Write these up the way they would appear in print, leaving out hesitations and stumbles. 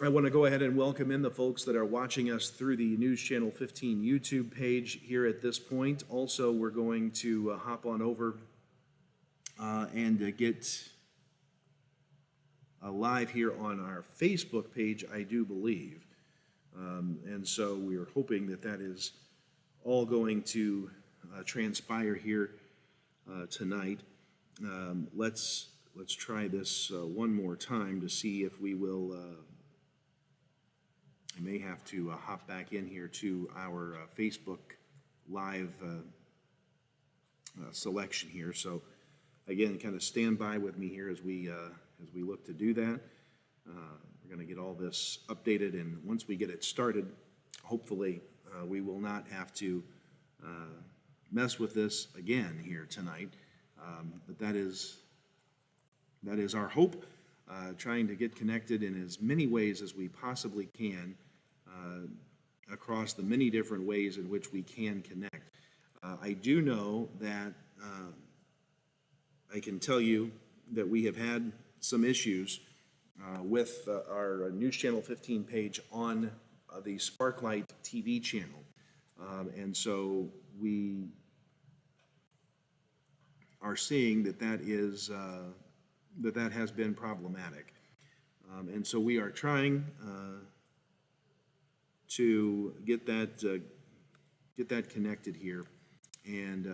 I want to go ahead and welcome in the folks that are watching us through the News Channel 15 YouTube page here at this point. Also, we're going to hop on over and get live here on our Facebook page, I do believe. And so we are hoping that that is all going to transpire here tonight. Let's try this one more time to see if we will. I may have to hop back in here to our Facebook Live selection here. So again, kind of stand by with me here as we look to do that. We're going to get all this updated, and once we get it started, hopefully we will not have to mess with this again here tonight. But that is our hope, trying to get connected in as many ways as we possibly can across the many different ways in which we can connect. I do know that I can tell you that we have had some issues with our News Channel 15 page on the Sparklight TV channel. And so we are seeing that is that has been problematic. And so we are trying to get that connected here. And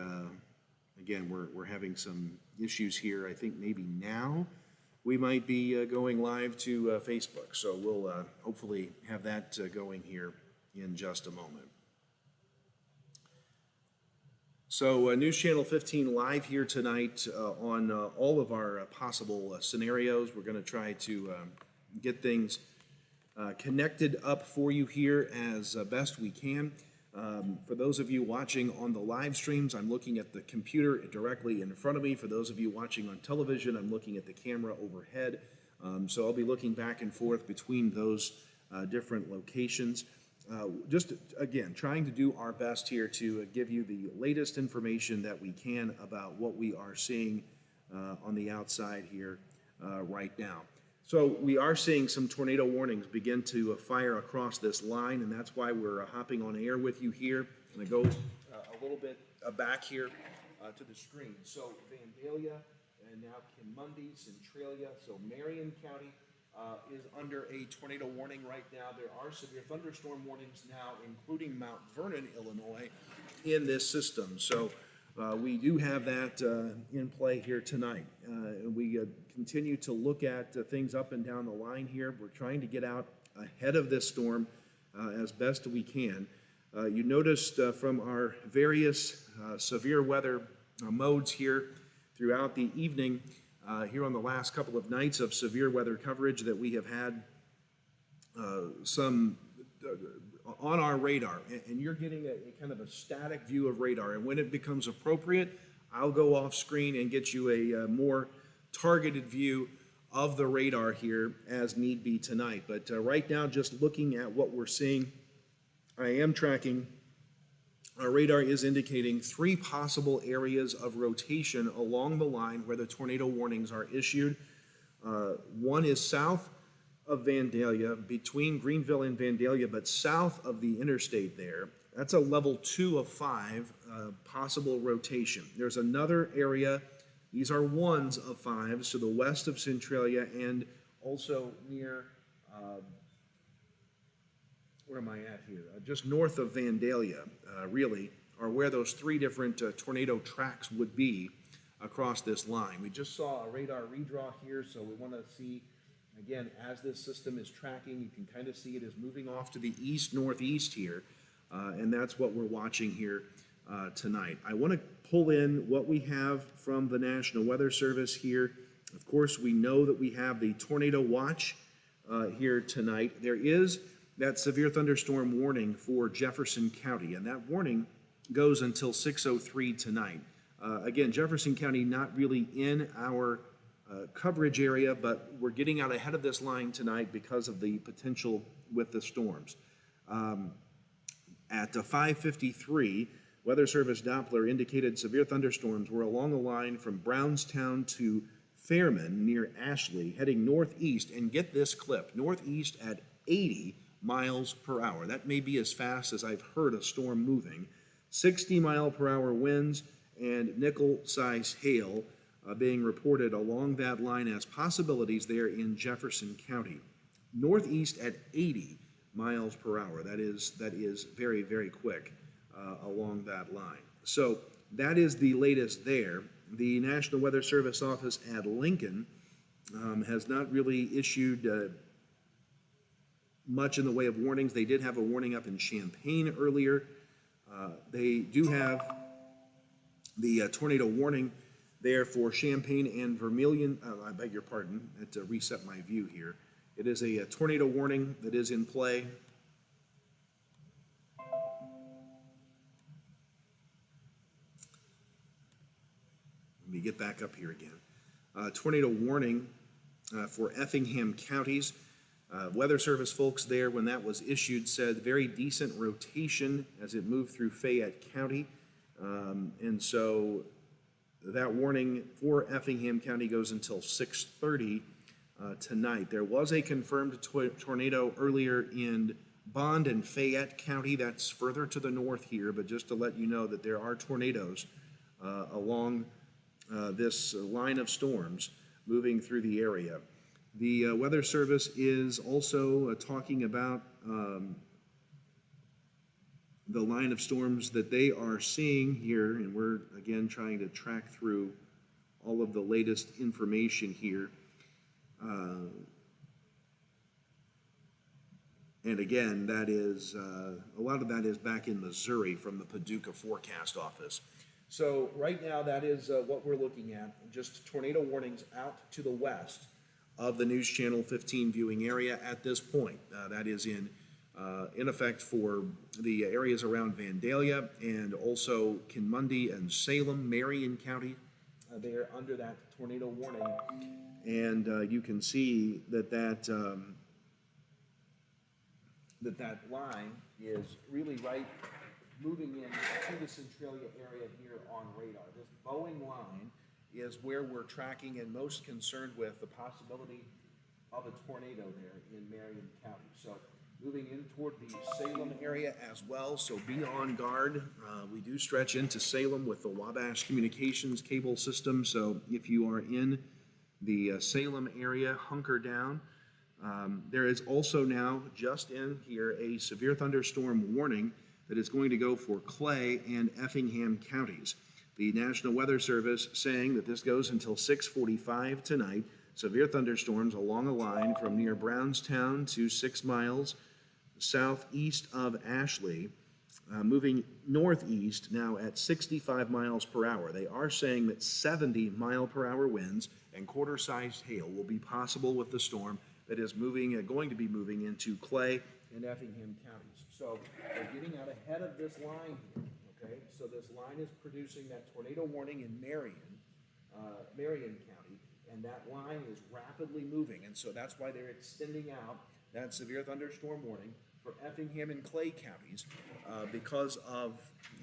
again, we're having some issues here. I think maybe now we might be going live to Facebook. So we'll hopefully have that going here in just a moment. So News Channel 15 live here tonight on all of our possible scenarios. We're going to try to get things connected up for you here as best we can. For those of you watching on the live streams, I'm looking at the computer directly in front of me. For those of you watching on television, I'm looking at the camera overhead. So I'll be looking back and forth between those different locations. Just, again, trying to do our best here to give you the latest information that we can about what we are seeing on the outside here right now. So we are seeing some tornado warnings begin to fire across this line, and that's why we're hopping on air with you here. I'm going to go a little bit back here to the screen. So Vandalia and now Kinmundy, Centralia, so Marion County is under a tornado warning right now. There are severe thunderstorm warnings now, including Mount Vernon, Illinois, in this system. So we do have that in play here tonight. We continue to look at things up and down the line here. We're trying to get out ahead of this storm as best we can. You noticed from our various severe weather modes here throughout the evening, here on the last couple of nights of severe weather coverage, that we have had some on our radar, and you're getting a kind of a static view of radar. And when it becomes appropriate, I'll go off screen and get you a more targeted view of the radar here as need be tonight. But right now, just looking at what we're seeing, I am tracking. Our radar is indicating 3 possible areas of rotation along the line where the tornado warnings are issued. One is south of Vandalia, between Greenville and Vandalia, but south of the interstate there. That's a level 2 of 5 possible rotation. There's another area, these are 1s of 5s to the west of Centralia and also near, where am I at here? Just north of Vandalia, really, are where those 3 different tornado tracks would be across this line. We just saw a radar redraw here, so we want to see, again, as this system is tracking, you can kind of see it is moving off to the east-northeast here, and that's what we're watching here tonight. I want to pull in what we have from the National Weather Service here. Of course, we know that we have the tornado watch here tonight. There is that severe thunderstorm warning for Jefferson County, and that warning goes until 6:03 tonight. Again, Jefferson County not really in our coverage area, but we're getting out ahead of this line tonight because of the potential with the storms. At 5:53, Weather Service Doppler indicated severe thunderstorms were along the line from Brownstown to Fairman near Ashley, heading northeast, and get this clip, northeast at 80 miles per hour. That may be as fast as I've heard a storm moving. 60-mile-per-hour winds and nickel-size hail being reported along that line as possibilities there in Jefferson County. Northeast at 80 miles per hour. That is very, very quick along that line. So that is the latest there. The National Weather Service office at Lincoln has not really issued much in the way of warnings. They did have a warning up in Champaign earlier. They do have the tornado warning there for Champaign and Vermilion. I beg your pardon, I had to reset my view here. It is a tornado warning that is in play. Let me get back up here again. Tornado warning for Effingham counties. Weather Service folks there, when that was issued, said very decent rotation as it moved through Fayette County. And so that warning for Effingham County goes until 6:30 tonight. There was a confirmed tornado earlier in Bond and Fayette County. That's further to the north here, but just to let you know that there are tornadoes along this line of storms moving through the area. The Weather Service is also talking about the line of storms that they are seeing here, and we're again trying to track through all of the latest information here. And again, that is a lot of that is back in Missouri from the Paducah Forecast Office. So right now, that is what we're looking at, just tornado warnings out to the west of the News Channel 15 viewing area at this point. That is in effect for the areas around Vandalia and also Kinmundy and Salem, Marion County. They're under that tornado warning. And you can see that that line is really right moving into the Centralia area here on radar. This Boeing line is where we're tracking and most concerned with the possibility of a tornado there in Marion County. So moving in toward the Salem area as well, so be on guard. We do stretch into Salem with the Wabash Communications cable system, so if you are in the Salem area, hunker down. There is also now, just in here, a severe thunderstorm warning that is going to go for Clay and Effingham counties. The National Weather Service saying that this goes until 6:45 tonight. Severe thunderstorms along a line from near Brownstown to 6 miles southeast of Ashley, moving northeast now at 65 miles per hour. They are saying that 70-mile-per-hour winds and quarter-sized hail will be possible with the storm that is going to be moving into Clay and Effingham counties. So we're getting out ahead of this line here, okay? So this line is producing that tornado warning in Marion County, and that line is rapidly moving, and so that's why they're extending out that severe thunderstorm warning for Effingham and Clay counties because of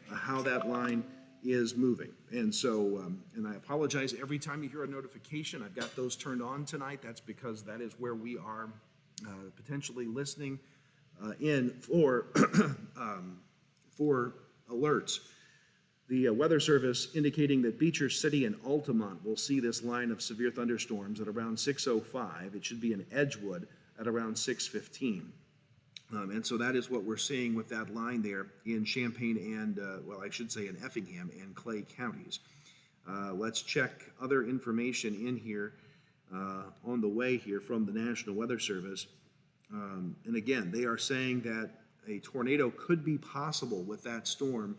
how that line is moving. And so, and I apologize, every time you hear a notification, I've got those turned on tonight. That's because that is where we are potentially listening in for, for alerts. The Weather Service indicating that Beecher City and Altamont will see this line of severe thunderstorms at around 6:05. It should be in Edgewood at around 6:15. And so that is what we're seeing with that line there in Champaign and, well, I should say in Effingham and Clay counties. Let's check other information in here on the way here from the National Weather Service. And again, they are saying that a tornado could be possible with that storm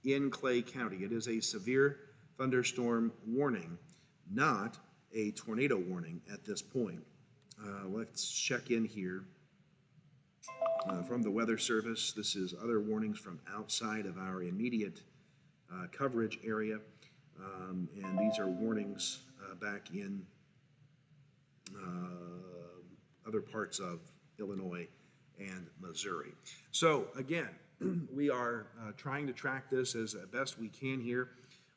in Clay County. It is a severe thunderstorm warning, not a tornado warning at this point. Let's check in here. From the Weather Service, this is other warnings from outside of our immediate coverage area, and these are warnings back in other parts of Illinois and Missouri. So again, we are trying to track this as best we can here.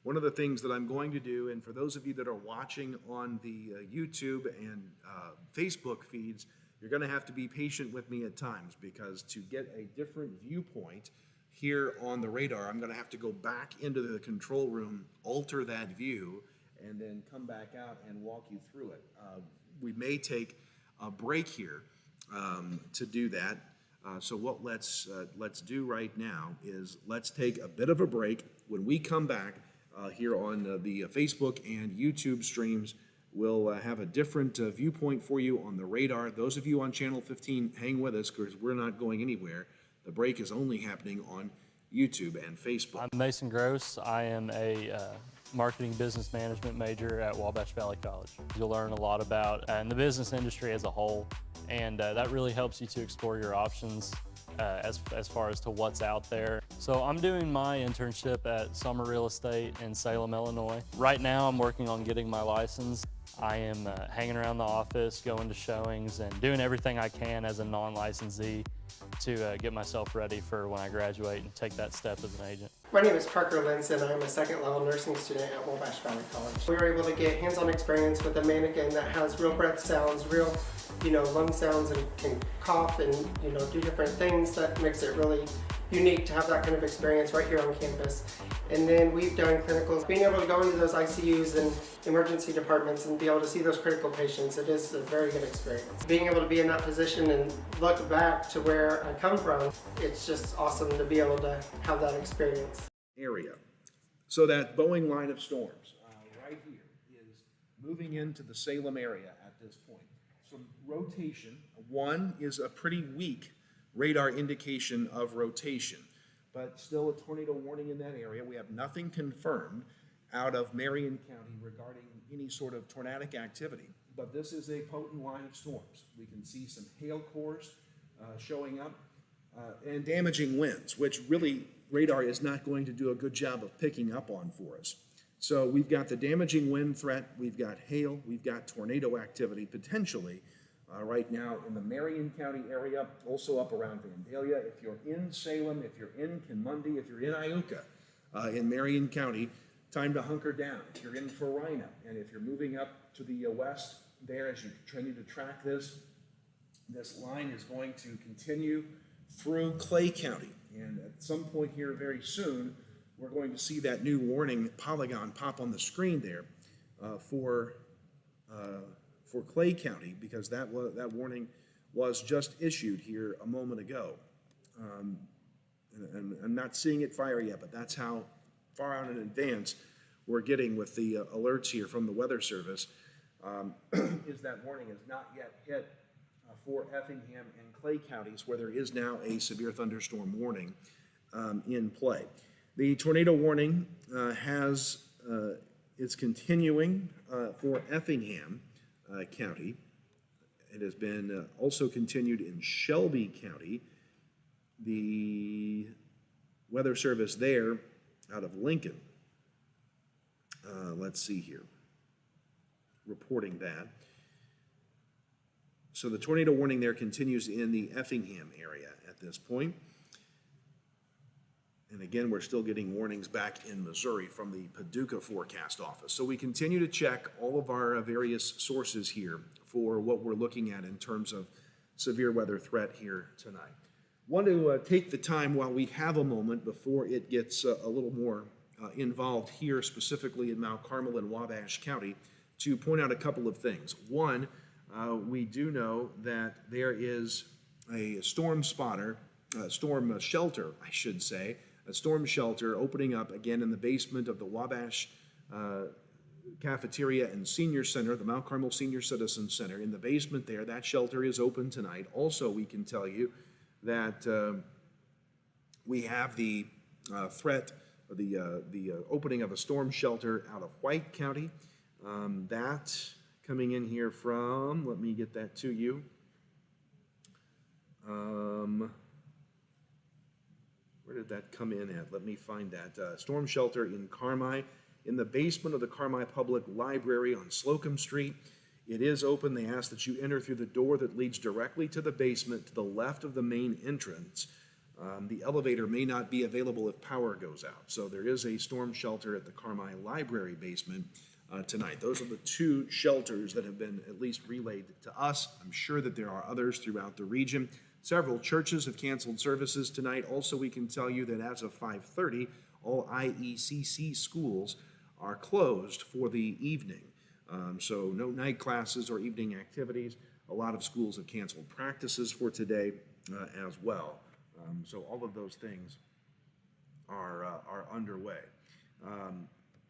One of the things that I'm going to do, and for those of you that are watching on the YouTube and Facebook feeds, you're going to have to be patient with me at times, because to get a different viewpoint here on the radar, I'm going to have to go back into the control room, alter that view, and then come back out and walk you through it. We may take a break here to do that. So what let's do right now is let's take a bit of a break. When we come back here on the Facebook and YouTube streams, we'll have a different viewpoint for you on the radar. Those of you on Channel 15, hang with us, because we're not going anywhere. The break is only happening on YouTube and Facebook. I'm Mason Gross. I am a marketing business management major at Wabash Valley College. You'll learn a lot about the business industry as a whole, and that really helps you to explore your options as far as to what's out there. So I'm doing my internship at Summer Real Estate in Salem, Illinois. Right now I'm working on getting my license. I am hanging around the office, going to showings, and doing everything I can as a non-licensee to get myself ready for when I graduate and take that step as an agent. My name is Parker Linson. I'm a second-level nursing student at Wabash Valley College. We were able to get hands-on experience with a mannequin that has real breath sounds, real, lung sounds, and can cough and, do different things. That makes it really unique to have that kind of experience right here on campus. And then we've done clinicals. Being able to go into those ICUs and emergency departments and be able to see those critical patients, it is a very good experience. Being able to be in that position and look back to where I come from, it's just awesome to be able to have that experience. Area. So that Boeing line of storms right here is moving into the Salem area at this point. Some rotation. One is a pretty weak radar indication of rotation, but still a tornado warning in that area. We have nothing confirmed out of Marion County regarding any sort of tornadic activity, but this is a potent line of storms. We can see some hail cores showing up and damaging winds, which really radar is not going to do a good job of picking up on for us. So we've got the damaging wind threat, we've got hail, we've got tornado activity potentially right now in the Marion County area, also up around Vandalia. If you're in Salem, if you're in Kinmundy, if you're in Iuka, in Marion County, time to hunker down. If you're in Farina, and if you're moving up to the west there as you're trying to track this line is going to continue through Clay County. And at some point here very soon, we're going to see that new warning polygon pop on the screen there for Clay County, because that warning was just issued here a moment ago. And I'm not seeing it fire yet, but that's how far out in advance we're getting with the alerts here from the Weather Service, is that warning has not yet hit for Effingham and Clay counties, where there is now a severe thunderstorm warning in play. The tornado warning is continuing for Effingham County. It has been also continued in Shelby County. The Weather Service there out of Lincoln, let's see here, reporting that. So the tornado warning there continues in the Effingham area at this point. And again, we're still getting warnings back in Missouri from the Paducah Forecast Office. So we continue to check all of our various sources here for what we're looking at in terms of severe weather threat here tonight. Want to take the time while we have a moment before it gets a little more involved here, specifically in Mount Carmel and Wabash County, to point out a couple of things. One, we do know that there is a storm shelter, I should say, a storm shelter opening up again in the basement of the Wabash Cafeteria and Senior Center, the Mount Carmel Senior Citizen Center. In the basement there, that shelter is open tonight. Also, we can tell you that we have the threat, the opening of a storm shelter out of White County. That coming in here from, let me get that to you. Where did that come in at? Let me find that. Storm shelter in Carmi, in the basement of the Carmi Public Library on Slocum Street. It is open. They ask that you enter through the door that leads directly to the basement to the left of the main entrance. The elevator may not be available if power goes out. So there is a storm shelter at the Carmi Library basement tonight. Those are the two shelters that have been at least relayed to us. I'm sure that there are others throughout the region. Several churches have canceled services tonight. Also, we can tell you that as of 5:30, all IECC schools are closed for the evening. So no night classes or evening activities. A lot of schools have canceled practices for today as well. So all of those things are underway.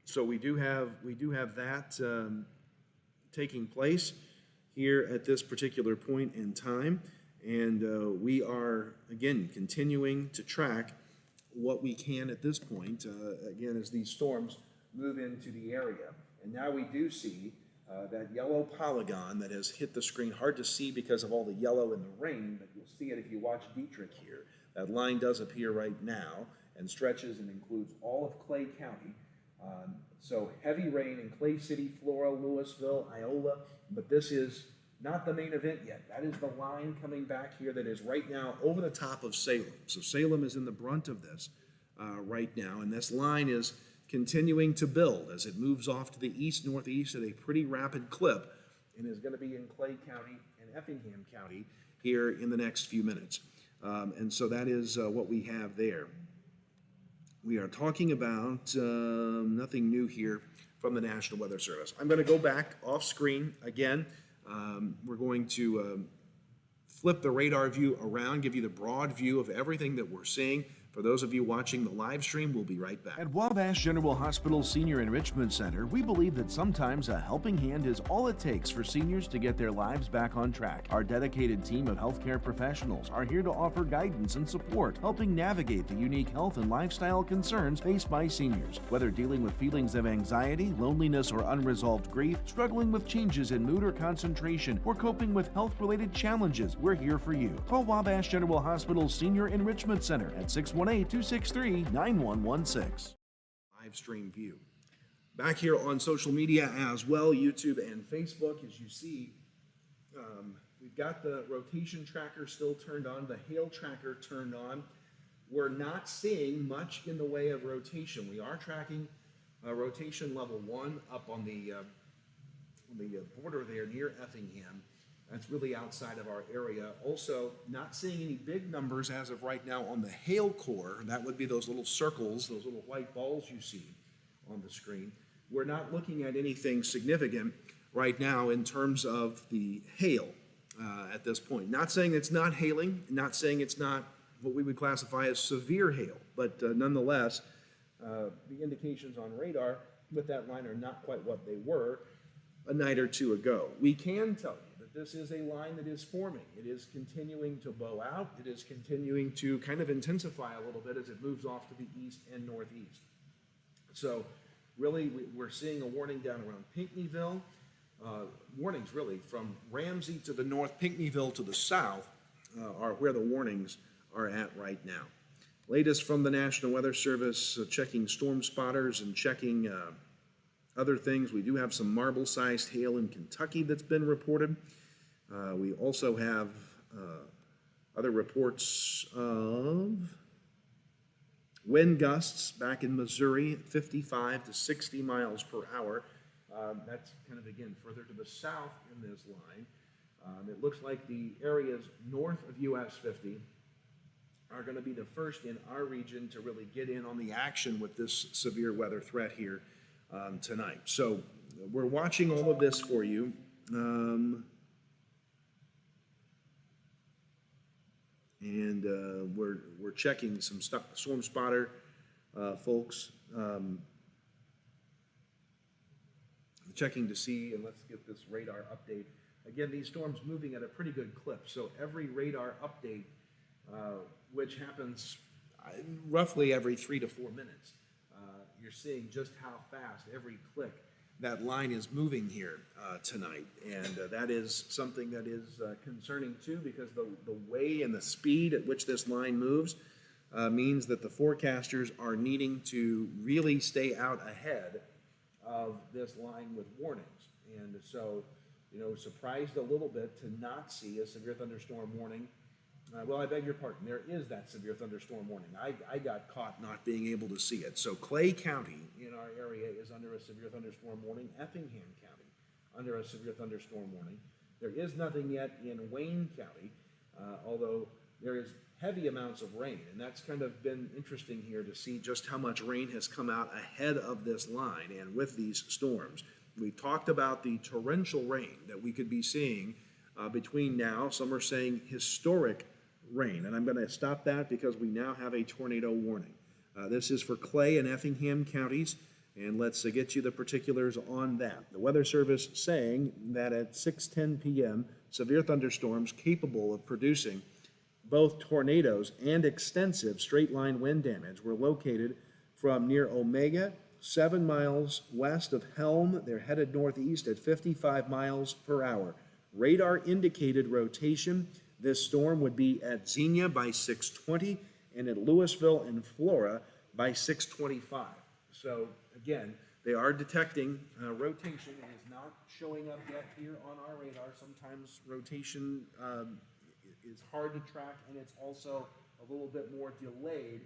So we do have that taking place here at this particular point in time, and we are again continuing to track what we can at this point. Again, as these storms move into the area, and now we do see that yellow polygon that has hit the screen. Hard to see because of all the yellow in the rain, but you'll see it if you watch Dietrich here. That line does appear right now and stretches and includes all of Clay County. So heavy rain in Clay City, Flora, Louisville, Iola, but this is not the main event yet. That is the line coming back here that is right now over the top of Salem. So Salem is in the brunt of this right now, and this line is continuing to build as it moves off to the east-northeast at a pretty rapid clip and is going to be in Clay County and Effingham County here in the next few minutes. And so that is what we have there. We are talking about nothing new here from the National Weather Service. I'm going to go back off screen again. We're going to flip the radar view around, give you the broad view of everything that we're seeing. For those of you watching the live stream, we'll be right back. At Wabash General Hospital Senior Enrichment Center, we believe that sometimes a helping hand is all it takes for seniors to get their lives back on track. Our dedicated team of healthcare professionals are here to offer guidance and support, helping navigate the unique health and lifestyle concerns faced by seniors. Whether dealing with feelings of anxiety, loneliness, or unresolved grief, struggling with changes in mood or concentration, or coping with health-related challenges, we're here for you. Call Wabash General Hospital Senior Enrichment Center at 618-263-9116. Live stream view. Back here on social media as well, YouTube and Facebook, as you see, we've got the rotation tracker still turned on, the hail tracker turned on. We're not seeing much in the way of rotation. We are tracking rotation level 1 up on the border there near Effingham. That's really outside of our area. Also, not seeing any big numbers as of right now on the hail core. That would be those little circles, those little white balls you see on the screen. We're not looking at anything significant right now in terms of the hail at this point. Not saying it's not hailing, not saying it's not what we would classify as severe hail, but nonetheless, the indications on radar with that line are not quite what they were a night or two ago. We can tell you this is a line that is forming. It is continuing to bow out. It is continuing to kind of intensify a little bit as it moves off to the east and northeast. So really, we're seeing a warning down around Pinckneyville. Warnings really from Ramsey to the north, Pinckneyville to the south are where the warnings are at right now. Latest from the National Weather Service, checking storm spotters and checking other things. We do have some marble-sized hail in Kentucky that's been reported. We also have other reports of wind gusts back in Missouri at 55 to 60 miles per hour. That's kind of, again, further to the south in this line. It looks like the areas north of US 50 are going to be the first in our region to really get in on the action with this severe weather threat here tonight. So we're watching all of this for you. And we're checking some storm spotter folks, checking to see, and let's get this radar update. Again, these storms moving at a pretty good clip, so every radar update, which happens roughly every 3 to 4 minutes, you're seeing just how fast every click that line is moving here tonight. And that is something that is concerning too, because the way and the speed at which this line moves means that the forecasters are needing to really stay out ahead of this line with warnings. And so, surprised a little bit to not see a severe thunderstorm warning Well, I beg your pardon, there is that severe thunderstorm warning. I got caught not being able to see it. So Clay County in our area is under a severe thunderstorm warning. Effingham County under a severe thunderstorm warning. There is nothing yet in Wayne County, although there is heavy amounts of rain. And that's kind of been interesting here to see just how much rain has come out ahead of this line and with these storms. We talked about the torrential rain that we could be seeing between now. Some are saying historic rain, and I'm going to stop that because we now have a tornado warning. This is for Clay and Effingham counties, and let's get you the particulars on that. The Weather Service saying that at 6:10 p.m., severe thunderstorms capable of producing both tornadoes and extensive straight-line wind damage were located from near Omega, 7 miles west of Helm. They're headed northeast at 55 miles per hour. Radar indicated rotation. This storm would be at Xenia by 6:20 and at Louisville and Flora by 6:25. So again, they are detecting rotation. It is not showing up yet here on our radar. Sometimes rotation is hard to track, and it's also a little bit more delayed.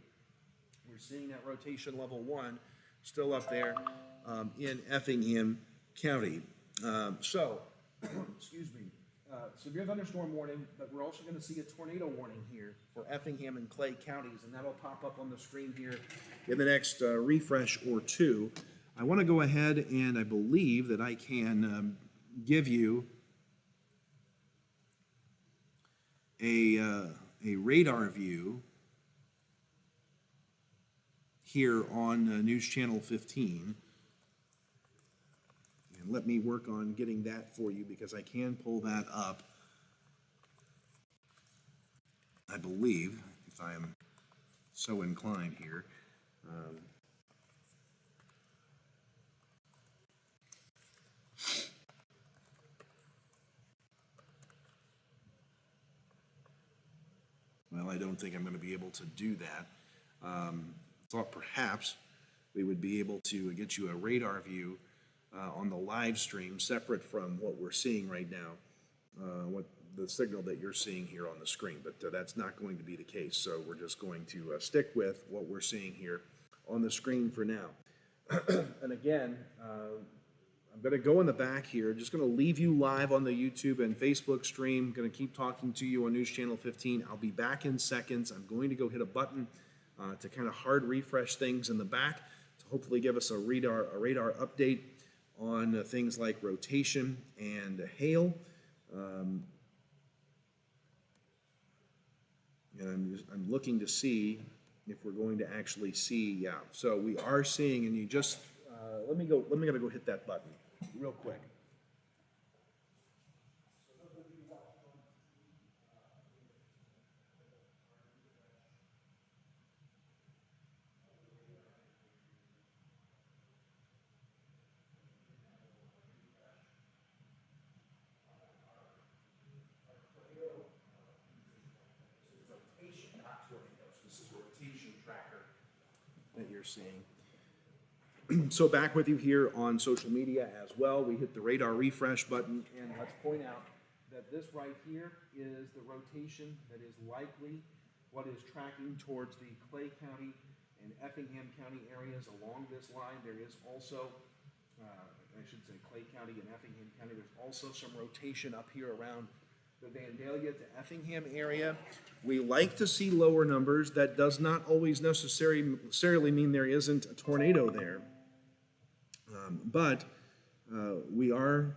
We're seeing that rotation level 1 still up there in Effingham County. Excuse me. Severe thunderstorm warning, but we're also going to see a tornado warning here for Effingham and Clay counties, and that'll pop up on the screen here in the next refresh or two. I want to go ahead and I believe that I can give you a radar view here on News Channel 15. And let me work on getting that for you because I can pull that up, I believe, if I am so inclined here. Well, I don't think I'm going to be able to do that. Thought perhaps we would be able to get you a radar view on the live stream, separate from what we're seeing right now, what the signal that you're seeing here on the screen. But that's not going to be the case, so we're just going to stick with what we're seeing here on the screen for now. And again, I'm going to go in the back here, just going to leave you live on the YouTube and Facebook stream. I'm going to keep talking to you on News Channel 15. I'll be back in seconds. I'm going to go hit a button to kind of hard refresh things in the back to hopefully give us a radar update on things like rotation and hail. And I'm looking to see if we're going to actually see, yeah. So we are seeing, and you just, let me go hit that button real quick. That you're seeing. So back with you here on social media as well. We hit the radar refresh button, and let's point out that this right here is the rotation that is likely what is tracking towards the Clay County and Effingham County areas along this line. There is also, I should say Clay County and Effingham County, there's also some rotation up here around the Vandalia to Effingham area. We like to see lower numbers. That does not always necessarily mean there isn't a tornado there. But we are,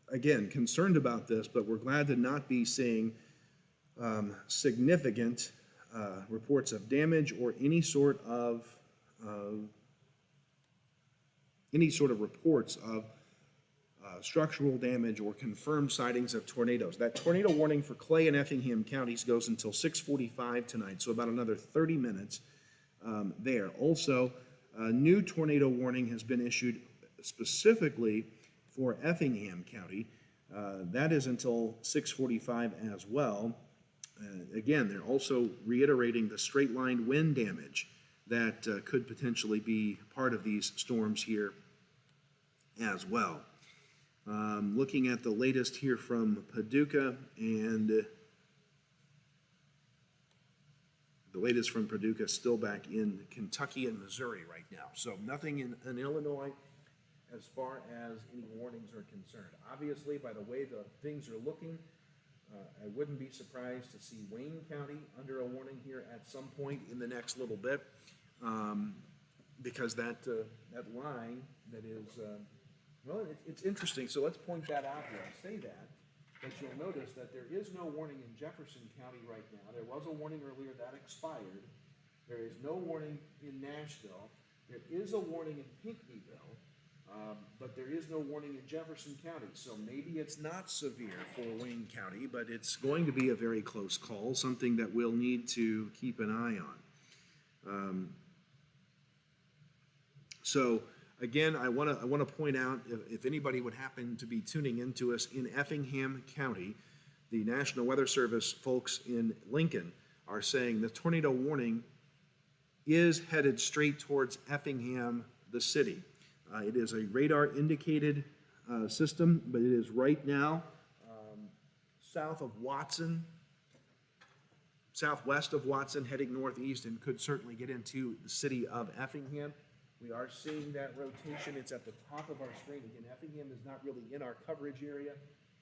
again, concerned about this, but we're glad to not be seeing significant reports of damage or any sort of reports of structural damage or confirmed sightings of tornadoes. That tornado warning for Clay and Effingham counties goes until 6:45 tonight, so about another 30 minutes there. Also, a new tornado warning has been issued specifically for Effingham County. That is until 6:45 as well. Again, they're also reiterating the straight-line wind damage that could potentially be part of these storms here as well. Looking at the latest here from Paducah, and latest from Paducah, still back in Kentucky and Missouri right now. So nothing in Illinois as far as any warnings are concerned. Obviously, by the way the things are looking, I wouldn't be surprised to see Wayne County under a warning here at some point in the next little bit, because that line that is, well, it's interesting. So let's point that out here. I say that, but you'll notice that there is no warning in Jefferson County right now. There was a warning earlier that expired. There is no warning in Nashville. There is a warning in Pinckneyville, but there is no warning in Jefferson County. So maybe it's not severe for Wayne County, but it's going to be a very close call, something that we'll need to keep an eye on. So again, I want to point out, if anybody would happen to be tuning into us in Effingham County, the National Weather Service folks in Lincoln are saying the tornado warning is headed straight towards Effingham, the city. It is a radar indicated system, but it is right now south of Watson, southwest of Watson, heading northeast, and could certainly get into the city of Effingham. We are seeing that rotation. It's at the top of our screen. Again, Effingham is not really in our coverage area.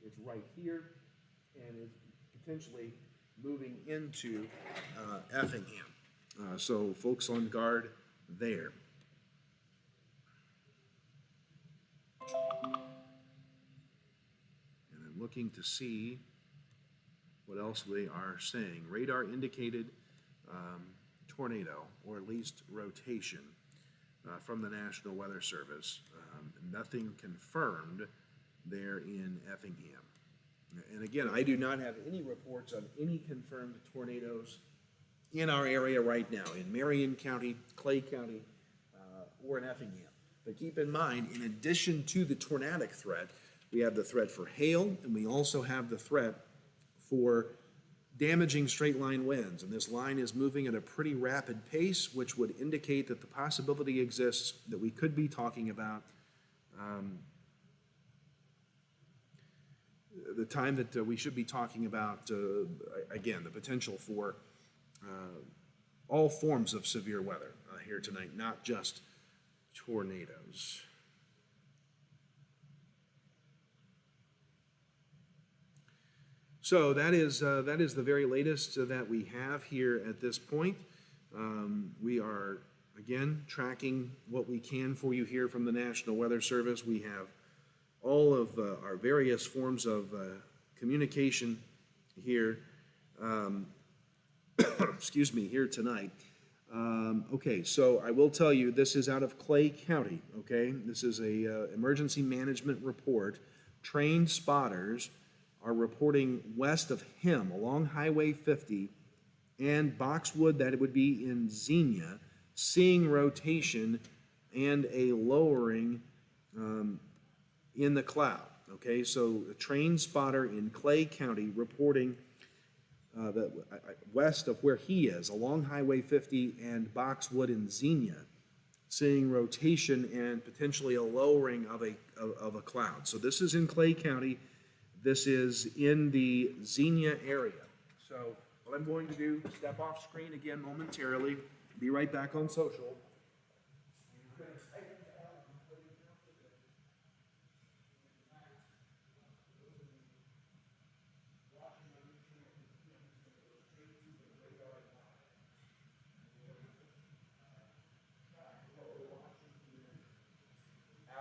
It's right here, and is potentially moving into Effingham. So folks on guard there. And I'm looking to see what else they are saying. Radar indicated tornado, or at least rotation. From the National Weather Service. Nothing confirmed there in Effingham. And again, I do not have any reports on any confirmed tornadoes in our area right now, in Marion County, Clay County, or in Effingham. But keep in mind, in addition to the tornadic threat, we have the threat for hail, and we also have the threat for damaging straight line winds, and this line is moving at a pretty rapid pace, which would indicate that the possibility exists that we could be talking about the time that we should be talking about, again, the potential for all forms of severe weather here tonight, not just tornadoes. So that is the very latest that we have here at this point. We are, again, tracking what we can for you here from the National Weather Service. We have all of our various forms of communication here, excuse me, here tonight. Okay, so I will tell you, this is out of Clay County, okay? This is a emergency management report. Trained spotters are reporting west of him along Highway 50 and Boxwood, that it would be in Xenia, seeing rotation and a lowering in the cloud. Okay, so a trained spotter in Clay County reporting that west of where he is along Highway 50 and Boxwood in Xenia, seeing rotation and potentially a lowering of a cloud. So this is in Clay County. This is in the Xenia area. So what I'm going to do, step off screen again momentarily, be right back on social.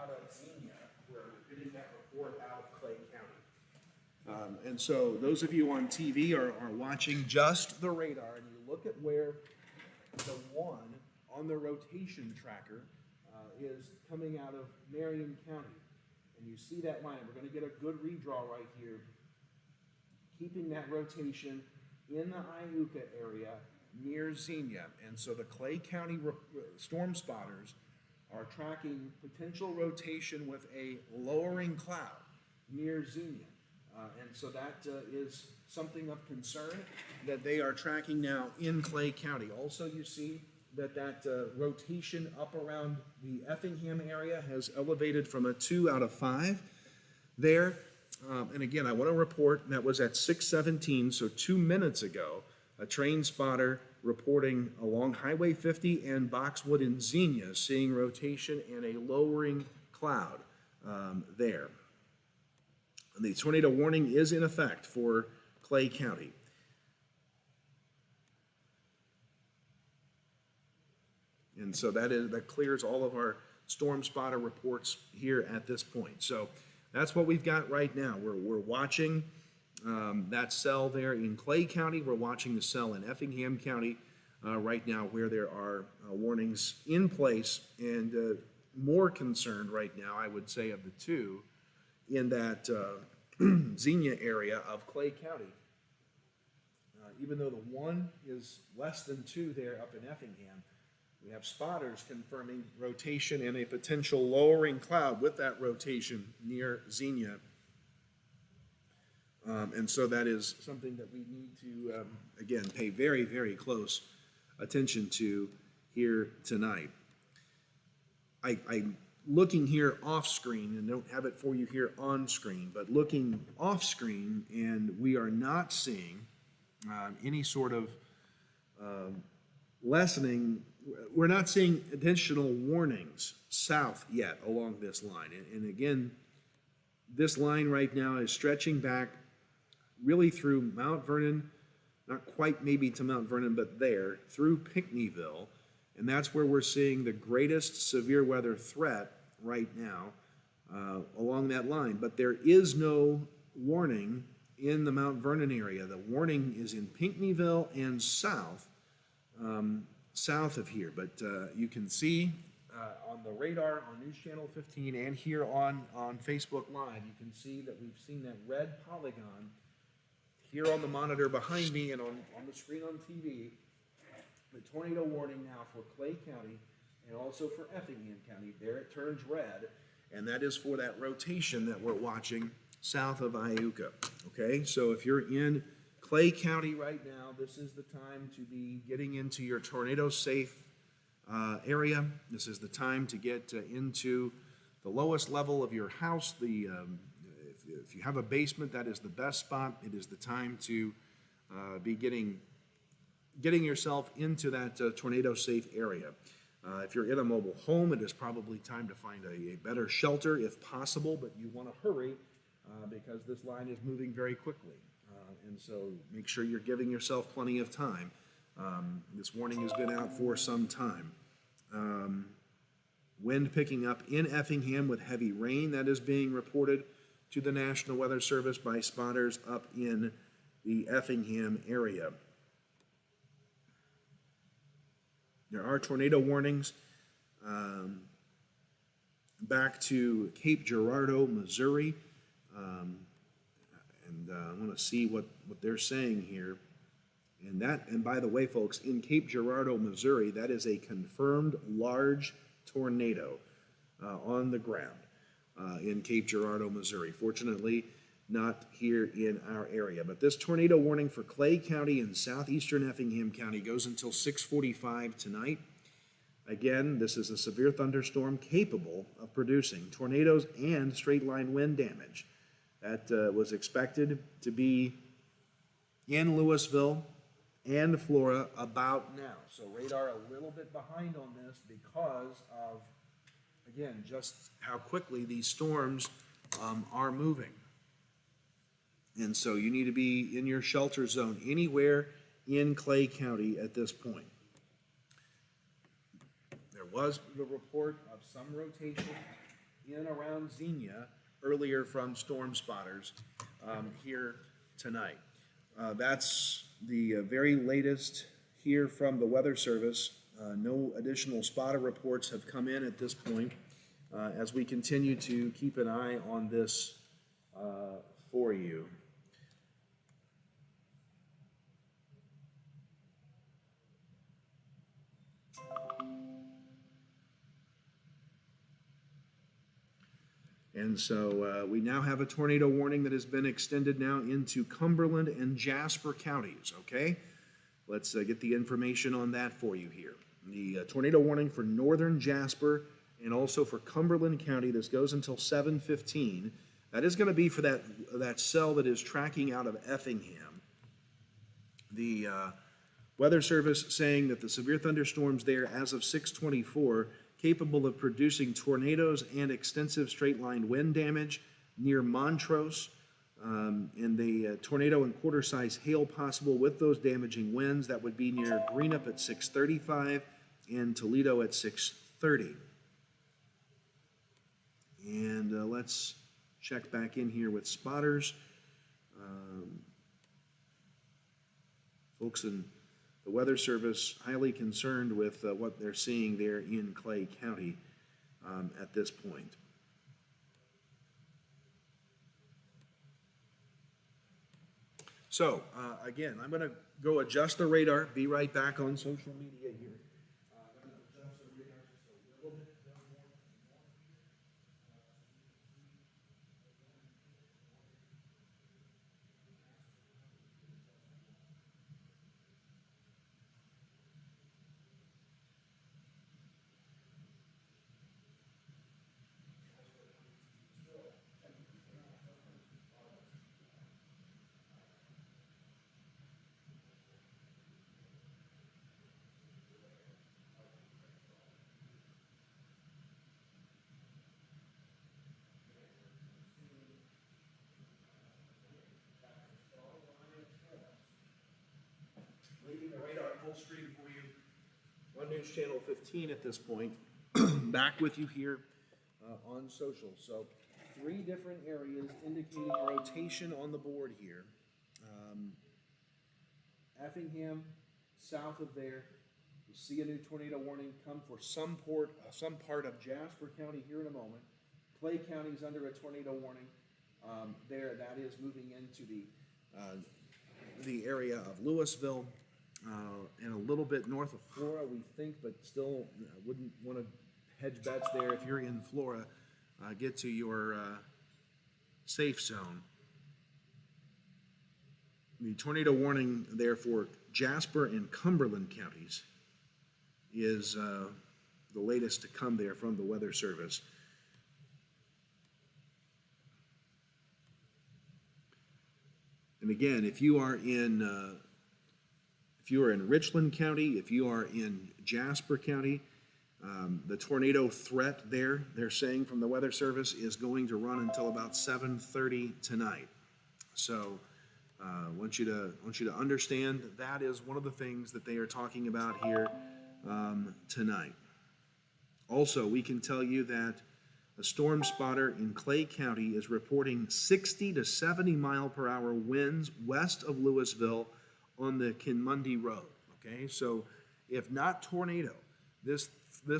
Out of Xenia, where we're getting that report out of Clay County. And so those of you on TV are watching just the radar, and you look at where the one on the rotation tracker is coming out of Marion County. And you see that line. We're going to get a good redraw right here, keeping that rotation in the Iuka area near Xenia. And so the Clay County storm spotters are tracking potential rotation with a lowering cloud near Xenia. And so that is something of concern that they are tracking now in Clay County. Also, you see that rotation up around the Effingham area has elevated from a 2 out of 5 there. And again, I want to report that was at 6:17, so 2 minutes ago, a trained spotter reporting along Highway 50 and Boxwood and Xenia, seeing rotation and a lowering cloud there. The tornado warning is in effect for Clay County. And so that clears all of our storm spotter reports here at this point. So that's what we've got right now. We're watching that cell there in Clay County. We're watching the cell in Effingham County right now, where there are warnings in place, and more concerned right now, I would say, of the two in that Xenia area of Clay County. Even though the one is less than 2 there up in Effingham, we have spotters confirming rotation and a potential lowering cloud with that rotation near Xenia. And so that is something that we need to, again, pay very, very close attention to here tonight. I'm looking here off screen, and don't have it for you here on screen, but looking off screen, and we are not seeing any sort of lessening. We're not seeing additional warnings south yet along this line. And again, this line right now is stretching back really through Mount Vernon, not quite maybe to Mount Vernon, but there, through Pinckneyville. And that's where we're seeing the greatest severe weather threat right now along that line. But there is no warning in the Mount Vernon area. The warning is in Pinckneyville and south, south of here. But you can see on the radar on News Channel 15 and here on Facebook Live, you can see that we've seen that red polygon here on the monitor behind me and on the screen on TV. The tornado warning now for Clay County and also for Effingham County. There it turns red, and that is for that rotation that we're watching south of Iuka. Okay, so if you're in Clay County right now, this is the time to be getting into your tornado safe area. This is the time to get into the lowest level of your house. If you have a basement, that is the best spot. It is the time to be getting yourself into that tornado safe area. If you're in a mobile home, it is probably time to find a better shelter if possible, but you want to hurry because this line is moving very quickly. And so make sure you're giving yourself plenty of time. This warning has been out for some time. Wind picking up in Effingham with heavy rain that is being reported to the National Weather Service by spotters up in the Effingham area. There are tornado warnings back to Cape Girardeau, Missouri. I want to see what they're saying here. And by the way, folks, in Cape Girardeau, Missouri, that is a confirmed large tornado on the ground in Cape Girardeau, Missouri. Fortunately, not here in our area. But this tornado warning for Clay County and southeastern Effingham County goes until 6:45 tonight. Again, this is a severe thunderstorm capable of producing tornadoes and straight line wind damage. That was expected to be in Louisville and Flora about now. So radar a little bit behind on this because of, again, just how quickly these storms are moving. And so you need to be in your shelter zone anywhere in Clay County at this point. There was the report of some rotation in and around Xenia earlier from storm spotters here tonight. That's the very latest here from the Weather Service. No additional spotter reports have come in at this point as we continue to keep an eye on this for you. And so we now have a tornado warning that has been extended now into Cumberland and Jasper counties, okay? Let's get the information on that for you here. The tornado warning for northern Jasper and also for Cumberland County, this goes until 7:15. That is going to be for that cell that is tracking out of Effingham. The Weather Service saying that the severe thunderstorms there as of 6:24 capable of producing tornadoes and extensive straight-line wind damage near Montrose, and the tornado and quarter-size hail possible with those damaging winds. That would be near Greenup at 6:35 and Toledo at 6:30. And let's check back in here with spotters. Folks in the Weather Service highly concerned with what they're seeing there in Clay County at this point. So, again, I'm going to go adjust the radar, be right back on social media here. Leaving the radar full screen for you on News Channel 15 at this point. Back with you here on social. So 3 different areas indicating rotation on the board here. Effingham, south of there, you see a new tornado warning come for some part of Jasper County here in a moment. Clay County is under a tornado warning. There, that is moving into the area of Louisville. And a little bit north of Flora, we think, but still wouldn't want to hedge bets there. If you're in Flora, get to your safe zone. The tornado warning there for Jasper and Cumberland counties is the latest to come there from the Weather Service. And again, if you are in Richland County, if you are in Jasper County, the tornado threat there, they're saying from the Weather Service, is going to run until about 7:30 tonight. So I want you to understand that is one of the things that they are talking about here tonight. Also, we can tell you that a storm spotter in Clay County is reporting 60 to 70 mile per hour winds west of Louisville on the Kinmundy Road. Okay, so if not tornado, this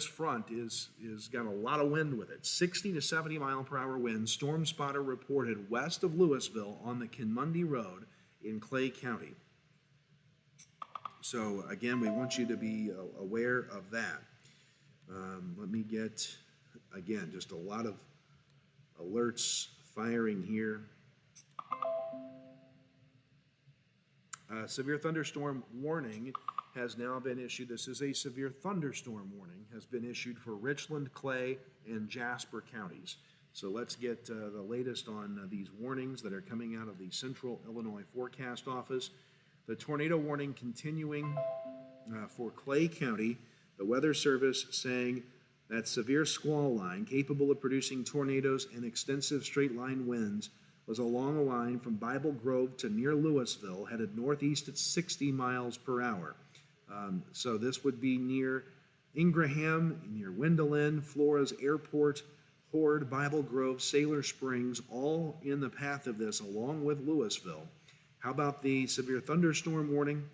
front is got a lot of wind with it. 60 to 70 mile per hour winds. Storm spotter reported west of Louisville on the Kinmundy Road in Clay County. So again, we want you to be aware of that. Let me get, again, just a lot of alerts firing here. Severe thunderstorm warning has now been issued. This is a severe thunderstorm warning, has been issued for Richland, Clay, and Jasper counties. So let's get the latest on these warnings that are coming out of the Central Illinois Forecast Office. The tornado warning continuing for Clay County. The Weather Service saying that severe squall line capable of producing tornadoes and extensive straight line winds was along a line from Bible Grove to near Louisville, headed northeast at 60 miles per hour. So this would be near Ingraham, near Wendelin, Flora's Airport, Horde, Bible Grove, Sailor Springs, all in the path of this, along with Louisville. How about the severe thunderstorm warning?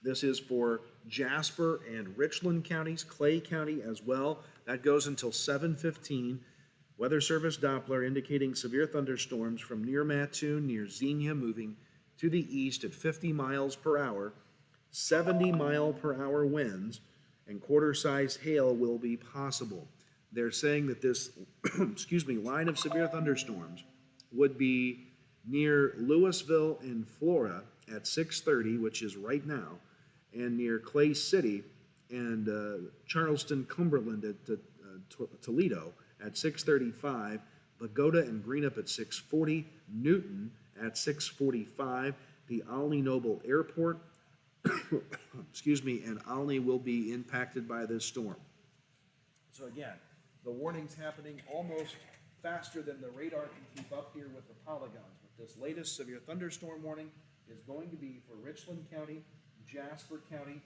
This is for Jasper and Richland counties, Clay County as well. That goes until 7:15. Weather Service Doppler indicating severe thunderstorms from near Mattoon, near Xenia, moving to the east at 50 miles per hour, 70 mile per hour winds, and quarter-sized hail will be possible. They're saying that this, line of severe thunderstorms would be near Louisville and Flora at 6:30, which is right now, and near Clay City and Charleston, Cumberland at Toledo at 6:35, Bogota and Greenup at 6:40, Newton at 6:45, the Olney Noble Airport, excuse me, and Olney will be impacted by this storm. So again, the warning's happening almost faster than the radar can keep up here with the polygons. But this latest severe thunderstorm warning is going to be for Richland County, Jasper County,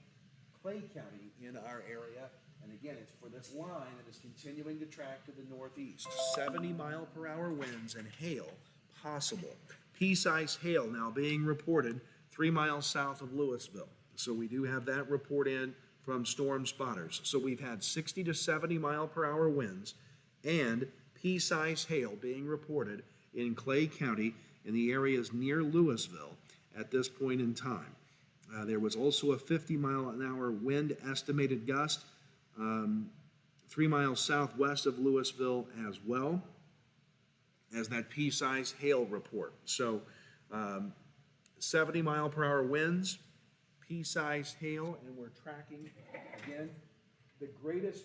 Clay County in our area. And again, it's for this line that is continuing to track to the northeast. 70-mile-per-hour winds and hail possible. Pea-sized hail now being reported 3 miles south of Louisville. So we do have that report in from storm spotters. So we've had 60 to 70-mile-per-hour winds and pea-sized hail being reported in Clay County in the areas near Louisville at this point in time. There was also a 50-mile-an-hour wind estimated gust 3 miles southwest of Louisville, as well as that pea-sized hail report. So 70-mile-per-hour winds, pea-sized hail, and we're tracking, again, the greatest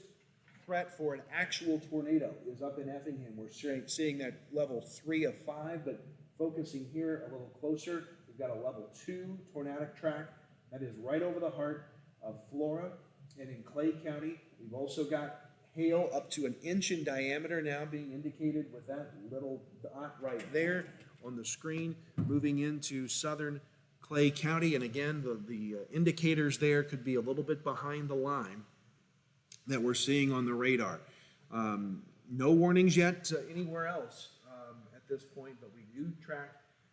threat for an actual tornado is up in Effingham. We're seeing that level 3 of 5, but focusing here a little closer, we've got a level 2 tornadic track that is right over the heart of Flora. And in Clay County, we've also got hail up to 1 inch in diameter now being indicated with that little dot right there on the screen, moving into southern Clay County. And again, the indicators there could be a little bit behind the line that we're seeing on the radar. No warnings yet anywhere else at this point, but we do track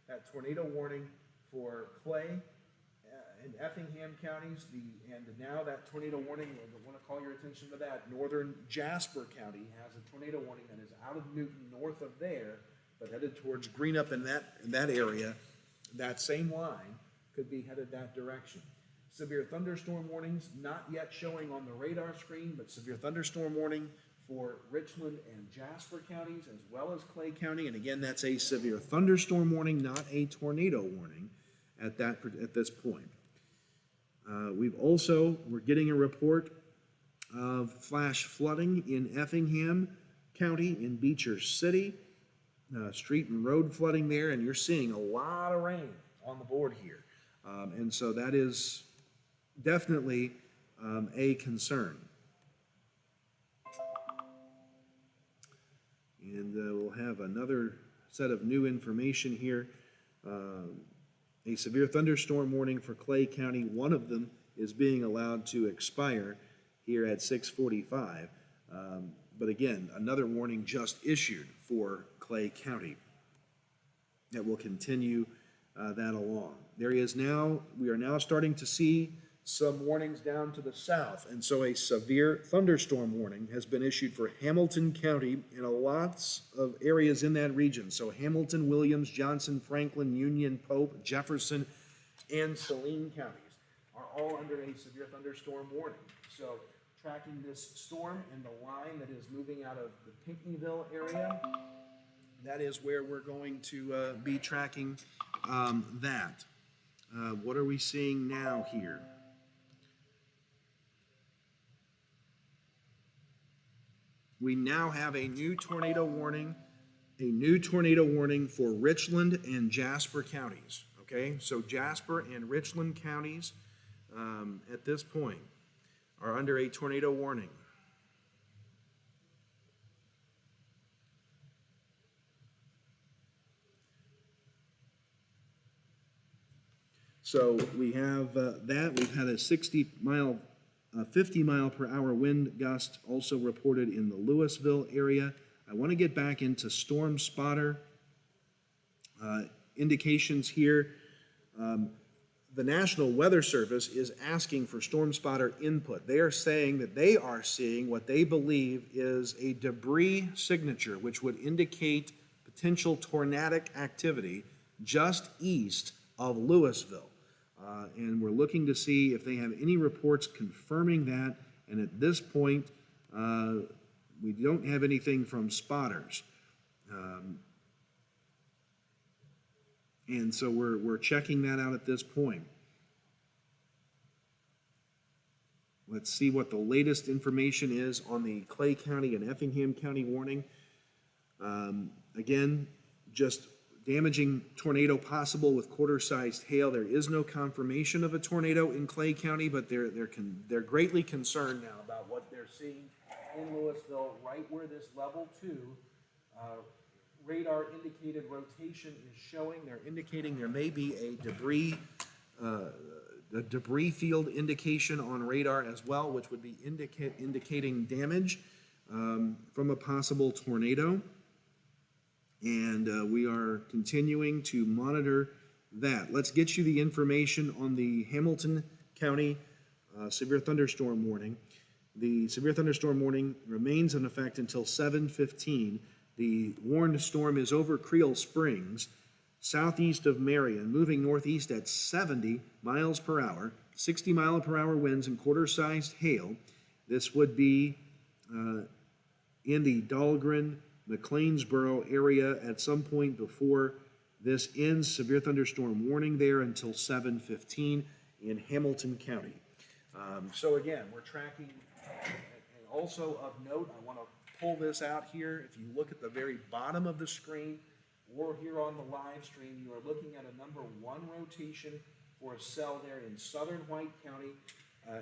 that tornado warning for Clay and Effingham counties, and now that tornado warning, I want to call your attention to that. Northern Jasper County has a tornado warning that is out of Newton, north of there, but headed towards Greenup in that area. That same line could be headed that direction. Severe thunderstorm warnings not yet showing on the radar screen, but severe thunderstorm warning for Richland and Jasper counties as well as Clay County. And again, that's a severe thunderstorm warning, not a tornado warning at this point. We're getting a report of flash flooding in Effingham County, in Beecher City, street and road flooding there, and you're seeing a lot of rain on the board here. And so that is definitely a concern. And we'll have another set of new information here. A severe thunderstorm warning for Clay County. One of them is being allowed to expire here at 6:45. But again, another warning just issued for Clay County that will continue that along. We are now starting to see some warnings down to the south, and so a severe thunderstorm warning has been issued for Hamilton County in lots of areas in that region. So Hamilton, Williams, Johnson, Franklin, Union, Pope, Jefferson, and Saline counties are all under a severe thunderstorm warning. So tracking this storm and the line that is moving out of the Pinckneyville area, that is where we're going to be tracking that. What are we seeing now here? We now have a new tornado warning for Richland and Jasper counties. Okay, so Jasper and Richland counties at this point are under a tornado warning. So we have that. We've had a 50 mile per hour wind gust also reported in the Louisville area. I want to get back into storm spotter indications here. The National Weather Service is asking for storm spotter input. They are saying that they are seeing what they believe is a debris signature, which would indicate potential tornadic activity just east of Louisville. And we're looking to see if they have any reports confirming that. And at this point, we don't have anything from spotters. And so we're checking that out at this point. Let's see what the latest information is on the Clay County and Effingham County warning. Again, just damaging tornado possible with quarter-sized hail. There is no confirmation of a tornado in Clay County, but they're greatly concerned now about what they're seeing in Louisville, right where this level 2 radar indicated rotation is showing. They're indicating there may be a debris field indication on radar as well, which would be indicating damage from a possible tornado. And we are continuing to monitor that. Let's get you the information on the Hamilton County severe thunderstorm warning. The severe thunderstorm warning remains in effect until 7:15. The warned storm is over Creel Springs, southeast of Marion, moving northeast at 70 miles per hour, 60-mile-per-hour winds and quarter-sized hail. This would be in the Dahlgren, McLeansboro area at some point before this ends. Severe thunderstorm warning there until 7:15 in Hamilton County. So again, we're tracking, and also of note, I want to pull this out here. If you look at the very bottom of the screen or here on the live stream, you are looking at a number 1 rotation for a cell there in southern White County.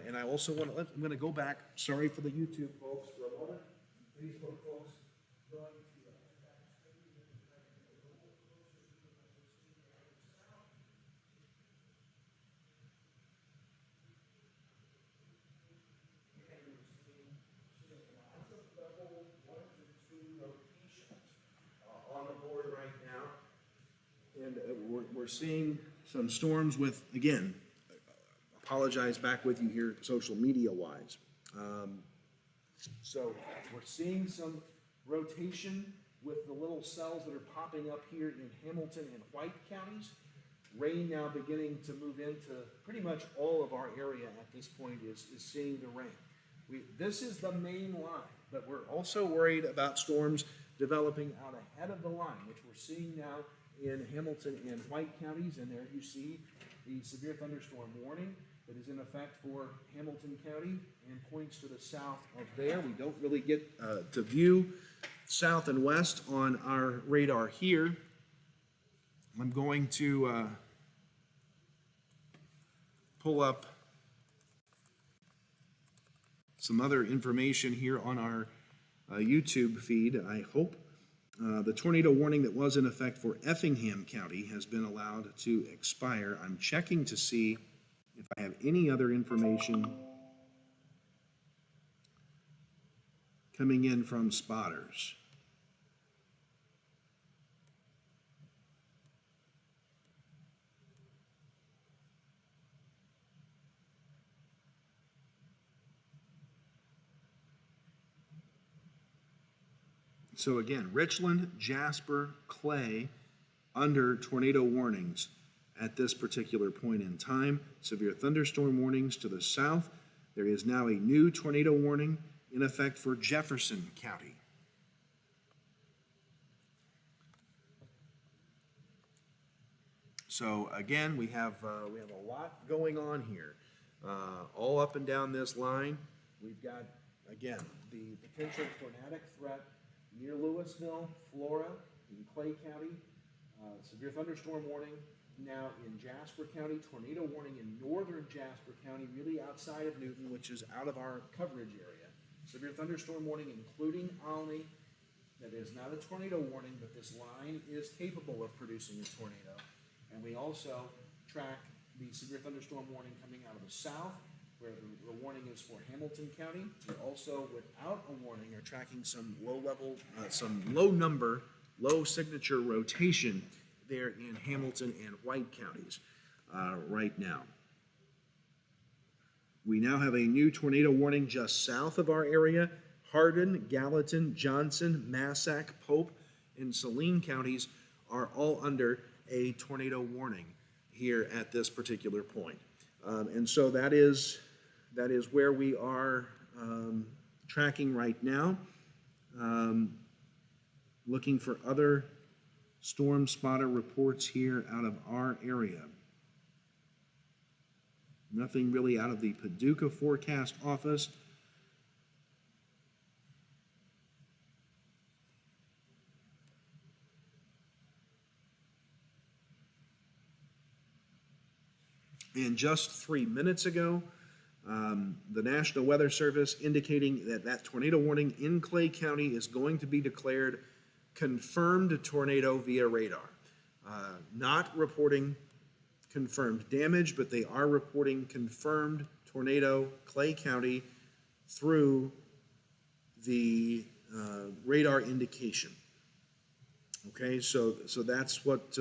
And I also want to, I'm going to go back, sorry for the YouTube folks for a moment. Facebook folks, going to on the board right now. And we're seeing some storms with, again, apologize back with you here social media wise. So we're seeing some rotation with the little cells that are popping up here in Hamilton and White counties. Rain now beginning to move into pretty much all of our area at this point is seeing the rain. This is the main line, but we're also worried about storms developing out ahead of the line, which we're seeing now in Hamilton and White counties. And there you see the severe thunderstorm warning that is in effect for Hamilton County and points to the south of there. We don't really get to view south and west on our radar here. I'm going to pull up some other information here on our YouTube feed. I hope the tornado warning that was in effect for Effingham County has been allowed to expire. I'm checking to see if I have any other information coming in from spotters. So again, Richland, Jasper, Clay, under tornado warnings at this particular point in time. Severe thunderstorm warnings to the south. There is now a new tornado warning in effect for Jefferson County. So again, we have a lot going on here, all up and down this line. We've got, again, the potential tornadic threat near Louisville, Flora, in Clay County, severe thunderstorm warning now in Jasper County, tornado warning in northern Jasper County, really outside of Newton, which is out of our coverage area. Severe thunderstorm warning including Olney. That is not a tornado warning, but this line is capable of producing a tornado. And we also track the severe thunderstorm warning coming out of the south, where the warning is for Hamilton County. We also, without a warning, are tracking some low-level, some low-number, low-signature rotation there in Hamilton and White counties right now. We now have a new tornado warning just south of our area. Hardin, Gallatin, Johnson, Massac, Pope, and Saline counties are all under a tornado warning here at this particular point. And so that is where we are tracking right now. Looking for other storm spotter reports here out of our area. Nothing really out of the Paducah forecast office. And just 3 minutes ago, the National Weather Service indicating that that tornado warning in Clay County is going to be declared confirmed tornado via radar. Not reporting confirmed damage, but they are reporting confirmed tornado Clay County through the radar indication. Okay, so that's what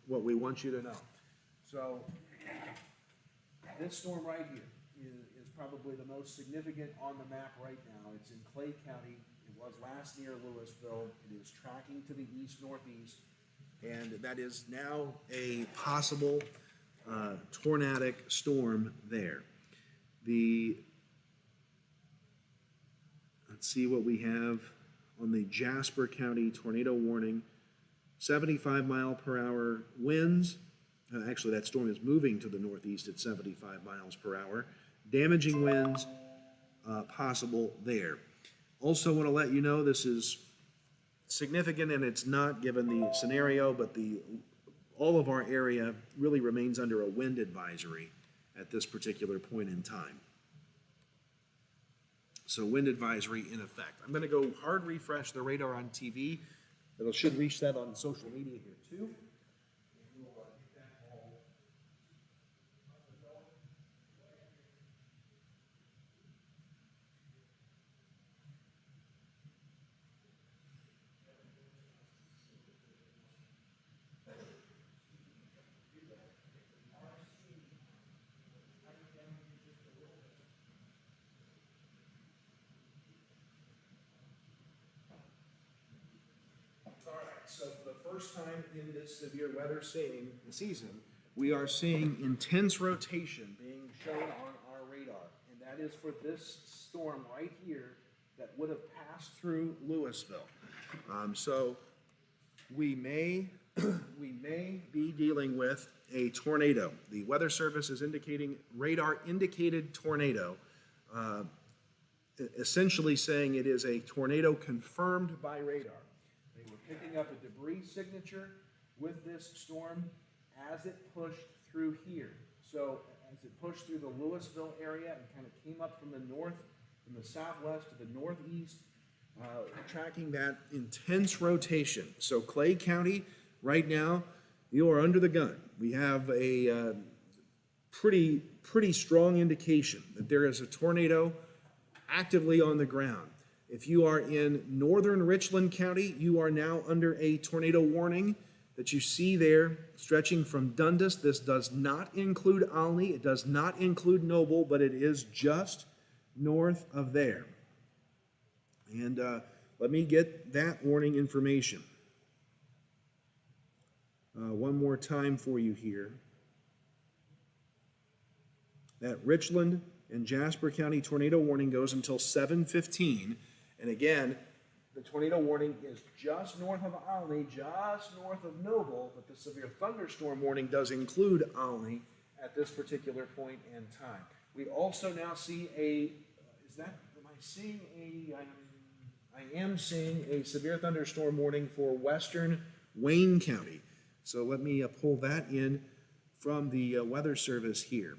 we want you to know. So this storm right here is probably the most significant on the map right now. It's in Clay County. It was last near Louisville. It is tracking to the east-northeast, and that is now a possible tornadic storm there. Let's see what we have on the Jasper County tornado warning. 75-mile-per-hour winds. Actually, that storm is moving to the northeast at 75 miles per hour. Damaging winds possible there. Also want to let you know this is significant, and it's not given the scenario, but all of our area really remains under a wind advisory at this particular point in time. So wind advisory in effect. I'm going to go hard refresh the radar on TV. It should reach that on social media here too. So for the first time in this severe weather season, we are seeing intense rotation being shown on our radar. And that is for this storm right here that would have passed through Louisville. So we may be dealing with a tornado. The Weather Service is indicating radar indicated tornado, essentially saying it is a tornado confirmed by radar. Picking up a debris signature with this storm as it pushed through here. So as it pushed through the Louisville area and kind of came up from the north, from the southwest to the northeast, tracking that intense rotation. So Clay County, right now, you are under the gun. We have a pretty strong indication that there is a tornado actively on the ground. If you are in northern Richland County, you are now under a tornado warning that you see there stretching from Dundas. This does not include Olney. It does not include Noble, but it is just north of there. And let me get that warning information one more time for you here. That Richland and Jasper County tornado warning goes until 7:15. And again, the tornado warning is just north of Olney, just north of Noble, but the severe thunderstorm warning does include Olney at this particular point in time. We also now see I am seeing a severe thunderstorm warning for western Wayne County. So let me pull that in from the Weather Service here.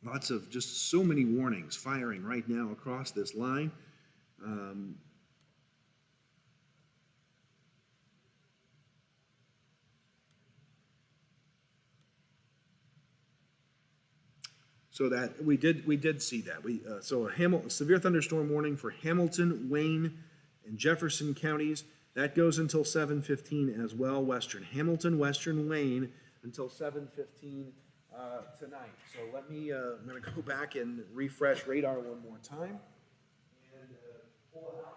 Lots of just so many warnings firing right now across this line. So that we did see that. So a severe thunderstorm warning for Hamilton, Wayne, and Jefferson counties. That goes until 7:15 as well. Western Hamilton, Western Wayne until 7:15. Tonight. So I'm going to go back and refresh radar one more time and pull it out.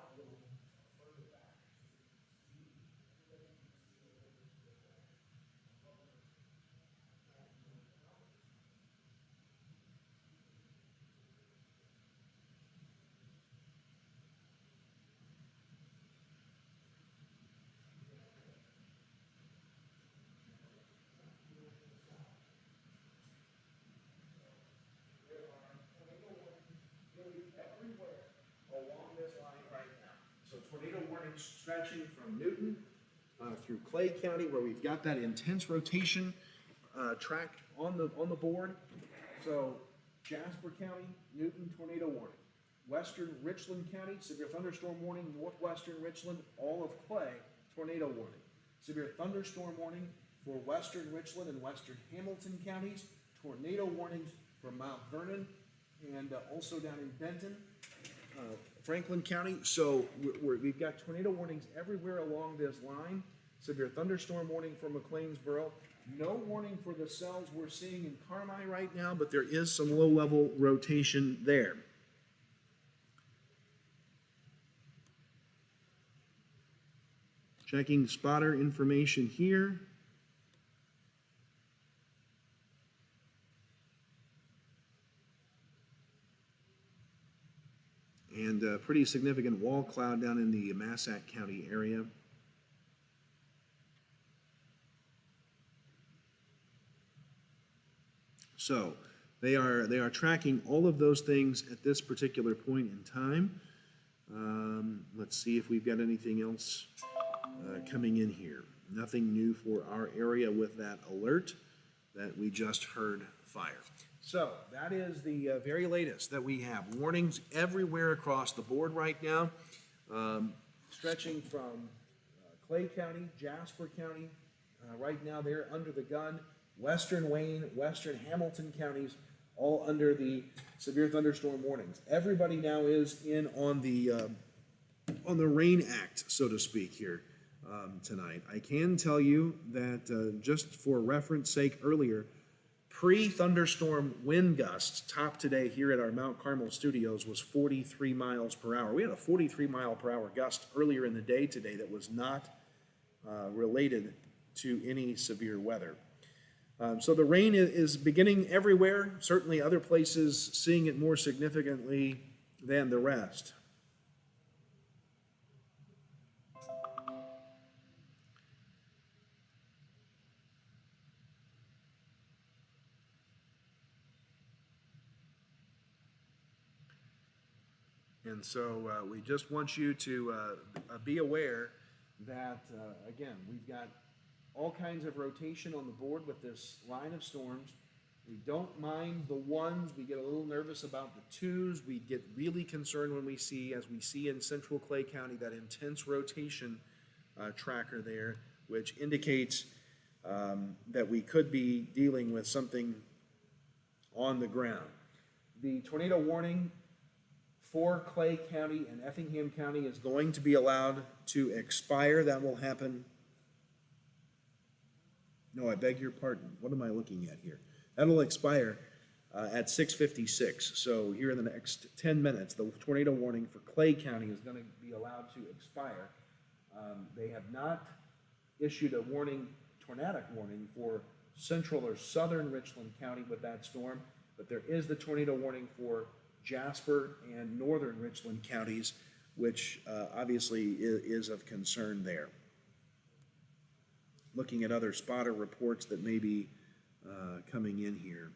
Stretching from Newton through Clay County, where we've got that intense rotation track on the board. So Jasper County, Newton tornado warning. Western Richland County, severe thunderstorm warning. Northwestern Richland, all of Clay, tornado warning. Severe thunderstorm warning for Western Richland and Western Hamilton counties. Tornado warnings for Mount Vernon and also down in Benton, Franklin County. So we've got tornado warnings everywhere along this line. Severe thunderstorm warning for McLeansboro. No warning for the cells we're seeing in Carmi right now, but there is some low-level rotation there. Checking spotter information here. And a pretty significant wall cloud down in the Massac County area. So they are tracking all of those things at this particular point in time. Let's see if we've got anything else coming in here. Nothing new for our area with that alert that we just heard fire. So that is the very latest that we have. Warnings everywhere across the board right now, stretching from Clay County, Jasper County. Right now they're under the gun. Western Wayne, Western Hamilton counties, all under the severe thunderstorm warnings. Everybody now is in on the Rain Act, so to speak, here tonight. I can tell you that just for reference sake earlier, pre-thunderstorm wind gusts top today here at our Mount Carmel studios was 43 miles per hour. We had a 43 mile per hour gust earlier in the day today that was not related to any severe weather. So the rain is beginning everywhere, certainly other places seeing it more significantly than the rest. And so we just want you to be aware that, again, we've got all kinds of rotation on the board with this line of storms. We don't mind the ones. We get a little nervous about the twos. We get really concerned when we see, as we see in central Clay County, that intense rotation tracker there, which indicates that we could be dealing with something on the ground. The tornado warning for Clay County and Effingham County is going to be allowed to expire. That will happen. No, I beg your pardon. What am I looking at here? That'll expire at 6:56. So here in the next 10 minutes, the tornado warning for Clay County is going to be allowed to expire. They have not issued a warning, tornadic warning, for central or southern Richland County with that storm, but there is the tornado warning for Jasper and northern Richland counties, which obviously is of concern there. Looking at other spotter reports that may be coming in here.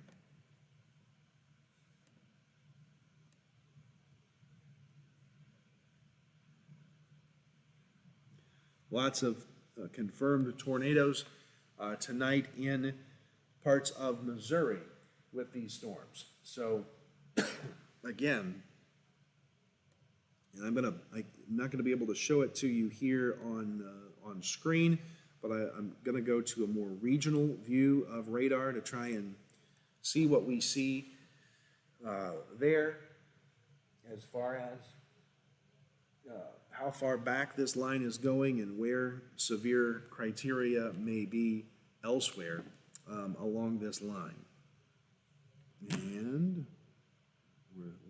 Lots of confirmed tornadoes tonight in parts of Missouri with these storms. So again, and I'm not gonna be able to show it to you here on screen, but I'm gonna go to a more regional view of radar to try and see what we see there as far as how far back this line is going and where severe criteria may be elsewhere along this line. And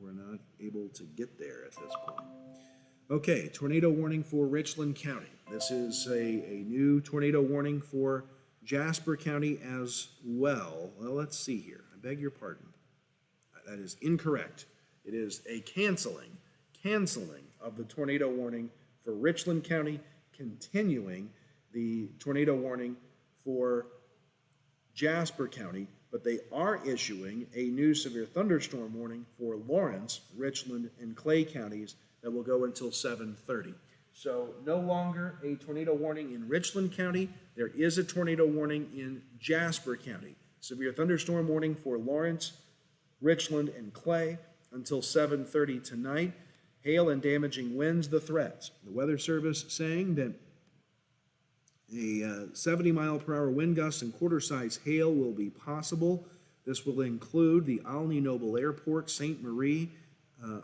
we're not able to get there at this point. Okay, tornado warning for Richland County. This is a new tornado warning for Jasper County as well. Well, let's see here. I beg your pardon. That is incorrect. It is a canceling of the tornado warning for Richland County, continuing the tornado warning for Jasper County, but they are issuing a new severe thunderstorm warning for Lawrence, Richland, and Clay counties that will go until 7:30. So no longer a tornado warning in Richland County. There is a tornado warning in Jasper County. Severe thunderstorm warning for Lawrence, Richland, and Clay until 7:30 tonight. Hail and damaging winds the threats. The Weather Service saying that a 70-mile-per-hour wind gusts and quarter-size hail will be possible. This will include the Olney Noble Airport, St. Marie,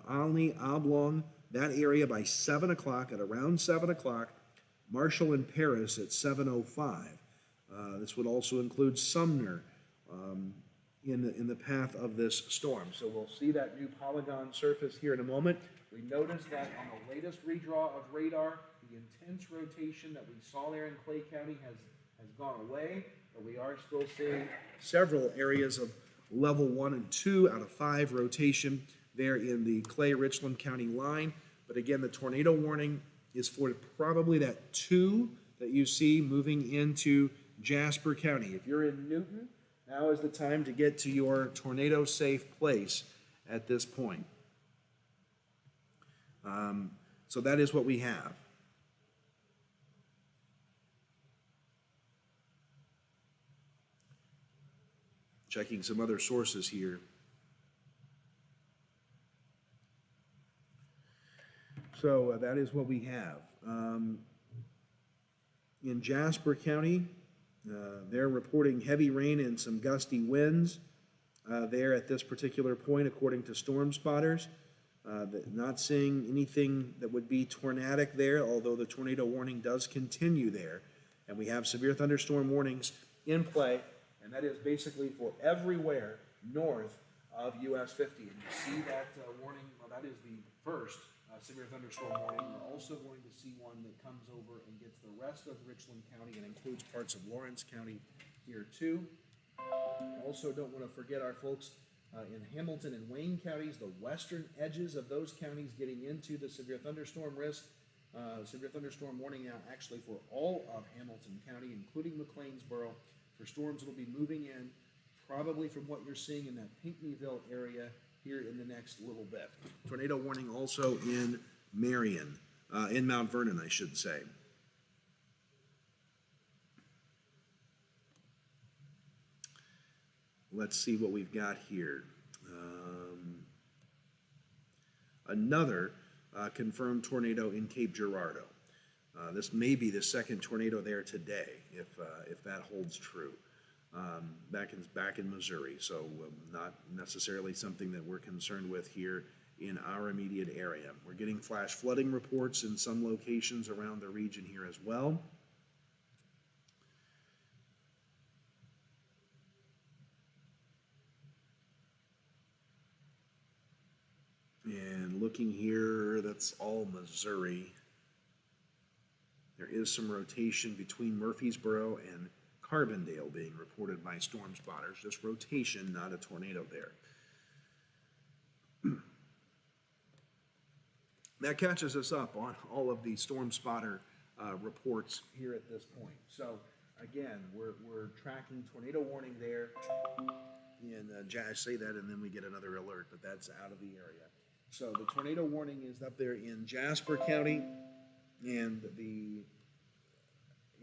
Olney, Oblong, that area by 7 o'clock, at around 7 o'clock, Marshall and Paris at 7:05. This would also include Sumner in the path of this storm. So we'll see that new polygon surface here in a moment. We noticed that on the latest redraw of radar, the intense rotation that we saw there in Clay County has gone away, but we are still seeing several areas of level 1 and 2 out of 5 rotation there in the Clay-Richland County line. But again, the tornado warning is for probably that 2 that you see moving into Jasper County. If you're in Newton, now is the time to get to your tornado-safe place at this point. So that is what we have. Checking some other sources here. So that is what we have. In Jasper County, they're reporting heavy rain and some gusty winds there at this particular point, according to storm spotters. Not seeing anything that would be tornadic there, although the tornado warning does continue there. And we have severe thunderstorm warnings in play, and that is basically for everywhere north of US 50. And you see that warning, well, that is the first severe thunderstorm warning. We're also going to see one that comes over and gets the rest of Richland County and includes parts of Lawrence County here too. Also, don't want to forget our folks in Hamilton and Wayne counties, the western edges of those counties getting into the severe thunderstorm risk. Severe thunderstorm warning now actually for all of Hamilton County, including McLeansboro, for storms that will be moving in, probably from what you're seeing in that Pinckneyville area here in the next little bit. Tornado warning also in Marion, in Mount Vernon, I should say. Let's see what we've got here. Another confirmed tornado in Cape Girardeau. This may be the second tornado there today, if that holds true. Back in Missouri, so not necessarily something that we're concerned with here in our immediate area. We're getting flash flooding reports in some locations around the region here as well. And looking here, that's all Missouri. There is some rotation between Murfreesboro and Carbondale being reported by storm spotters. Just rotation, not a tornado there. That catches us up on all of the storm spotter reports here at this point. So again, we're tracking tornado warning there. And I say that and then we get another alert, but that's out of the area. So the tornado warning is up there in Jasper County, and the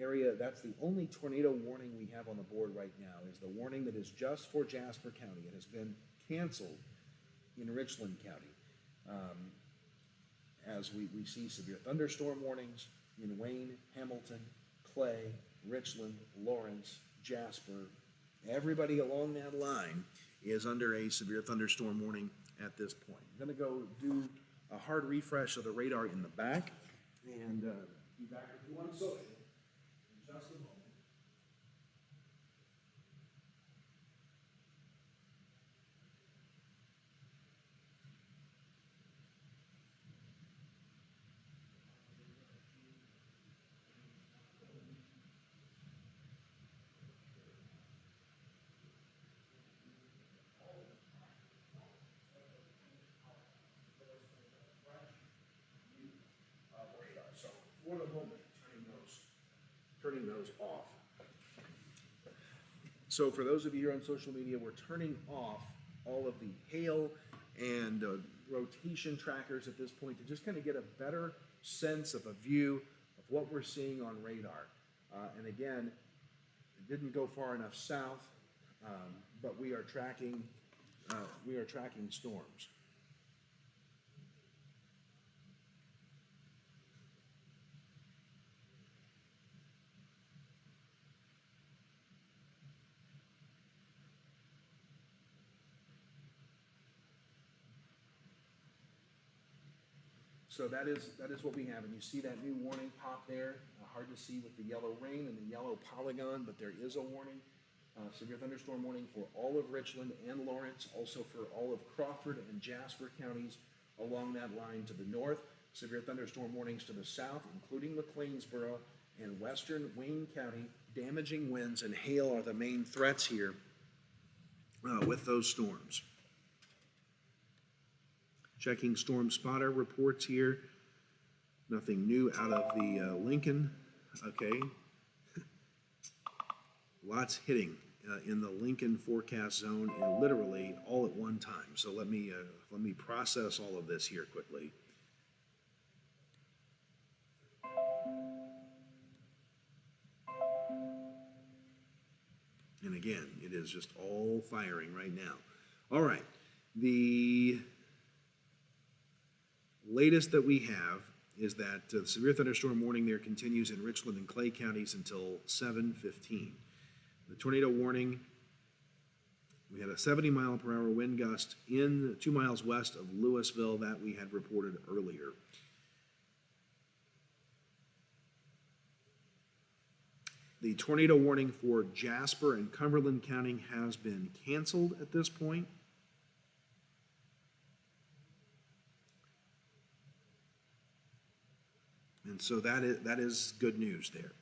area, that's the only tornado warning we have on the board right now, is the warning that is just for Jasper County. It has been canceled in Richland County. As we see severe thunderstorm warnings in Wayne, Hamilton, Clay, Richland, Lawrence, Jasper. Everybody along that line is under a severe thunderstorm warning at this point. I'm going to go do a hard refresh of the radar in the back, and be back with you on social in just a moment. For the moment, turning those off. So for those of you here on social media, we're turning off all of the hail and rotation trackers at this point to just kind of get a better sense of a view of what we're seeing on radar. And again, it didn't go far enough south, but we are tracking storms. So that is what we have, and you see that new warning pop there. Hard to see with the yellow rain and the yellow polygon, but there is a warning. Severe thunderstorm warning for all of Richland and Lawrence, also for all of Crawford and Jasper counties along that line to the north. Severe thunderstorm warnings to the south, including McLeansboro and western Wayne County. Damaging winds and hail are the main threats here with those storms. Checking storm spotter reports here. Nothing new out of the Lincoln. Okay. Lots hitting in the Lincoln forecast zone and literally all at one time. So let me process all of this here quickly. And again, it is just all firing right now. All right. The latest that we have is that the severe thunderstorm warning there continues in Richland and Clay counties until 7:15. The tornado warning, we had a 70-mile-per-hour wind gust in 2 miles west of Louisville that we had reported earlier. The tornado warning for Jasper and Cumberland County has been canceled at this point. And so that is good news there.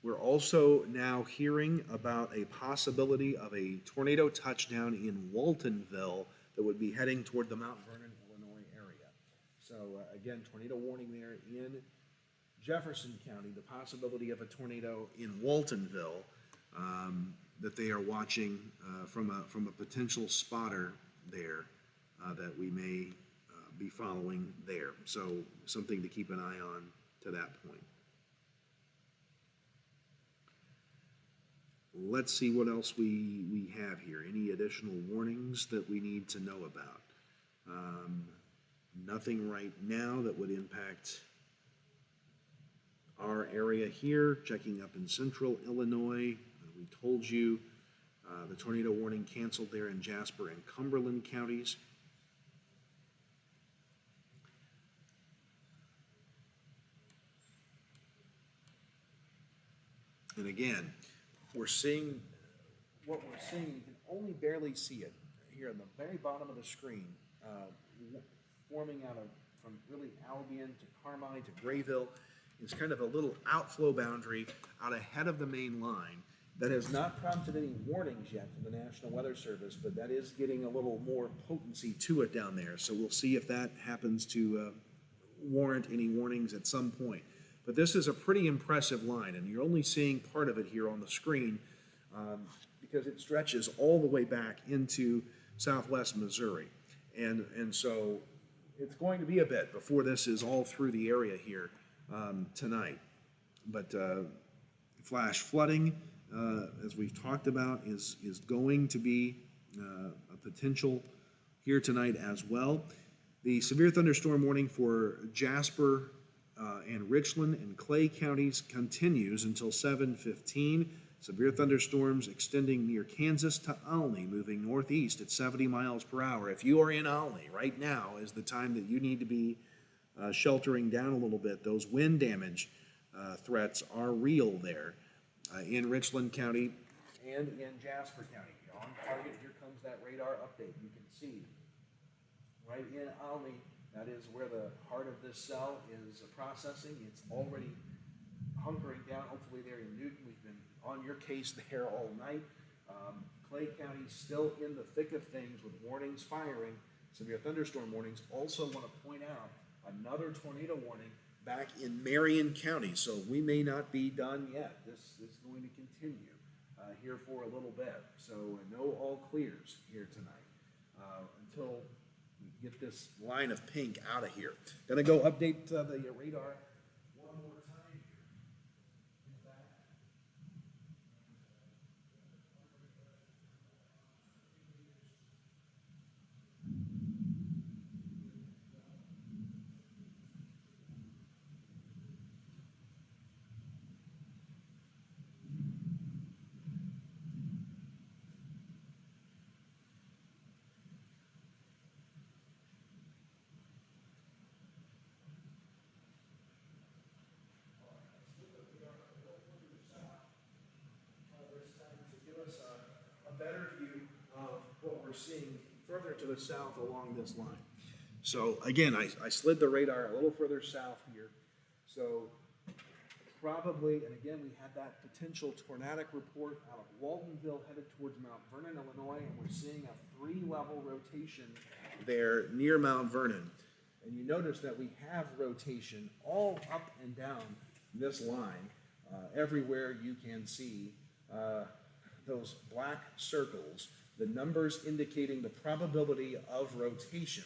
We're also now hearing about a possibility of a tornado touchdown in Waltonville that would be heading toward the Mount Vernon, Illinois area. So again, tornado warning there in Jefferson County, the possibility of a tornado in Waltonville that they are watching from a potential spotter there that we may be following there. So something to keep an eye on to that point. Let's see what else we have here. Any additional warnings that we need to know about? Nothing right now that would impact our area here. Checking up in central Illinois. We told you the tornado warning canceled there in Jasper and Cumberland counties. And again, we're seeing what we're seeing. You can only barely see it here on the very bottom of the screen, forming out of from really Albion to Carmine to Grayville. It's kind of a little outflow boundary out ahead of the main line that has not prompted any warnings yet from the National Weather Service, but that is getting a little more potency to it down there. So we'll see if that happens to warrant any warnings at some point. But this is a pretty impressive line, and you're only seeing part of it here on the screen because it stretches all the way back into southwest Missouri. And so it's going to be a bit before this is all through the area here tonight. But flash flooding, as we've talked about, is going to be a potential here tonight as well. The severe thunderstorm warning for Jasper and Richland and Clay counties continues until 7:15. Severe thunderstorms extending near Kansas to Olney, moving northeast at 70 miles per hour. If you are in Olney right now is the time that you need to be sheltering down a little bit. Those wind damage threats are real there in Richland County and in Jasper County. You're on target. Here comes that radar update. You can see right in Olney, that is where the heart of this cell is processing. It's already hunkering down, hopefully there in Newton. We've been on your case there all night. Clay County still in the thick of things with warnings firing, severe thunderstorm warnings. Also want to point out another tornado warning back in Marion County. So we may not be done yet. This is going to continue. here for a little bit. So no all clears here tonight until we get this line of pink out of here. Gonna go update the radar one more time here. Better view of what we're seeing further to the south along this line. So again, I slid the radar a little further south here. So probably, and again, we had that potential tornadic report out of Waltonville headed towards Mount Vernon, Illinois, and we're seeing a 3-level rotation there near Mount Vernon. And you notice that we have rotation all up and down this line. Everywhere you can see those black circles, the numbers indicating the probability of rotation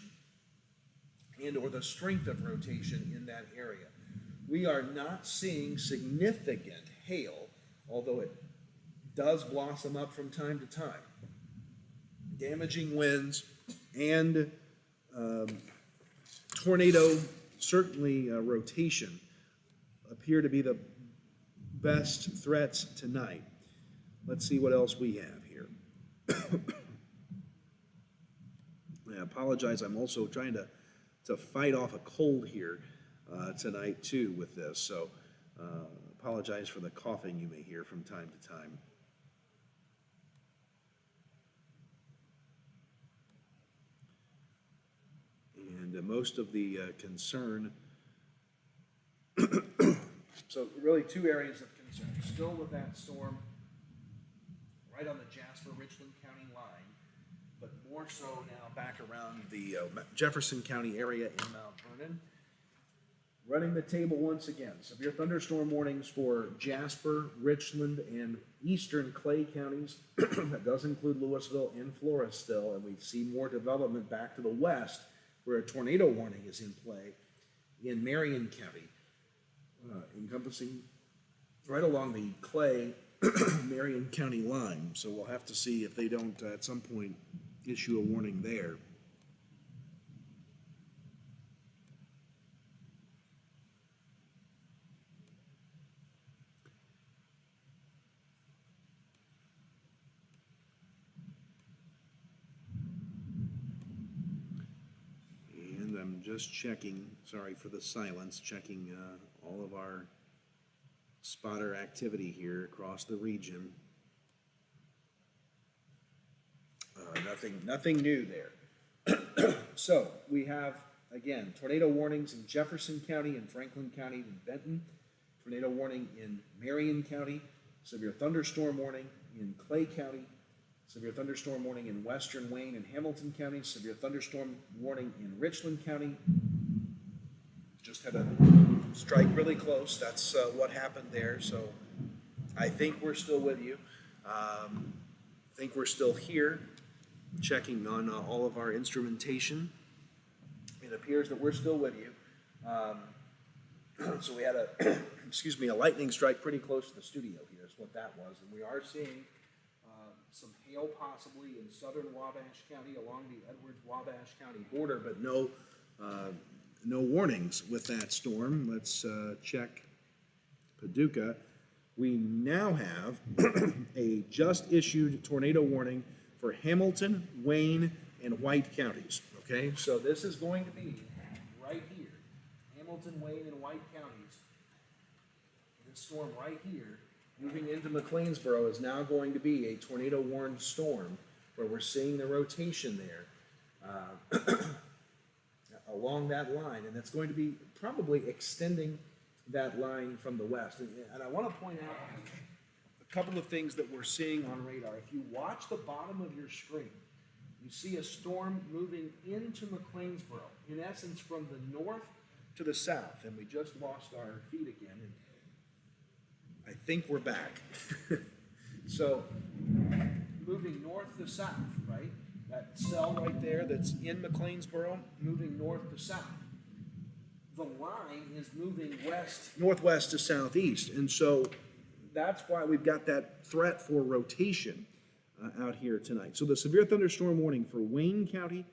and or the strength of rotation in that area. We are not seeing significant hail, although it does blossom up from time to time. Damaging winds and tornado, certainly rotation, appear to be the best threats tonight. Let's see what else we have here. I apologize. I'm also trying to fight off a cold here tonight too with this. So apologize for the coughing you may hear from time to time. And most of the concern, so really 2 areas of concern. Still with that storm right on the Jasper-Richland County line, but more so now back around the Jefferson County area in Mount Vernon. Running the table once again. Severe thunderstorm warnings for Jasper, Richland, and eastern Clay counties. That does include Louisville and Florida still, and we see more development back to the west where a tornado warning is in play in Marion County, encompassing right along the Clay Marion County line. So we'll have to see if they don't at some point issue a warning there. And I'm just checking, sorry for the silence, checking all of our spotter activity here across the region. Nothing new there. So we have, again, tornado warnings in Jefferson County and Franklin County and Benton, tornado warning in Marion County, severe thunderstorm warning in Clay County, severe thunderstorm warning in western Wayne and Hamilton counties, severe thunderstorm warning in Richland County. Just had a strike really close. That's what happened there. So I think we're still with you. I think we're still here checking on all of our instrumentation. It appears that we're still with you. So we had a lightning strike pretty close to the studio here is what that was. And we are seeing some hail possibly in southern Wabash County along the Edwards-Wabash County border, but no warnings with that storm. Let's check Paducah. We now have a just issued tornado warning for Hamilton, Wayne, and White counties. Okay, so this is going to be right here. Hamilton, Wayne, and White counties. This storm right here, moving into McLeansboro, is now going to be a tornado warned storm where we're seeing the rotation there. Along that line, and that's going to be probably extending that line from the west. And I want to point out a couple of things that we're seeing on radar. If you watch the bottom of your screen, you see a storm moving into McLeansboro, in essence from the north to the south, and we just lost our feed again, and I think we're back. So moving north to south, right? That cell right there that's in McLeansboro, moving north to south. The line is moving northwest to southeast, and so that's why we've got that threat for rotation out here tonight. So the severe thunderstorm warning for Wayne County,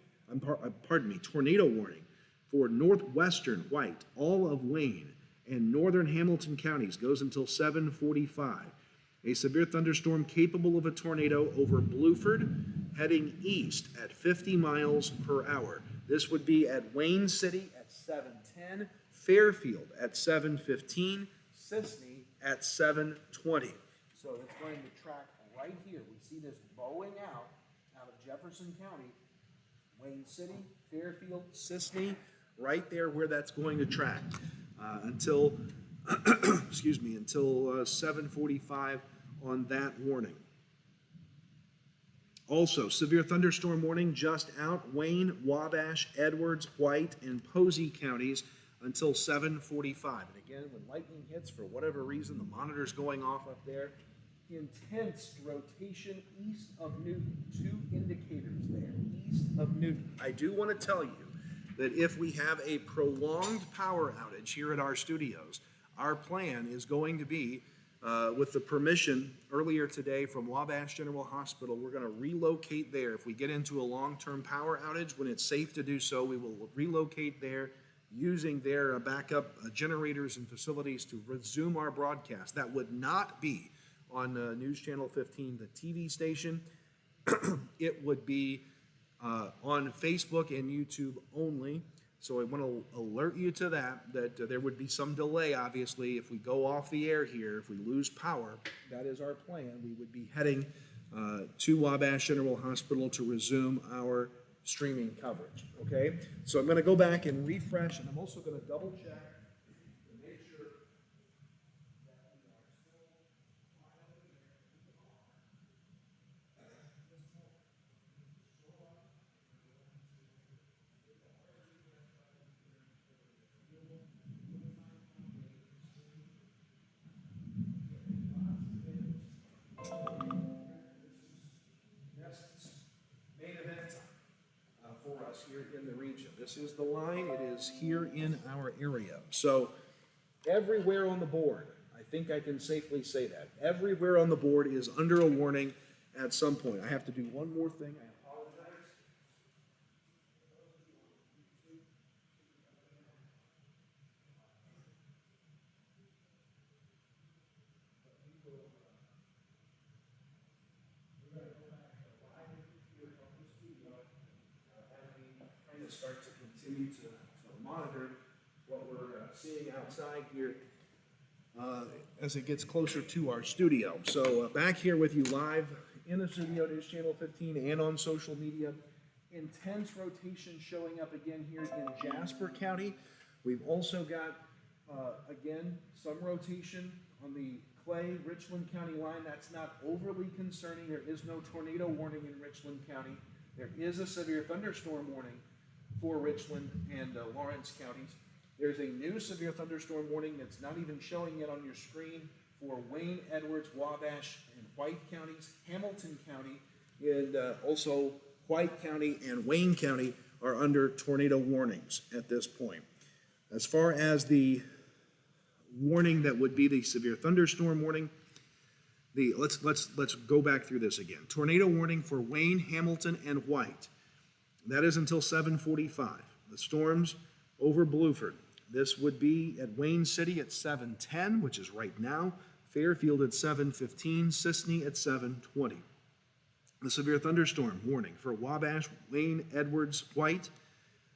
tornado warning for northwestern White, all of Wayne, and northern Hamilton counties goes until 7:45. A severe thunderstorm capable of a tornado over Bluford, heading east at 50 miles per hour. This would be at Wayne City at 7:10, Fairfield at 7:15, Sisney at 7:20. So it's going to track right here. We see this bowing out of Jefferson County, Wayne City, Fairfield, Sisney, right there where that's going to track until, until 7:45 on that warning. Also, severe thunderstorm warning just out, Wayne, Wabash, Edwards, White, and Posey counties until 7:45. And again, when lightning hits, for whatever reason, the monitor's going off up there. Intense rotation east of Newton. 2 indicators there, east of Newton. I do want to tell you that if we have a prolonged power outage here at our studios, our plan is going to be, with the permission earlier today from Wabash General Hospital, we're going to relocate there. If we get into a long-term power outage, when it's safe to do so, we will relocate there using their backup generators and facilities to resume our broadcast. That would not be on News Channel 15, the TV station. It would be on Facebook and YouTube only. So I want to alert you to that there would be some delay, obviously, if we go off the air here, if we lose power. That is our plan. We would be heading to Wabash General Hospital to resume our streaming coverage, okay? So I'm going to go back and refresh, and I'm also going to double check to make sure that we are still live on the air. Main event for us here in the region. This is the line. It is here in our area. So everywhere on the board, I think I can safely say that, everywhere on the board is under a warning at some point. I have to do one more thing. I apologize. Start to continue to monitor what we're seeing outside here as it gets closer to our studio. So back here with you live in the studio, News Channel 15, and on social media. Intense rotation showing up again here in Jasper County. We've also got, again, some rotation on the Clay, Richland County line. That's not overly concerning. There is no tornado warning in Richland County. There is a severe thunderstorm warning for Richland and Lawrence counties. There's a new severe thunderstorm warning that's not even showing yet on your screen for Wayne, Edwards, Wabash, and White counties. Hamilton County and also White County and Wayne County are under tornado warnings at this point. As far as the warning that would be the severe thunderstorm warning, let's go back through this again. Tornado warning for Wayne, Hamilton, and White. That is until 7:45. The storms over Bluford. This would be at Wayne City at 7:10, which is right now. Fairfield at 7:15. Sisney at 7:20. The severe thunderstorm warning for Wabash, Wayne, Edwards, White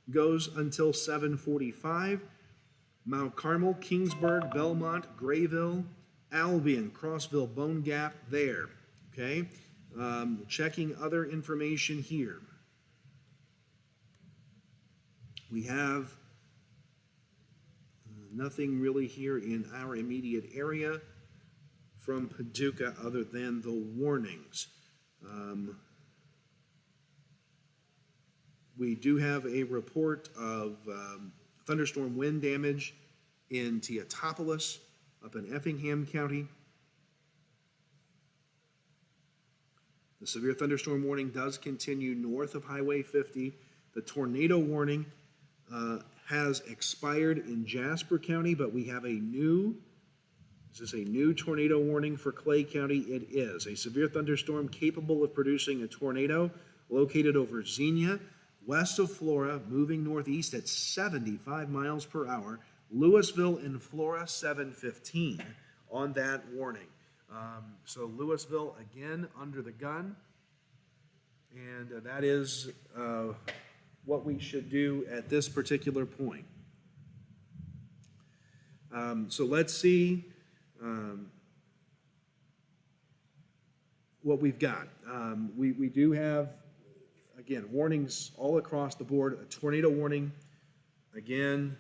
goes until 7:45. Mount Carmel, Kingsburg, Belmont, Grayville, Albion, Crossville, Bone Gap there. Okay? Checking other information here. We have nothing really here in our immediate area from Paducah other than the warnings. We do have a report of thunderstorm wind damage in Teotopolis up in Effingham County. The severe thunderstorm warning does continue north of Highway 50. The tornado warning has expired in Jasper County, but we have is this a new tornado warning for Clay County? It is. A severe thunderstorm capable of producing a tornado located over Xenia, west of Flora, moving northeast at 75 miles per hour. Louisville and Flora, 7:15 on that warning. So Louisville, again, under the gun. And that is what we should do at this particular point. So let's see what we've got. We do have, again, warnings all across the board. A tornado warning, again.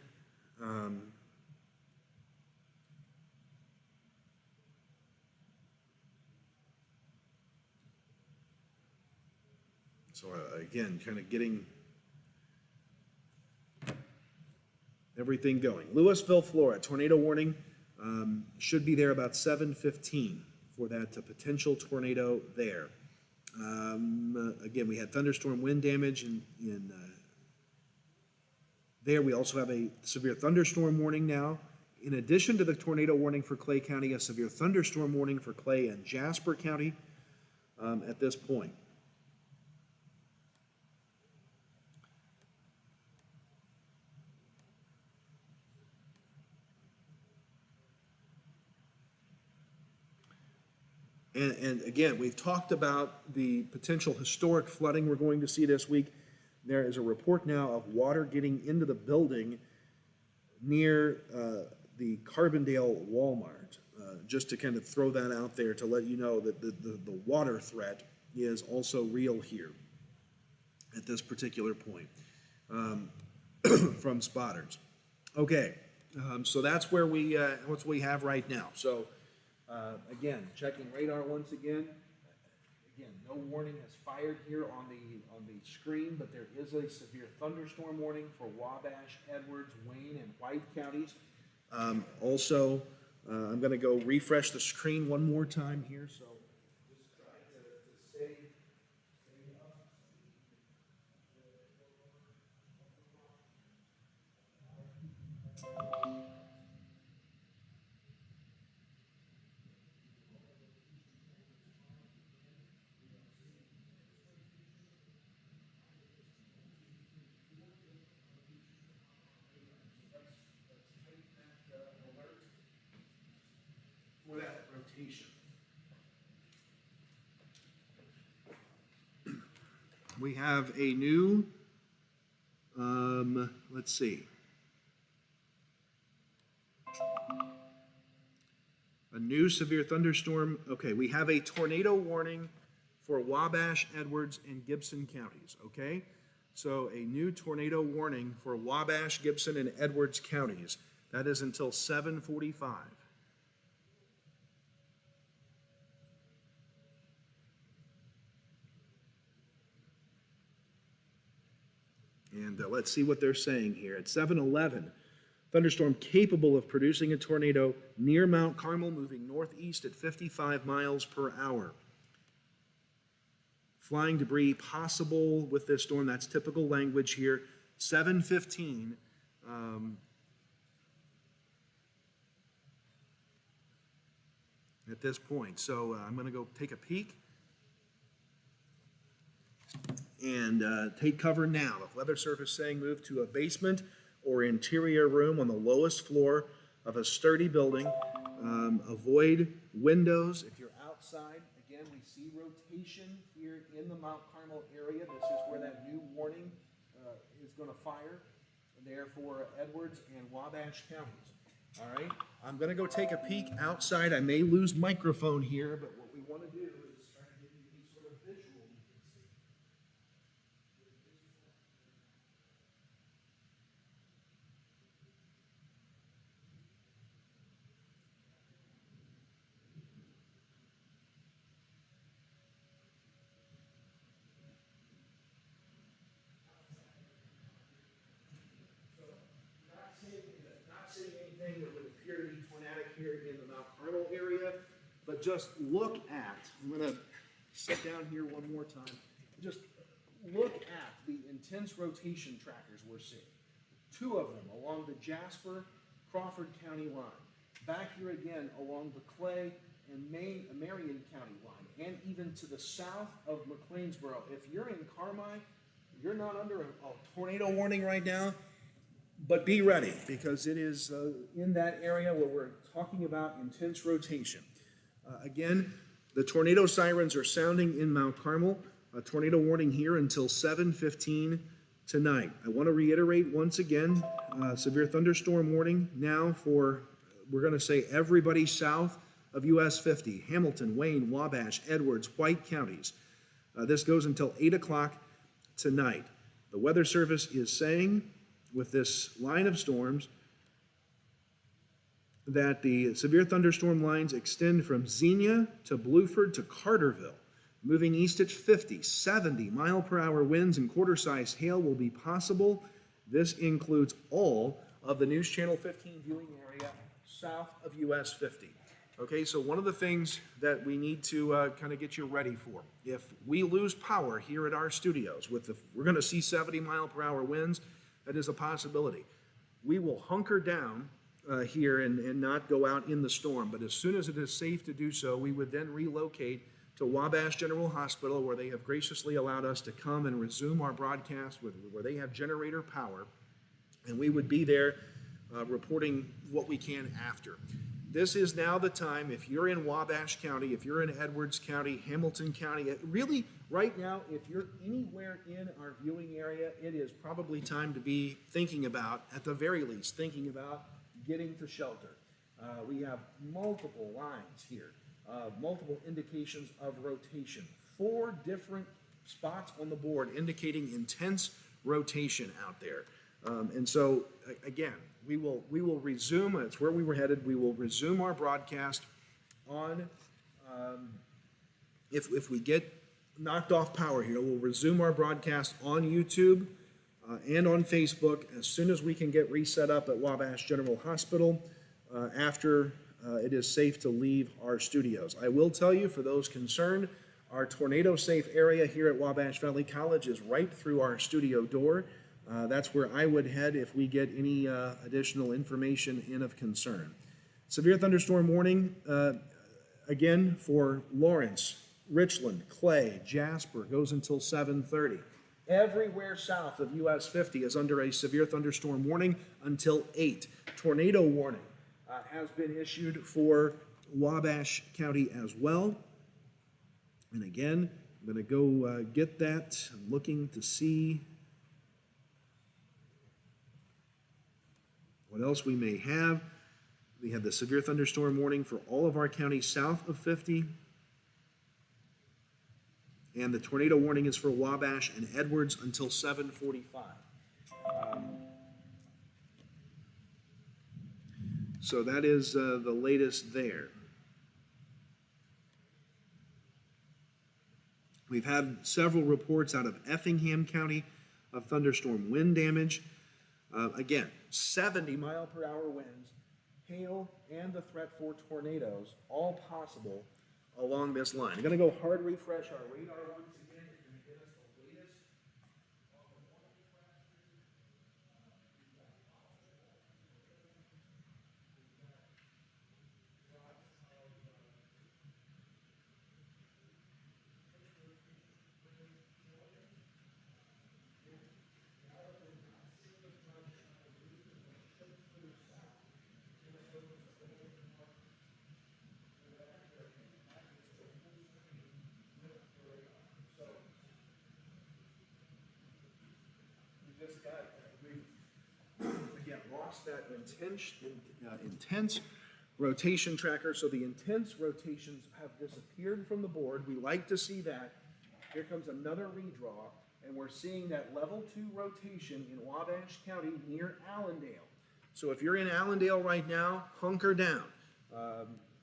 So again, kind of getting everything going. Louisville, Florida, tornado warning should be there about 7:15 for that potential tornado there. Again, we had thunderstorm wind damage in there. We also have a severe thunderstorm warning now. In addition to the tornado warning for Clay County, a severe thunderstorm warning for Clay and Jasper County at this point. And again, we've talked about the potential historic flooding we're going to see this week. There is a report now of water getting into the building near the Carbondale Walmart. Just to kind of throw that out there to let you know that the water threat is also real here at this particular point from spotters. Okay, so that's where what we have right now. So. Again, checking radar once again. Again, no warning is fired here on the screen, but there is a severe thunderstorm warning for Wabash, Edwards, Wayne, and White counties. Also, I'm going to go refresh the screen one more time here. So just try to stay up. For that rotation. We have a new, let's see. A new severe thunderstorm. Okay, we have a tornado warning for Wabash, Edwards, and Gibson counties, okay? So a new tornado warning for Wabash, Gibson, and Edwards counties. That is until 7:45. And let's see what they're saying here. At 7:11, thunderstorm capable of producing a tornado near Mount Carmel, moving northeast at 55 miles per hour. Flying debris possible with this storm. That's typical language here. 7:15. At this point. So I'm going to go take a peek and take cover now. The weather service saying move to a basement or interior room on the lowest floor of a sturdy building. Avoid windows. If you're outside, again, we see rotation here in the Mount Carmel area. This is where that new warning is going to fire there for Edwards and Wabash counties. All right, I'm going to go take a peek outside. I may lose microphone here, but what we want to do is try to give you any sort of visual you can see. Not seeing anything that would appear to be tornadic here in the Mount Carmel area, but just look at, I'm going to sit down here one more time. Just look at the intense rotation trackers we're seeing. 2 of them along the Jasper-Crawford County line. Back here again along the Clay and Marion County line, and even to the south of McLeansboro. If you're in Carmi, you're not under a tornado warning right now, but be ready, because it is in that area where we're talking about intense rotation. Again, the tornado sirens are sounding in Mount Carmel. A tornado warning here until 7:15 tonight. I want to reiterate once again, severe thunderstorm warning now for, we're going to say, everybody south of US 50, Hamilton, Wayne, Wabash, Edwards, White counties. This goes until 8 o'clock tonight. The Weather Service is saying, with this line of storms, that the severe thunderstorm lines extend from Xenia to Bluford to Carterville, moving east at 50, 70 mile per hour winds and quarter-sized hail will be possible. This includes all of the News Channel 15 viewing area south of US 50. Okay, so one of the things that we need to kind of get you ready for, if we lose power here at our studios, we're going to see 70 mile per hour winds, that is a possibility. We will hunker down here and not go out in the storm, but as soon as it is safe to do so, we would then relocate to Wabash General Hospital, where they have graciously allowed us to come and resume our broadcast where they have generator power, and we would be there reporting what we can after. This is now the time, if you're in Wabash County, if you're in Edwards County, Hamilton County, really right now, if you're anywhere in our viewing area, it is probably time to be thinking about, at the very least, thinking about getting to shelter. We have multiple lines here, multiple indications of rotation, 4 different spots on the board indicating intense rotation out there. And so, again, we will resume, it's where we were headed, we will resume our broadcast on, if we get knocked off power here, we'll resume our broadcast on YouTube and on Facebook as soon as we can get reset up at Wabash General Hospital after it is safe to leave our studios. I will tell you, for those concerned, our tornado-safe area here at Wabash Valley College is right through our studio door. That's where I would head if we get any additional information in of concern. Severe thunderstorm warning, again, for Lawrence, Richland, Clay, Jasper, goes until 7:30. Everywhere south of US 50 is under a severe thunderstorm warning until 8. Tornado warning has been issued for Wabash County as well. And again, I'm going to go get that. I'm looking to see what else we may have. We have the severe thunderstorm warning for all of our counties south of 50. And the tornado warning is for Wabash and Edwards until 7:45. So that is the latest there. We've had several reports out of Effingham County of thunderstorm wind damage. Again, 70 mile per hour winds, hail, and the threat for tornadoes, all possible along this line. I'm going to go hard refresh our radar once again. It's going to get us the latest on the warning flash. Lost that intense rotation tracker, so the intense rotations have disappeared from the board. We like to see that. Here comes another redraw, and we're seeing that level 2 rotation in Wabash County near Allendale. So if you're in Allendale right now, hunker down.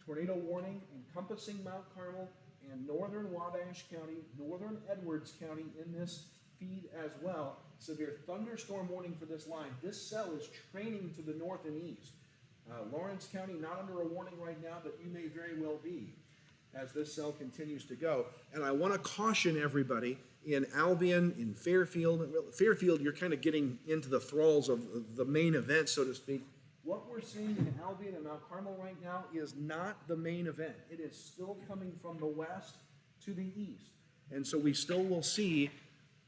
Tornado warning encompassing Mount Carmel and northern Wabash County, northern Edwards County in this feed as well. Severe thunderstorm warning for this line. This cell is training to the north and east. Lawrence County not under a warning right now, but you may very well be. as this cell continues to go. And I want to caution everybody in Albion, in Fairfield, you're kind of getting into the thralls of the main event, so to speak. What we're seeing in Albion and Mount Carmel right now is not the main event. It is still coming from the west to the east. And so we still will see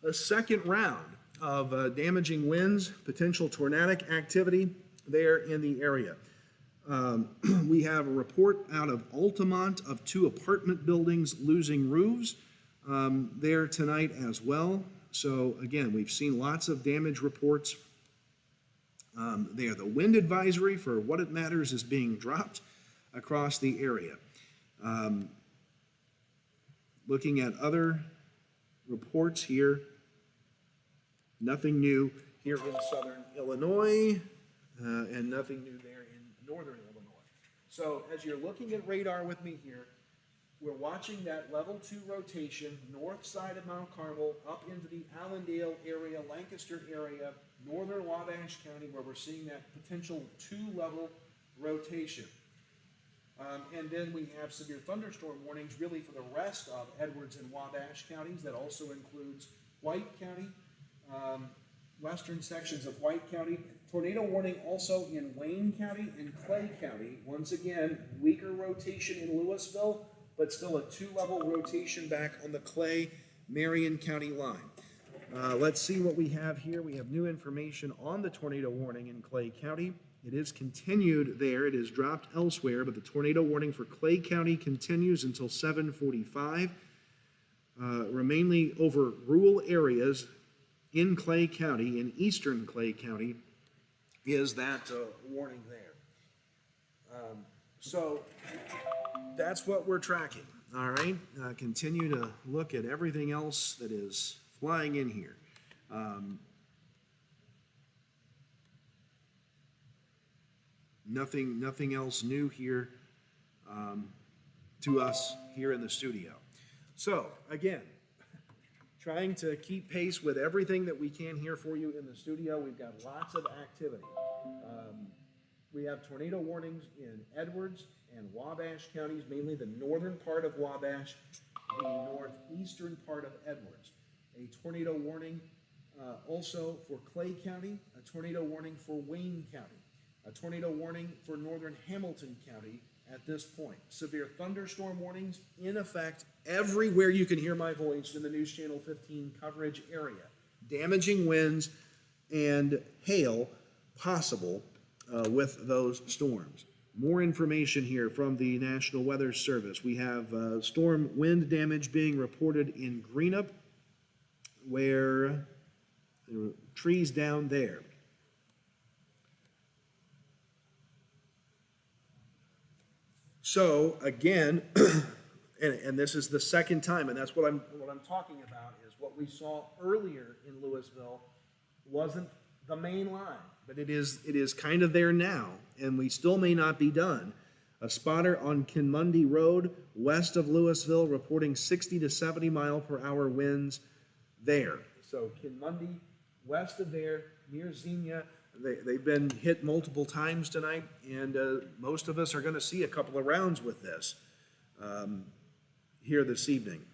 a second round of damaging winds, potential tornadic activity there in the area. We have a report out of Altamont of 2 apartment buildings losing roofs there tonight as well. So again, we've seen lots of damage reports there. The wind advisory, for what it matters, is being dropped across the area. Looking at other reports here, nothing new here in southern Illinois, and nothing new there in northern Illinois. So as you're looking at radar with me here, we're watching that level 2 rotation, north side of Mount Carmel, up into the Allendale area, Lancaster area, northern Wabash County, where we're seeing that potential 2-level rotation. And then we have severe thunderstorm warnings really for the rest of Edwards and Wabash counties. That also includes White County, western sections of White County. Tornado warning also in Wayne County and Clay County. Once again, weaker rotation in Louisville, but still a 2-level rotation back on the Clay-Marion County line. Let's see what we have here. We have new information on the tornado warning in Clay County. It is continued there. It is dropped elsewhere, but the tornado warning for Clay County continues until 7:45. Mainly over rural areas in Clay County, in eastern Clay County, is that warning there. So that's what we're tracking, all right? Continue to look at everything else that is flying in here. Nothing else new here to us here in the studio. So again, trying to keep pace with everything that we can here for you in the studio. We've got lots of activity. We have tornado warnings in Edwards and Wabash counties, mainly the northern part of Wabash, the northeastern part of Edwards. A tornado warning also for Clay County, a tornado warning for Wayne County, a tornado warning for northern Hamilton County at this point. Severe thunderstorm warnings in effect everywhere you can hear my voice in the News Channel 15 coverage area. Damaging winds and hail possible with those storms. More information here from the National Weather Service. We have storm wind damage being reported in Greenup, where there were trees down there. So again, and this is the second time, and that's what I'm talking about, is what we saw earlier in Louisville wasn't the main line, but it is kind of there now, and we still may not be done. A spotter on Kinmundy Road, west of Louisville, reporting 60 to 70 mile per hour winds there. So Kinmundy, west of there, near Xenia, they've been hit multiple times tonight, and most of us are going to see a couple of rounds with this here this evening.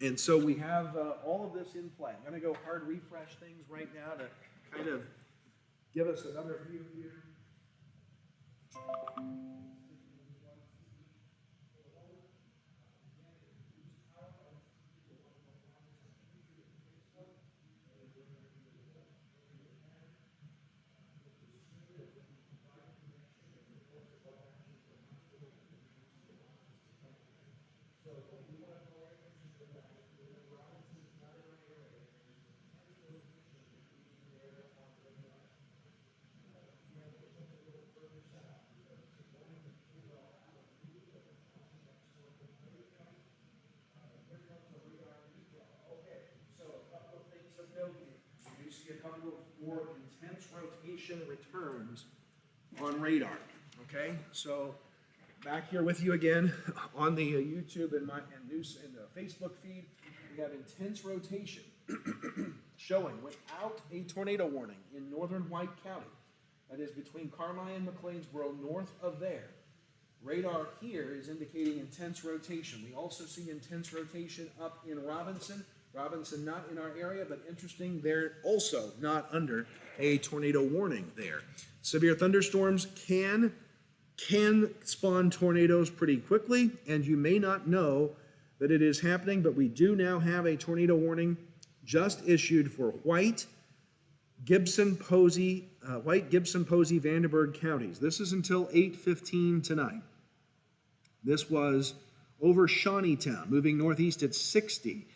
And so we have all of this in play. I'm going to go hard refresh things right now to kind of give us another view here. You see a couple of more intense rotation returns on radar. Okay, so back here with you again on the YouTube and news and the Facebook feed. We have intense rotation showing without a tornado warning in northern White County. That is between Carmi and McLeansboro, north of there. Radar here is indicating intense rotation. We also see intense rotation up in Robinson. Robinson not in our area, but interesting, they're also not under a tornado warning there. Severe thunderstorms can spawn tornadoes pretty quickly, and you may not know that it is happening, but we do now have a tornado warning just issued for White, Gibson, Posey, Vanderburgh counties. This is until 8:15 tonight. This was over Shawneetown, moving northeast at 60.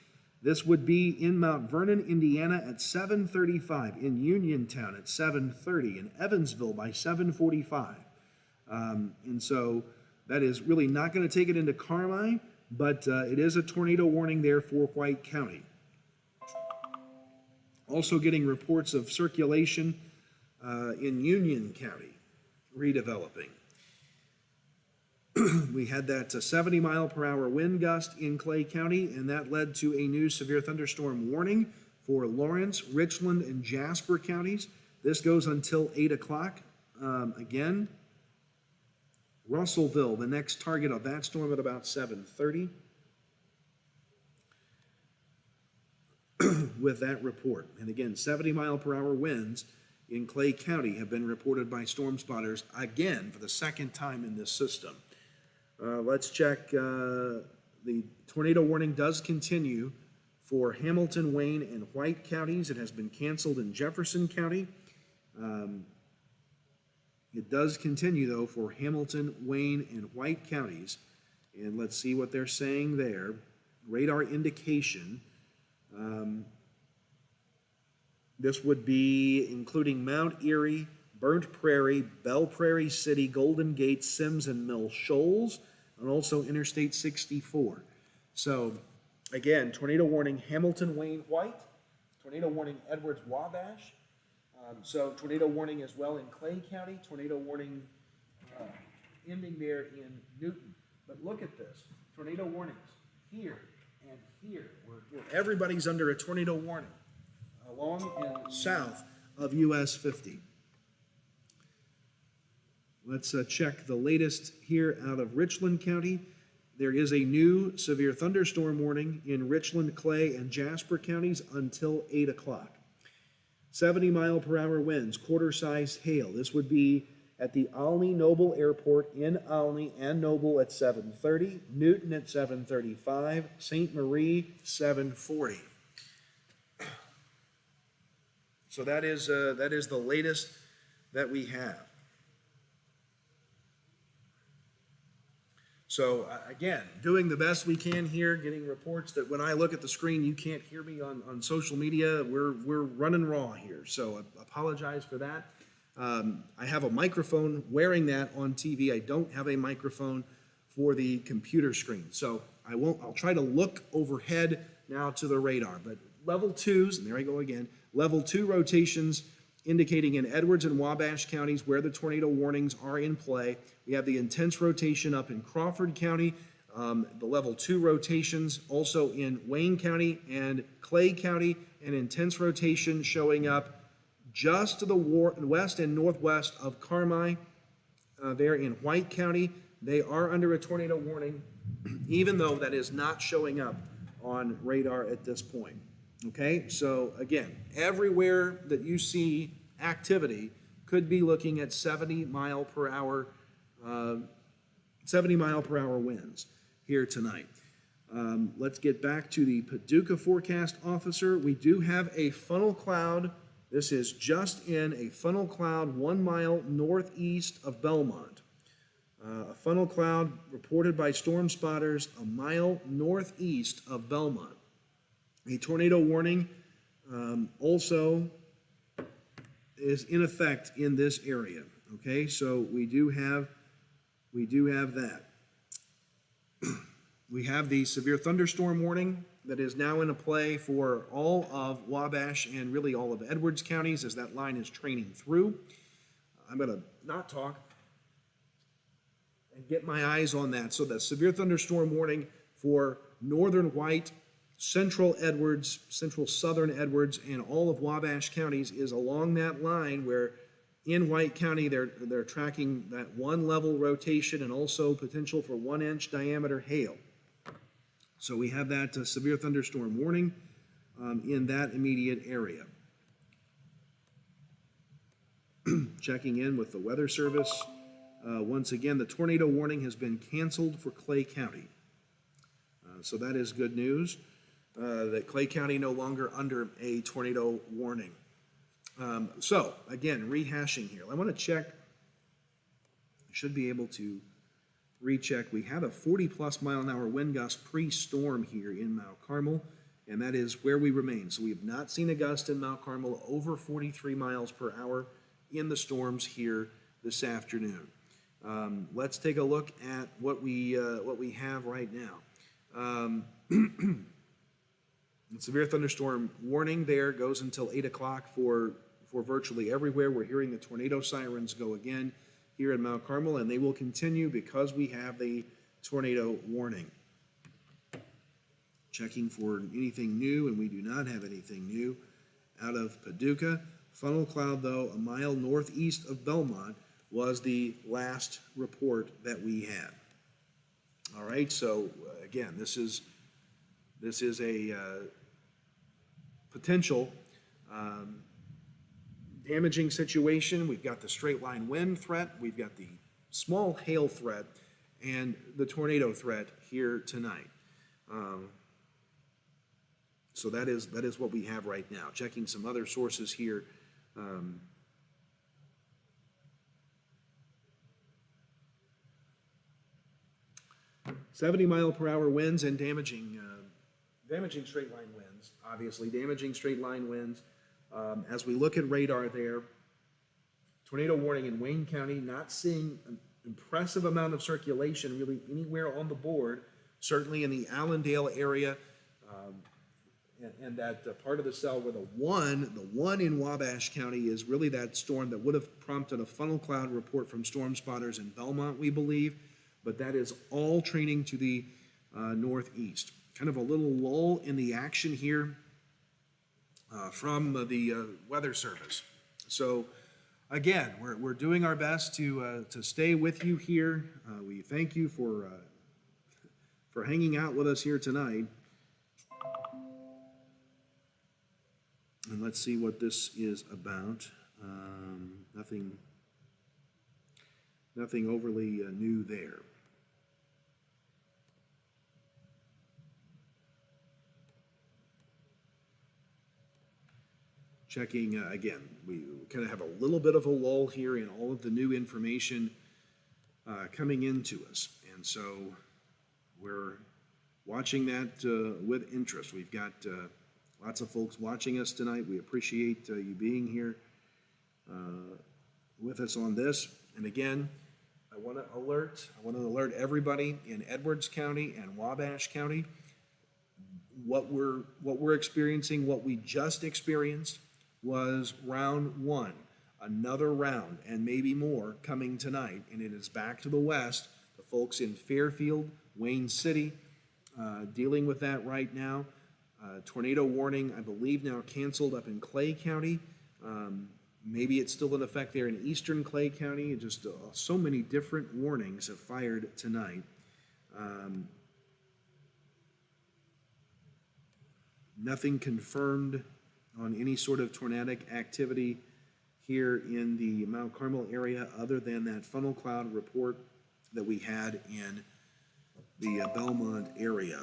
This would be in Mount Vernon, Indiana at 7:35, in Uniontown at 7:30, in Evansville by 7:45. And so that is really not going to take it into Carmi, but it is a tornado warning there for White County. Also getting reports of circulation in Union County, redeveloping. We had that 70-mile-per-hour wind gust in Clay County, and that led to a new severe thunderstorm warning for Lawrence, Richland, and Jasper counties. This goes until 8 o'clock. Again, Russellville, the next target of that storm, at about 7:30 with that report. And again, 70-mile-per-hour winds in Clay County have been reported by storm spotters again for the second time in this system. Let's check. The tornado warning does continue for Hamilton, Wayne, and White counties. It has been canceled in Jefferson County. It does continue, though, for Hamilton, Wayne, and White counties. And let's see what they're saying there. Radar indication. This would be including Mount Erie, Burnt Prairie, Belle Prairie City, Golden Gate, Sims, and Mill Shoals, and also Interstate 64. So, again, tornado warning Hamilton, Wayne, White, tornado warning Edwards, Wabash. So tornado warning as well in Clay County, tornado warning ending there in Newton. But look at this, tornado warnings here and here, where everybody's under a tornado warning along and south of US 50. Let's check the latest here out of Richland County. There is a new severe thunderstorm warning in Richland, Clay, and Jasper counties until 8 o'clock. 70-mile-per-hour winds, quarter-sized hail. This would be at the Olney Noble Airport in Olney and Noble at 7:30, Newton at 7:35, St. Marie 7:40. So that is the latest that we have. So again, doing the best we can here, getting reports that when I look at the screen, you can't hear me on social media. We're running raw here, so I apologize for that. I have a microphone wearing that on TV. I don't have a microphone for the computer screen, so I'll try to look overhead now to the radar. But level 2s, and there I go again, level 2 rotations indicating in Edwards and Wabash counties where the tornado warnings are in play. We have the intense rotation up in Crawford County, the level 2 rotations also in Wayne County and Clay County, and intense rotation showing up just to the west and northwest of Carmi, there in White County. They are under a tornado warning, even though that is not showing up on radar at this point. Okay, so again, everywhere that you see activity could be looking at 70-mile-per-hour winds here tonight. Let's get back to the Paducah forecast officer. We do have a funnel cloud. This is just in a funnel cloud 1 mile northeast of Belmont. A funnel cloud reported by storm spotters a mile northeast of Belmont. A tornado warning also is in effect in this area. Okay, so we do have that. We have the severe thunderstorm warning that is now in play for all of Wabash and really all of Edwards counties as that line is training through. I'm going to not talk and get my eyes on that. So the severe thunderstorm warning for northern White, central Edwards, central southern Edwards, and all of Wabash counties is along that line where In White County, they're tracking that 1 level rotation and also potential for 1-inch diameter hail. So we have that severe thunderstorm warning in that immediate area. Checking in with the Weather Service. Once again, the tornado warning has been canceled for Clay County. So that is good news, that Clay County no longer under a tornado warning. So, again, rehashing here. I want to check, I should be able to recheck. We had a 40-plus mile-an-hour wind gust pre-storm here in Mount Carmel, and that is where we remain. So we have not seen a gust in Mount Carmel over 43 miles per hour in the storms here this afternoon. Let's take a look at what we have right now. The severe thunderstorm warning there goes until 8 o'clock for virtually everywhere. We're hearing the tornado sirens go again here in Mount Carmel, and they will continue because we have the tornado warning. Checking for anything new, and we do not have anything new out of Paducah. Funnel cloud, though, a mile northeast of Belmont was the last report that we had. All right, so again, this is a potential damaging situation. We've got the straight line wind threat, we've got the small hail threat, and the tornado threat here tonight. So that is what we have right now. Checking some other sources here. 70-mile-per-hour winds and damaging straight line winds. Obviously, damaging straight line winds. As we look at radar there, tornado warning in Wayne County. Not seeing an impressive amount of circulation really anywhere on the board. Certainly in the Allendale area, and that part of the cell where the one in Wabash County is really that storm that would have prompted a funnel cloud report from storm spotters in Belmont, we believe. But that is all training to the northeast. Kind of a little lull in the action here from the Weather Service. So again, we're doing our best to stay with you here. We thank you for hanging out with us here tonight. And let's see what this is about. Nothing overly new there. Checking, again, we kind of have a little bit of a lull here in all of the new information coming into us. And so we're watching that with interest. We've got lots of folks watching us tonight. We appreciate you being here with us on this. And again, I want to alert everybody in Edwards County and Wabash County what we're experiencing, what we just experienced was round one. Another round and maybe more coming tonight, and it is back to the west. The folks in Fairfield, Wayne City, dealing with that right now. Tornado warning, I believe, now canceled up in Clay County. Maybe it's still in effect there in eastern Clay County. Just so many different warnings have fired tonight. Nothing confirmed on any sort of tornadic activity here in the Mount Carmel area other than that funnel cloud report that we had in the Belmont area.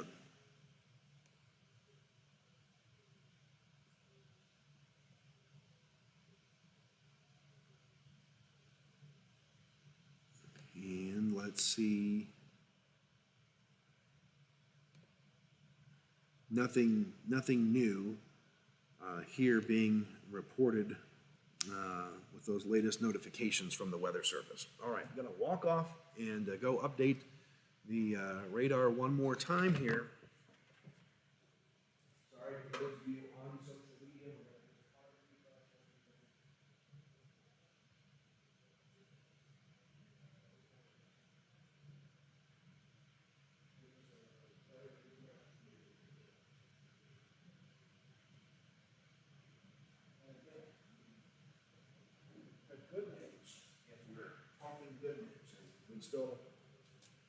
And let's see. Nothing new here being reported with those latest notifications from the Weather Service. All right, I'm going to walk off and go update the radar one more time here. Sorry for those of you on social media. Good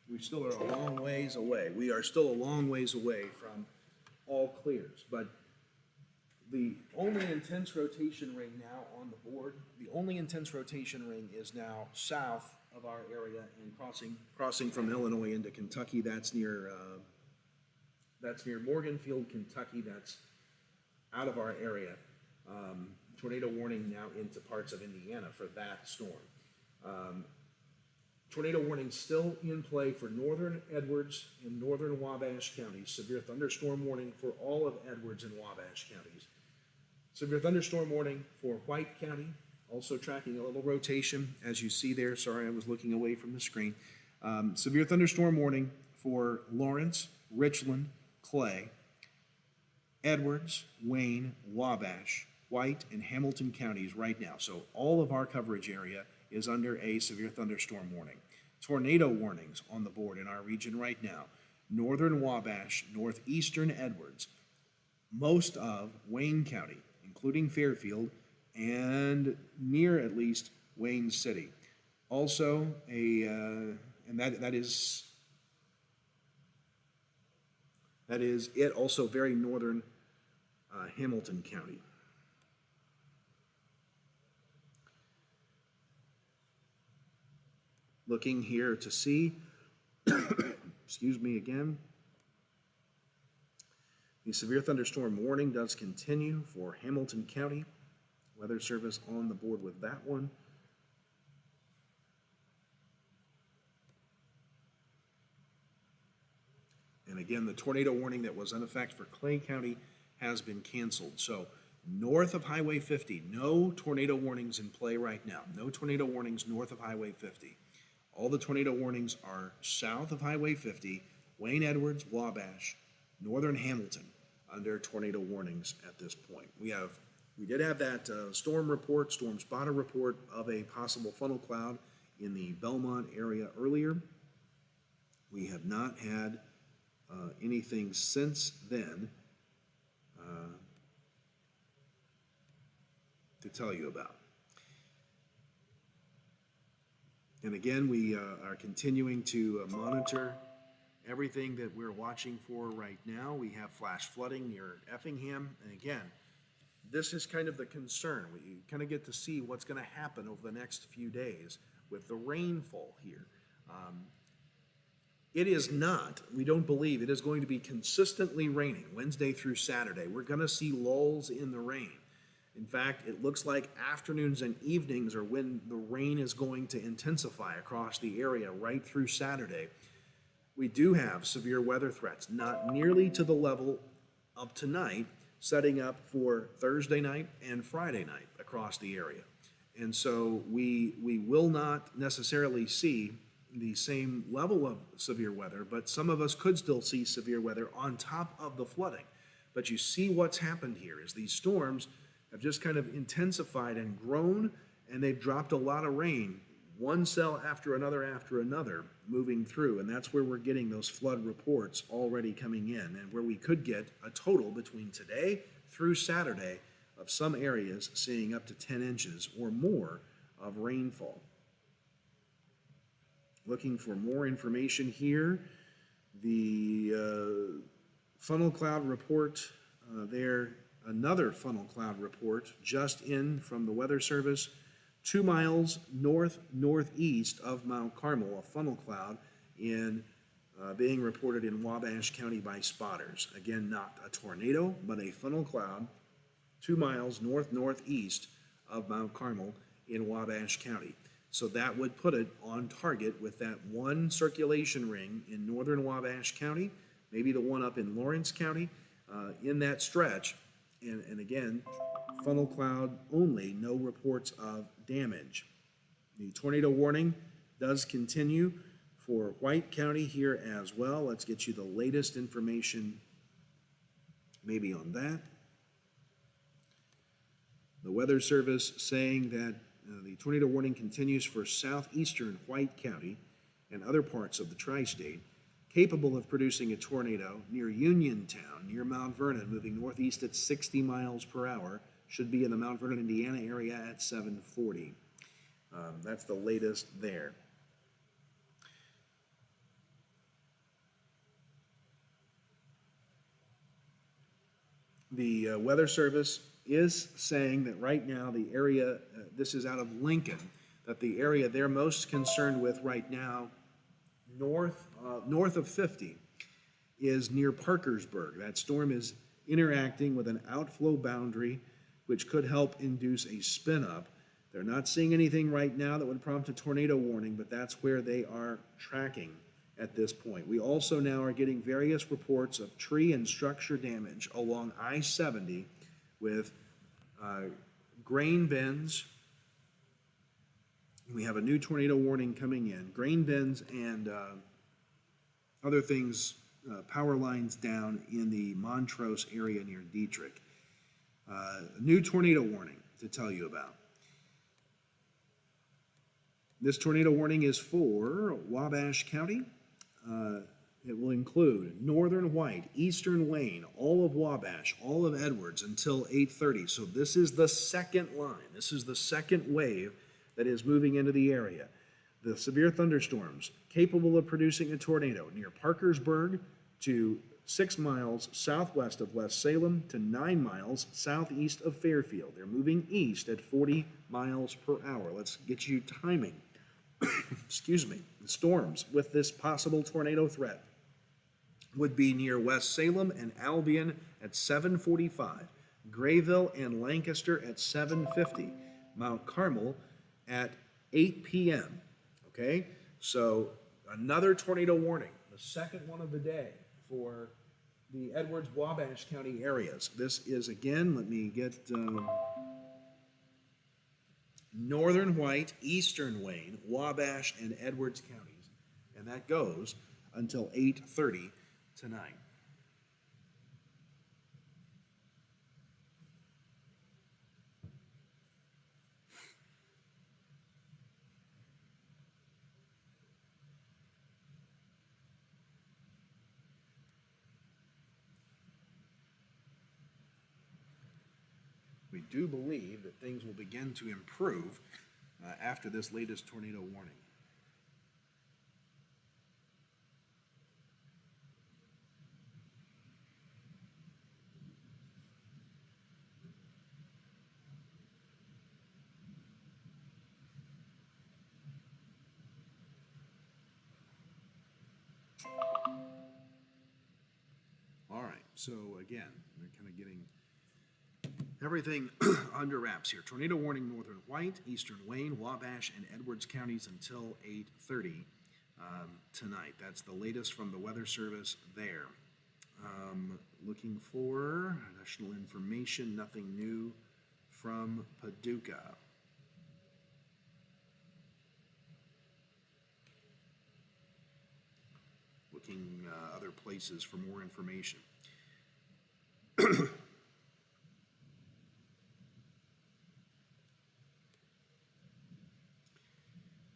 we still are a long ways away. We are still a long ways away from all clears, but the only intense rotation ring now on the board, the only intense rotation ring is now south of our area and crossing from Illinois into Kentucky. That's near Morganfield, Kentucky. That's out of our area. Tornado warning now into parts of Indiana for that storm. Tornado warning still in play for northern Edwards and northern Wabash counties. Severe thunderstorm warning for all of Edwards and Wabash counties. Severe thunderstorm warning for White County, also tracking a little rotation as you see there. Sorry, I was looking away from the screen. Severe thunderstorm warning for Lawrence, Richland, Clay, Edwards, Wayne, Wabash, White, and Hamilton counties right now. So all of our coverage area is under a severe thunderstorm warning. Tornado warnings on the board in our region right now. Northern Wabash, northeastern Edwards, most of Wayne County, including Fairfield, and near at least Wayne City. Also and that is it. Also very northern Hamilton County. Looking here to see, excuse me again, the severe thunderstorm warning does continue for Hamilton County. Weather Service on the board with that one. And again, the tornado warning that was in effect for Clay County has been canceled. So north of Highway 50, no tornado warnings in play right now. No tornado warnings north of Highway 50. All the tornado warnings are south of Highway 50, Wayne Edwards, Wabash, northern Hamilton under tornado warnings at this point. We did have that storm spotter report of a possible funnel cloud in the Belmont area earlier. We have not had anything since then to tell you about. And again, we are continuing to monitor everything that we're watching for right now. We have flash flooding near Effingham. And again, this is kind of the concern. We kind of get to see what's going to happen over the next few days with the rainfall here. It is not, we don't believe it is going to be consistently raining Wednesday through Saturday. We're going to see lulls in the rain. In fact, it looks like afternoons and evenings are when the rain is going to intensify across the area right through Saturday. We do have severe weather threats, not nearly to the level of tonight, setting up for Thursday night and Friday night across the area. And so we will not necessarily see the same level of severe weather, but some of us could still see severe weather on top of the flooding. But you see what's happened here is these storms have just kind of intensified and grown, and they've dropped a lot of rain, one cell after another, moving through. And that's where we're getting those flood reports already coming in, and where we could get a total between today through Saturday of some areas seeing up to 10 inches or more of rainfall. Looking for more information here, the funnel cloud report there. Another funnel cloud report just in from the Weather Service, 2 miles northeast of Mount Carmel, a funnel cloud being reported in Wabash County by spotters. Again, not a tornado, but a funnel cloud 2 miles northeast of Mount Carmel in Wabash County. So that would put it on target with that one circulation ring in northern Wabash County, maybe the one up in Lawrence County, in that stretch. And again, funnel cloud only, no reports of damage. The tornado warning does continue for White County here as well. Let's get you the latest information maybe on that. The Weather Service saying that the tornado warning continues for southeastern White County and other parts of the tri-state, capable of producing a tornado near Uniontown, near Mount Vernon, moving northeast at 60 miles per hour, should be in the Mount Vernon, Indiana area at 7:40. That's the latest there. The Weather Service is saying that right now, the area, this is out of Lincoln, that the area they're most concerned with right now, north of 50, is near Parkersburg. That storm is interacting with an outflow boundary, which could help induce a spin-up. They're not seeing anything right now that would prompt a tornado warning, but that's where they are tracking at this point. We also now are getting various reports of tree and structure damage along I-70 with grain bins. We have a new tornado warning coming in. Grain bins and other things, power lines down in the Montrose area near Dietrich. A new tornado warning to tell you about. This tornado warning is for Wabash County. It will include northern White, eastern Wayne, all of Wabash, all of Edwards until 8:30. So this is the second line. This is the second wave that is moving into the area. The severe thunderstorms capable of producing a tornado near Parkersburg to 6 miles southwest of West Salem to 9 miles southeast of Fairfield. They're moving east at 40 miles per hour. Let's get you timing. Excuse me. The storms with this possible tornado threat would be near West Salem and Albion at 7:45, Grayville and Lancaster at 7:50, Mount Carmel at 8 p.m. Okay, so another tornado warning, the second one of the day for the Edwards-Wabash County areas. This is, again, let me get northern White, eastern Wayne, Wabash, and Edwards counties. And that goes until 8:30 tonight. We do believe that things will begin to improve after this latest tornado warning. All right, so again, we're kind of getting everything under wraps here. Tornado warning northern White, eastern Wayne, Wabash, and Edwards counties until 8:30 tonight. That's the latest from the Weather Service there. Looking for additional information, nothing new from Paducah. Looking other places for more information.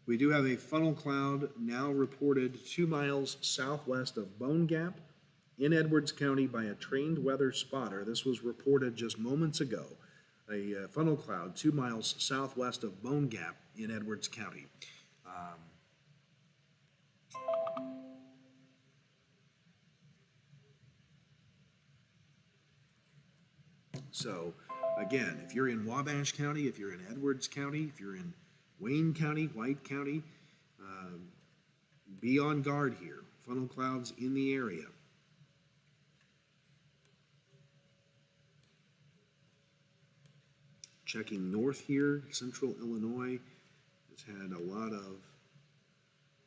We do have a funnel cloud now reported 2 miles southwest of Bone Gap in Edwards County by a trained weather spotter. This was reported just moments ago. A funnel cloud 2 miles southwest of Bone Gap in Edwards County. So, again, if you're in Wabash County, if you're in Edwards County, if you're in Wayne County, White County, be on guard here. Funnel clouds in the area. Checking north here, central Illinois has had a lot of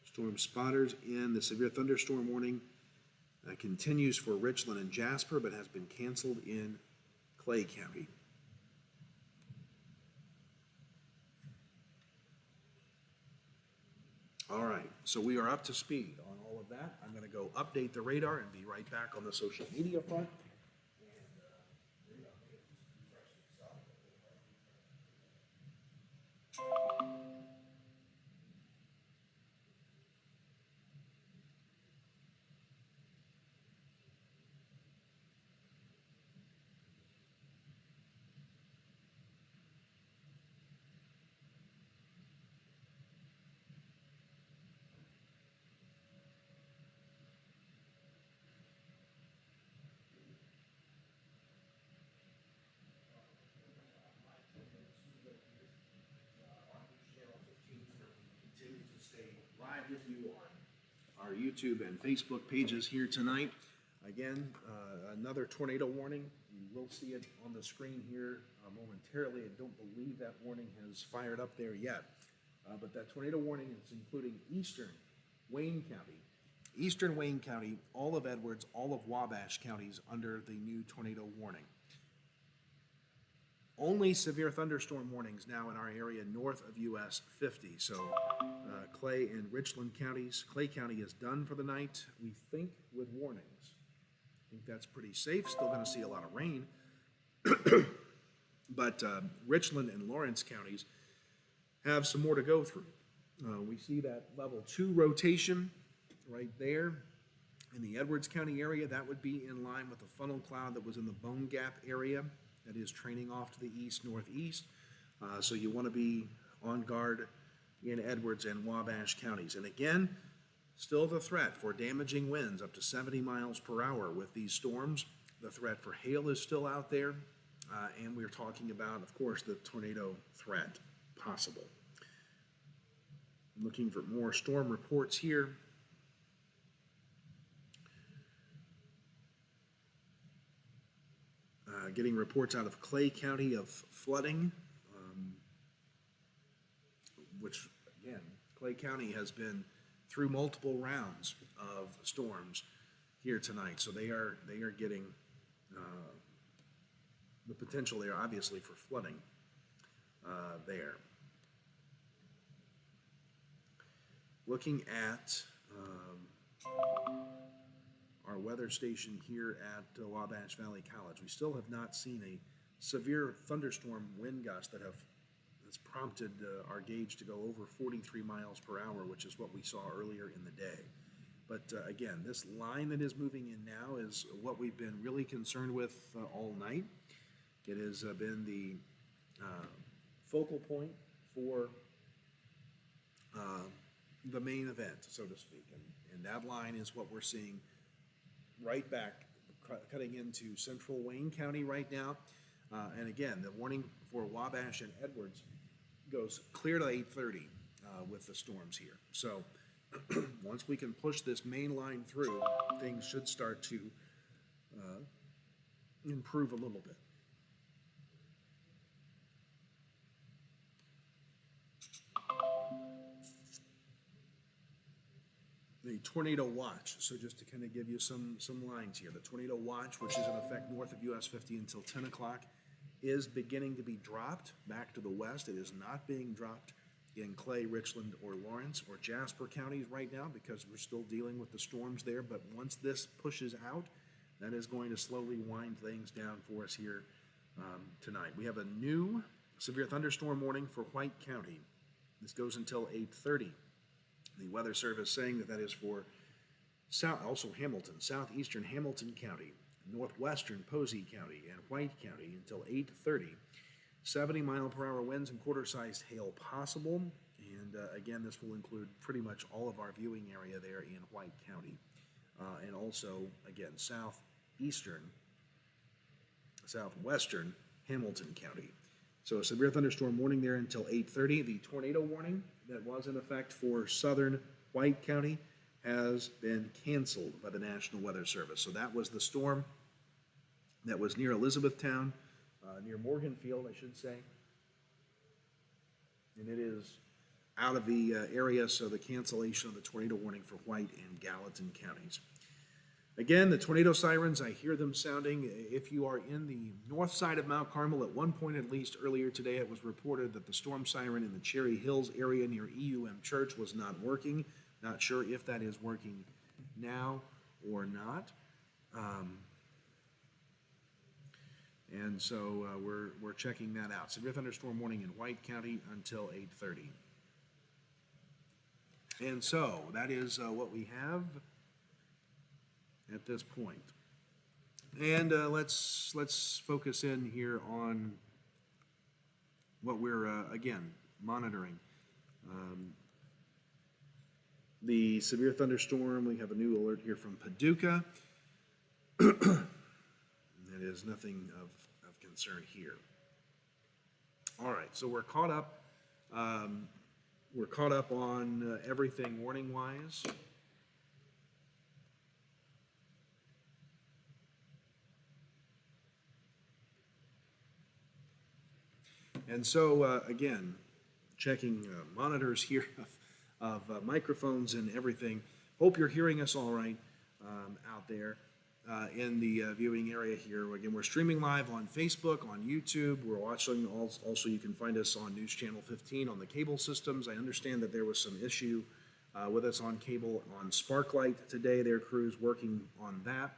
storm spotters in. The severe thunderstorm warning continues for Richland and Jasper, but has been canceled in Clay County. All right, so we are up to speed on all of that. I'm going to go update the radar and be right back on the social media front. live with you on our YouTube and Facebook pages here tonight. Again, another tornado warning. You will see it on the screen here momentarily. I don't believe that warning has fired up there yet. But that tornado warning is including eastern Wayne County, eastern Wayne County, all of Edwards, all of Wabash counties under the new tornado warning. Only severe thunderstorm warnings now in our area north of US 50. So Clay and Richland counties. Clay County is done for the night, we think, with warnings. I think that's pretty safe. Still going to see a lot of rain. But Richland and Lawrence counties have some more to go through. We see that level 2 rotation right there in the Edwards County area. That would be in line with the funnel cloud that was in the Bone Gap area that is training off to the east-northeast. So you want to be on guard in Edwards and Wabash counties. And again, still the threat for damaging winds up to 70 miles per hour with these storms. The threat for hail is still out there. And we're talking about, of course, the tornado threat possible. I'm looking for more storm reports here. Getting reports out of Clay County of flooding, which, again, Clay County has been through multiple rounds of storms here tonight, so they are getting the potential there, obviously, for flooding there. Looking at our weather station here at Wabash Valley College, we still have not seen a severe thunderstorm wind gust that has prompted our gauge to go over 43 miles per hour, which is what we saw earlier in the day. But again, this line that is moving in now is what we've been really concerned with all night. It has been the focal point for the main event, so to speak. And that line is what we're seeing right back, cutting into central Wayne County right now. And again, the warning for Wabash and Edwards goes clear to 8:30 with the storms here. So once we can push this main line through, things should start to improve a little bit. The tornado watch, so just to kind of give you some lines here, the tornado watch, which is in effect north of US 50 until 10 o'clock, is beginning to be dropped back to the west. It is not being dropped in Clay, Richland, or Lawrence, or Jasper counties right now because we're still dealing with the storms there, but once this pushes out, that is going to slowly wind things down for us here tonight. We have a new severe thunderstorm warning for White County. This goes until 8:30. The Weather Service saying that is for also Hamilton, southeastern Hamilton County, northwestern Posey County, and White County until 8:30. 70 mile per hour winds and quarter-sized hail possible. And again, this will include pretty much all of our viewing area there in White County. And also, again, southwestern Hamilton County. So a severe thunderstorm warning there until 8:30. The tornado warning that was in effect for southern White County has been canceled by the National Weather Service. So that was the storm that was near Elizabethtown, near Morganfield, I should say. And it is out of the area, so the cancellation of the tornado warning for White and Gallatin counties. Again, the tornado sirens, I hear them sounding. If you are in the north side of Mount Carmel, at one point at least earlier today, it was reported that the storm siren in the Cherry Hills area near EUM Church was not working. Not sure if that is working now or not. And so we're checking that out. Severe thunderstorm warning in White County until 8:30. And so that is what we have at this point. And let's focus in here on what we're again monitoring. The severe thunderstorm, we have a new alert here from Paducah. That is nothing of concern here. All right, so we're caught up we're caught up on everything warning-wise. And so, again, checking monitors here of microphones and everything. Hope you're hearing us all right out there in the viewing area here. Again, we're streaming live on Facebook, on YouTube. We're watching, also you can find us on News Channel 15 on the cable systems. I understand that there was some issue with us on cable on Sparklight today. Their crew's working on that.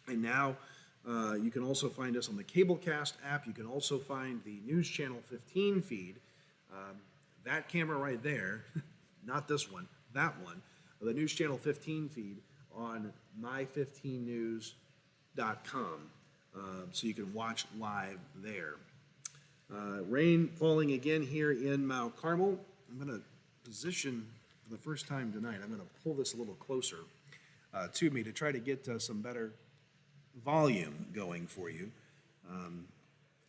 And now you can also find us on the Cablecast app. You can also find the News Channel 15 feed. That camera right there, not this one, that one, the News Channel 15 feed on my15news.com. So you can watch live there. Rain falling again here in Mount Carmel. I'm going to position for the first time tonight. I'm going to pull this a little closer to me to try to get some better volume going for you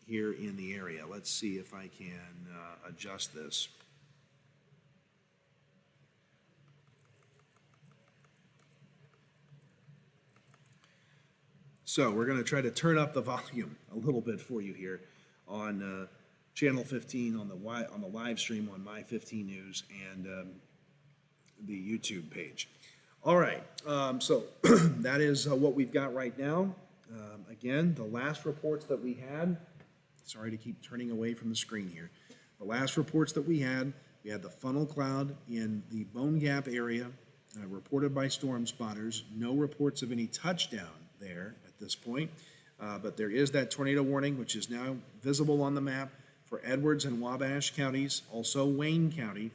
here in the area. Let's see if I can adjust this. So we're going to try to turn up the volume a little bit for you here on Channel 15 on the live stream on My15 News and the YouTube page. All right, so that is what we've got right now. Again, the last reports that we had, sorry to keep turning away from the screen here. The last reports that we had the funnel cloud in the Bone Gap area reported by storm spotters. No reports of any touchdown there at this point, but there is that tornado warning, which is now visible on the map for Edwards and Wabash counties, also Wayne County,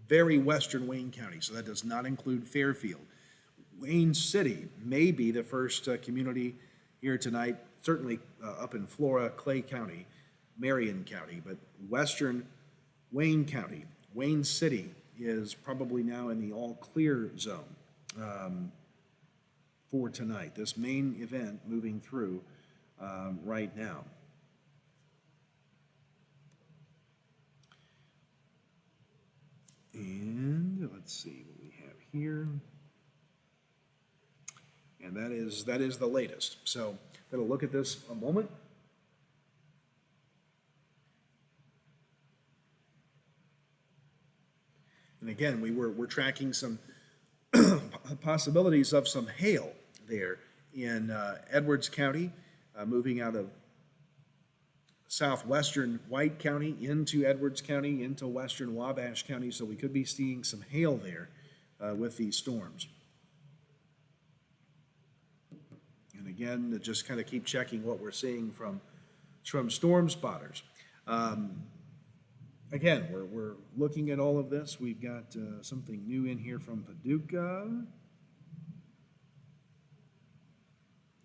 very western Wayne County, so that does not include Fairfield. Wayne City may be the first community here tonight, certainly up in Flora, Clay County, Marion County, but western Wayne County, Wayne City is probably now in the all clear zone for tonight. This main event moving through right now. And let's see what we have here. And that is the latest. So I'm going to look at this a moment. And again, we're tracking some possibilities of some hail there in Edwards County, moving out of southwestern White County into Edwards County, into western Wabash County. So we could be seeing some hail there with these storms. And again, just kind of keep checking what we're seeing from storm spotters. Again, we're looking at all of this. We've got something new in here from Paducah.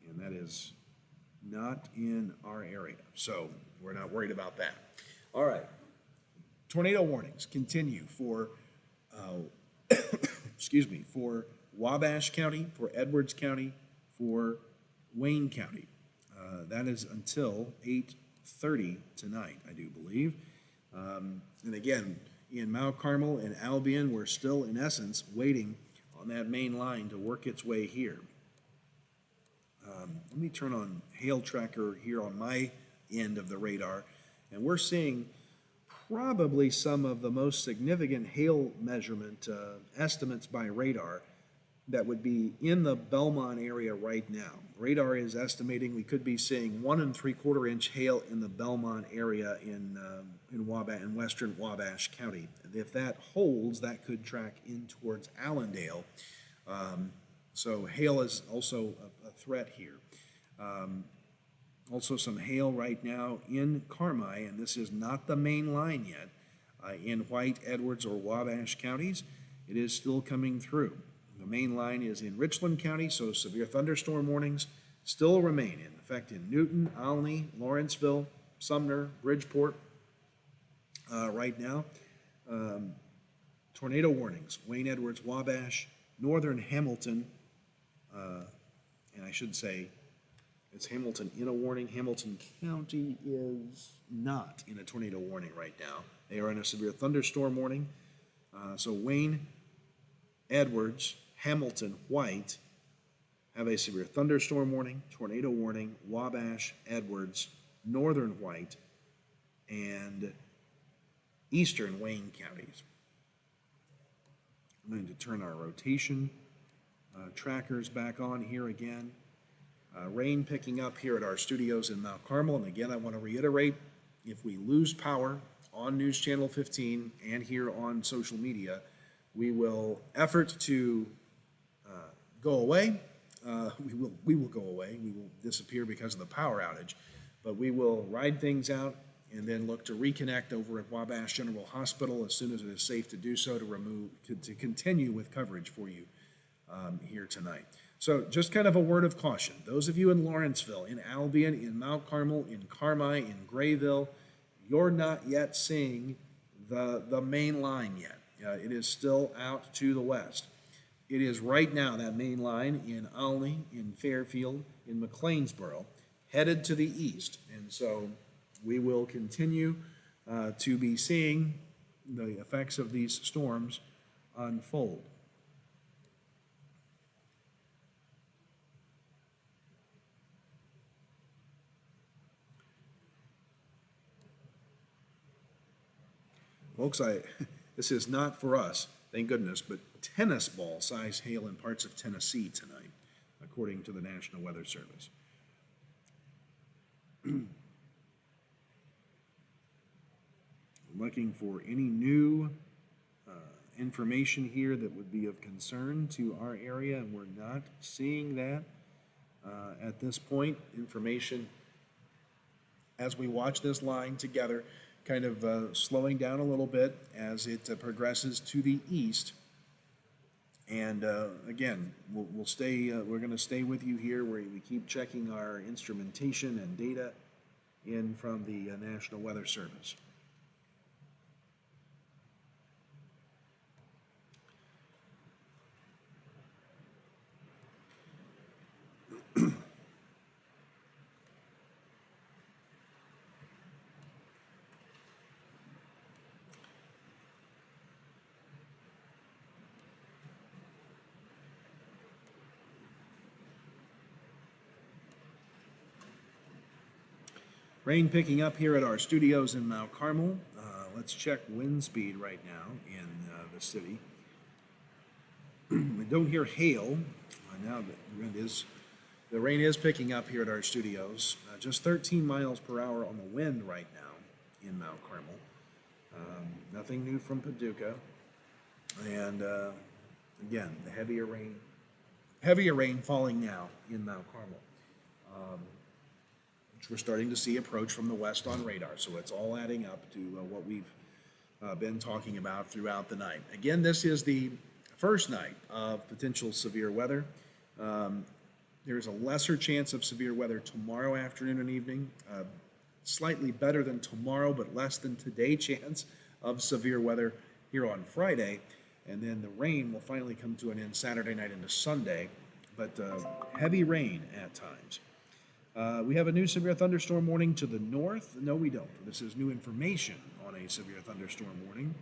And that is not in our area. So we're not worried about that. All right. Tornado warnings continue for, for Wabash County, for Edwards County, for Wayne County. That is until 8:30 tonight, I do believe. And again, in Mount Carmel and Albion, we're still, in essence, waiting on that main line to work its way here. Let me turn on Hail Tracker here on my end of the radar, and we're seeing probably some of the most significant hail measurement estimates by radar that would be in the Belmont area right now. Radar is estimating we could be seeing 1 3/4 inch hail in the Belmont area in western Wabash County. If that holds, that could track in towards Allendale. So hail is also a threat here. Also some hail right now in Carmi, and this is not the main line yet, in White, Edwards, or Wabash counties. It is still coming through. The main line is in Richland County, so severe thunderstorm warnings still remain in effect in Newton, Olney, Lawrenceville, Sumner, Bridgeport right now. Tornado warnings, Wayne, Edwards, Wabash, northern Hamilton, and I should say Is Hamilton in a warning? Hamilton County is not in a tornado warning right now. They are in a severe thunderstorm warning. So Wayne, Edwards, Hamilton, White have a severe thunderstorm warning, tornado warning, Wabash, Edwards, Northern White, and Eastern Wayne counties. I'm going to turn our rotation trackers back on here again. Rain picking up here at our studios in Mount Carmel. And again, I want to reiterate, if we lose power on News Channel 15 and here on social media, we will effort to go away. We will go away. We will disappear because of the power outage. But we will ride things out and then look to reconnect over at Wabash General Hospital as soon as it is safe to do so, to continue with coverage for you here tonight. So just kind of a word of caution. Those of you in Lawrenceville, in Albion, in Mount Carmel, in Carmi, in Grayville, you're not yet seeing the main line yet. It is still out to the west. It is right now, that main line in Olney, in Fairfield, in McLeansboro, headed to the east. And so we will continue to be seeing the effects of these storms unfold. Folks, this is not for us, thank goodness, but tennis ball size hail in parts of Tennessee tonight, according to the National Weather Service. Looking for any new information here that would be of concern to our area, and we're not seeing that at this point. Information as we watch this line together, kind of slowing down a little bit as it progresses to the east. And again, we'll stay. We're going to stay with you here, where we keep checking our instrumentation and data in from the National Weather Service. Rain picking up here at our studios in Mount Carmel. Let's check wind speed right now in the city. We don't hear hail. Now the rain is picking up here at our studios. Just 13 miles per hour on the wind right now in Mount Carmel. Nothing new from Paducah. And again, the heavier rain falling now in Mount Carmel. Which we're starting to see approach from the west on radar. So it's all adding up to what we've been talking about throughout the night. Again, this is the first night of potential severe weather. There's a lesser chance of severe weather tomorrow afternoon and evening. Slightly better than tomorrow, but less than today chance of severe weather here on Friday. And then the rain will finally come to an end Saturday night into Sunday, but heavy rain at times. We have a new severe thunderstorm warning to the north. No, we don't. This is new information on a severe thunderstorm warning.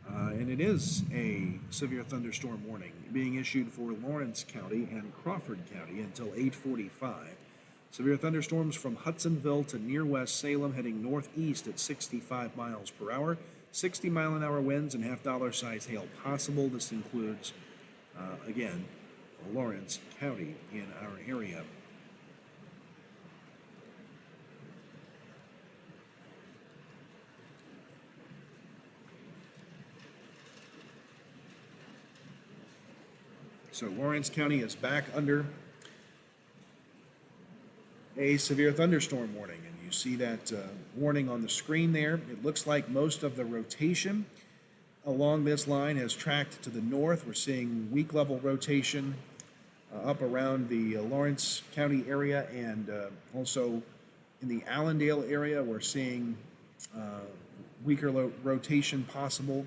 And it is a severe thunderstorm warning being issued for Lawrence County and Crawford County until 8:45. Severe thunderstorms from Hudsonville to near West Salem heading northeast at 65 miles per hour. 60-mile-an-hour winds and half-dollar size hail possible. This includes, again, Lawrence County in our area. So Lawrence County is back under a severe thunderstorm warning, and you see that warning on the screen there. It looks like most of the rotation along this line has tracked to the north. We're seeing weak level rotation up around the Lawrence County area, and also in the Allendale area, we're seeing weaker rotation possible.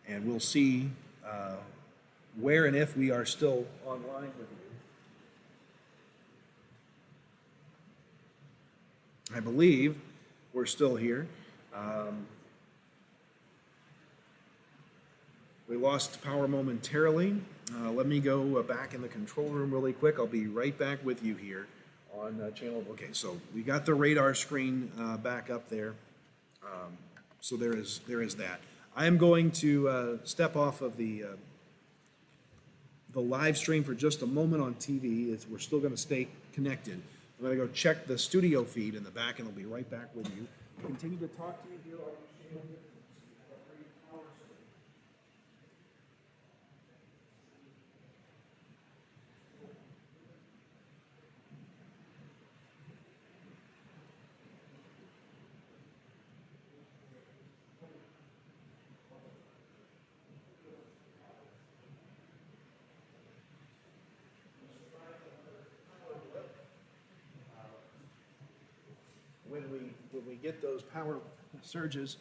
And we'll see where and if we are still online with you. I believe we're still here. We lost power momentarily. Let me go back in the control room really quick. I'll be right back with you here on channel. Okay, so we got the radar screen back up there. So there is that. I am going to step off of the live stream for just a moment on TV. We're still going to stay connected. I'm going to go check the studio feed in the back, and I'll be right back with you. Continue to talk to me here on channel. When we get those power surges,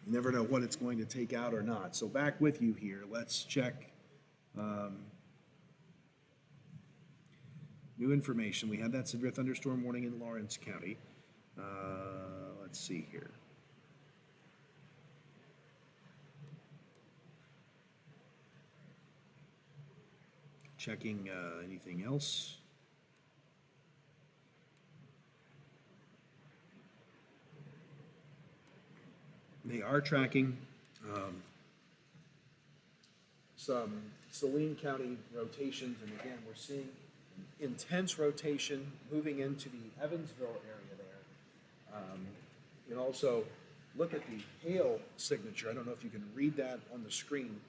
you never know what it's going to take out or not. So back with you here. Let's check new information. We had that severe thunderstorm warning in Lawrence County. Let's see here. Checking anything else. They are tracking some Saline County rotations, and again, we're seeing intense rotation moving into the Evansville area there. And also, look at the hail signature. I don't know if you can read that on the screen.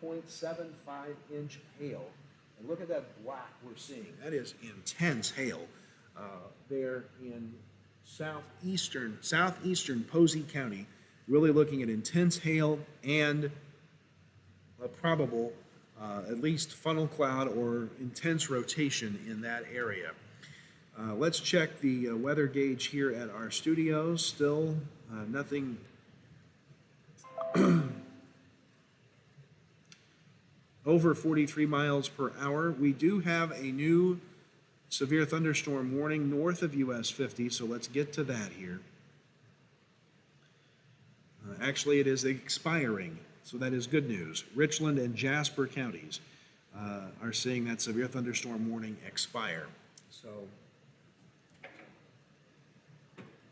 2.75-inch hail. And look at that black we're seeing. That is intense hail there in southeastern Posey County. Really looking at intense hail and a probable, at least funnel cloud or intense rotation in that area. Let's check the weather gauge here at our studios. Still nothing over 43 miles per hour. We do have a new severe thunderstorm warning north of US 50, so let's get to that here. Actually, it is expiring, so that is good news. Richland and Jasper counties are seeing that severe thunderstorm warning expire. So,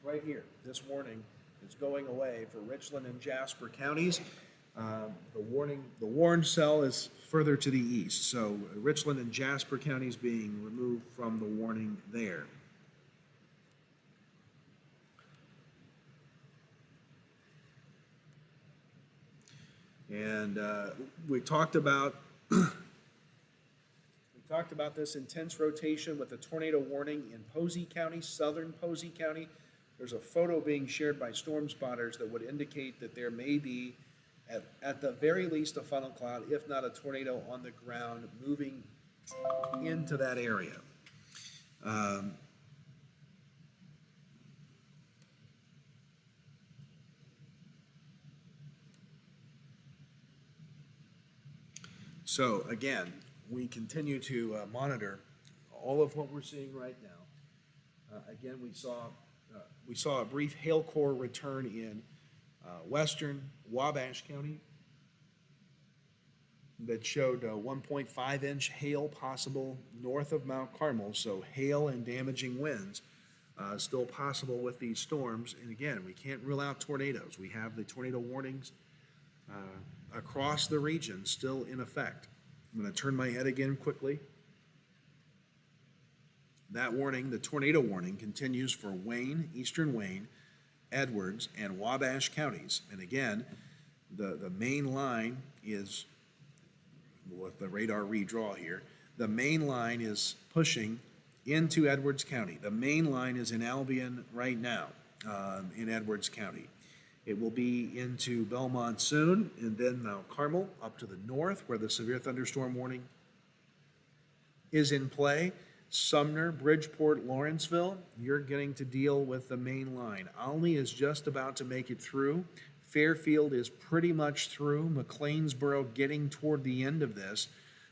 right here, this warning is going away for Richland and Jasper counties. The warned cell is further to the east, so Richland and Jasper counties being removed from the warning there. And we talked about this intense rotation with a tornado warning in Posey County, southern Posey County. There's a photo being shared by storm spotters that would indicate that there may be, at the very least, a funnel cloud, if not a tornado on the ground moving into that area. So again, we continue to monitor all of what we're seeing right now. Again, we saw a brief hail core return in western Wabash County that showed 1.5-inch hail possible north of Mount Carmel. So hail and damaging winds still possible with these storms. And again, we can't rule out tornadoes. We have the tornado warnings across the region still in effect. I'm going to turn my head again quickly. That warning, the tornado warning, continues for Wayne, eastern Wayne, Edwards, and Wabash counties. And again, the main line is, with the radar redraw here, the main line is pushing into Edwards County. The main line is in Albion right now, in Edwards County. It will be into Belmont soon, and then Mount Carmel up to the north, where the severe thunderstorm warning is in play. Sumner, Bridgeport, Lawrenceville, you're getting to deal with the main line. Olney is just about to make it through. Fairfield is pretty much through. McLeansboro getting toward the end of this,